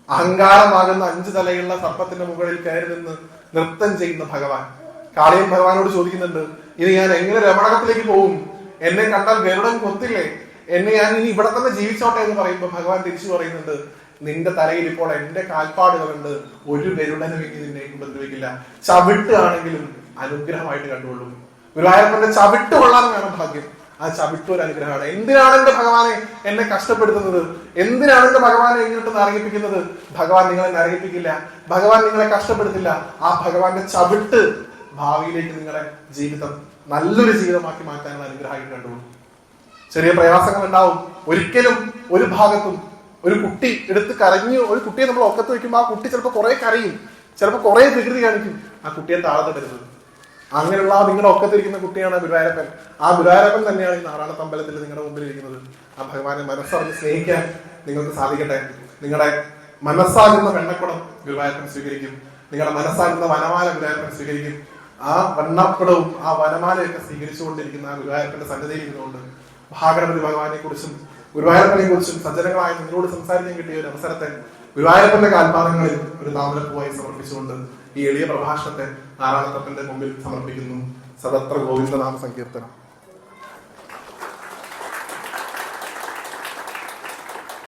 അഹങ്കാരമാകുന്ന 5 തലയുള്ള സർപ്പത്തിന്റെ മുകളിൽ കയറി നിന്ന് നൃത്തം ചെയ്യുന്ന ഭഗവാൻ കാളിയൻ ഭഗവാനോട് ചോദിക്കുന്നുണ്ട്, ഇനി ഞാൻ എങ്ങനെ രമണകത്തിലേക്ക് പോകും? എന്നെ കണ്ടാൽ ഗരുഡൻ കൊത്തില്ലേ? ഞാൻ ഇനി ഇവിടെ തന്നെ ജീവിച്ചോട്ടെ എന്ന് പറയുമ്പോൾ ഭഗവാൻ തിരിച്ചു പറയുന്നുണ്ട്, നിന്റെ തലയിൽ ഇപ്പോൾ എന്റെ കാൽപ്പാടുകളുണ്ട്, ഒരു ഗരുഡനും ഇനി നിന്നെ ഉപദ്രവിക്കില്ല. ചവിട്ടാണെങ്കിലും അനുഗ്രഹമായിട്ട് കണ്ടുകൊള്ളൂ. ഗുരുവായൂരപ്പന്റെ ചവിട്ട് കൊള്ളാൻ വേണം ഭാഗ്യം. ആ ചവിട്ട് ഒരു അനുഗ്രഹമാണ്. എന്തിനാണ് എന്റെ ഭഗവാനെ എന്നെ കഷ്ടപ്പെടുത്തുന്നത്? എന്തിനാണ് എന്റെ ഭഗവാനെ ഇങ്ങോട്ട് നരകിപ്പിക്കുന്നത്? ഭഗവാൻ നിങ്ങളെ നരകിപ്പിക്കില്ല, ഭഗവാൻ നിങ്ങളെ കഷ്ടപ്പെടുത്തില്ല. ആ ഭഗവാന്റെ ചവിട്ട് ഭാവിയിലേക്ക് നിങ്ങളുടെ ജീവിതം നല്ലൊരു ജീവിതമാക്കി മാറ്റാനുള്ള അനുഗ്രഹമായിട്ട് കണ്ടുകൊള്ളൂ. ചെറിയ പ്രയാസങ്ങൾ ഉണ്ടാവും. ഒരിക്കലും ഒരു ഭാഗത്തും ഒരു കുട്ടി എടുത്ത് കരഞ്ഞു, ഒരു കുട്ടിയെ നമ്മൾ ഒക്കത്ത് വെക്കുമ്പോൾ ആ കുട്ടി ചിലപ്പോൾ കുറെ കരയും, ചിലപ്പോൾ കുറെ വികൃതി കാണിക്കും. ആ കുട്ടിയെ താഴ്ന്നിടരുത്. അങ്ങനെയുള്ള നിങ്ങളുടെ ഒക്കത്തിരിക്കുന്ന കുട്ടിയാണ് ഗുരുവായൂരപ്പൻ. ആ ഗുരുവായൂരപ്പൻ തന്നെയാണ് ഈ നാരായണത്തമ്പലത്തിൽ നിങ്ങളുടെ മുമ്പിൽ ഇരിക്കുന്നത്. ആ ഭഗവാനെ മനസ്സറിഞ്ഞ് സ്നേഹിക്കാൻ നിങ്ങൾക്ക് സാധിക്കട്ടെ. നിങ്ങളുടെ മനസ്സാകുന്ന വെണ്ണക്കുടം ഗുരുവായൂരപ്പൻ സ്വീകരിക്കും. നിങ്ങളുടെ മനസ്സാകുന്ന വനമാല ഗുരുവായൂരപ്പൻ സ്വീകരിക്കും. ആ വെണ്ണക്കുടവും ആ വനമാലയൊക്കെ സ്വീകരിച്ചുകൊണ്ടിരിക്കുന്ന ആ ഗുരുവായൂരപ്പന്റെ സന്നിധിയിൽ ഇരുന്നുകൊണ്ട് മഹാഗണപതി ഭഗവാനെ കുറിച്ചും ഗുരുവായൂരപ്പനെ കുറിച്ചും സജ്ജനങ്ങളായി നിങ്ങളോട് സംസാരിക്കാൻ കിട്ടിയ ഒരു അവസരത്തെ ഗുരുവായൂരപ്പന്റെ കാൽപാദങ്ങളിൽ ഒരു താമരപ്പൂവായി സമർപ്പിച്ചുകൊണ്ട് ഈ എളിയ പ്രഭാഷണത്തെ നാരായണത്തപ്പന്റെ മുമ്പിൽ സമർപ്പിക്കുന്നു. സദത്ര ഗോവിന്ദനാമ സങ്കീർത്തനം.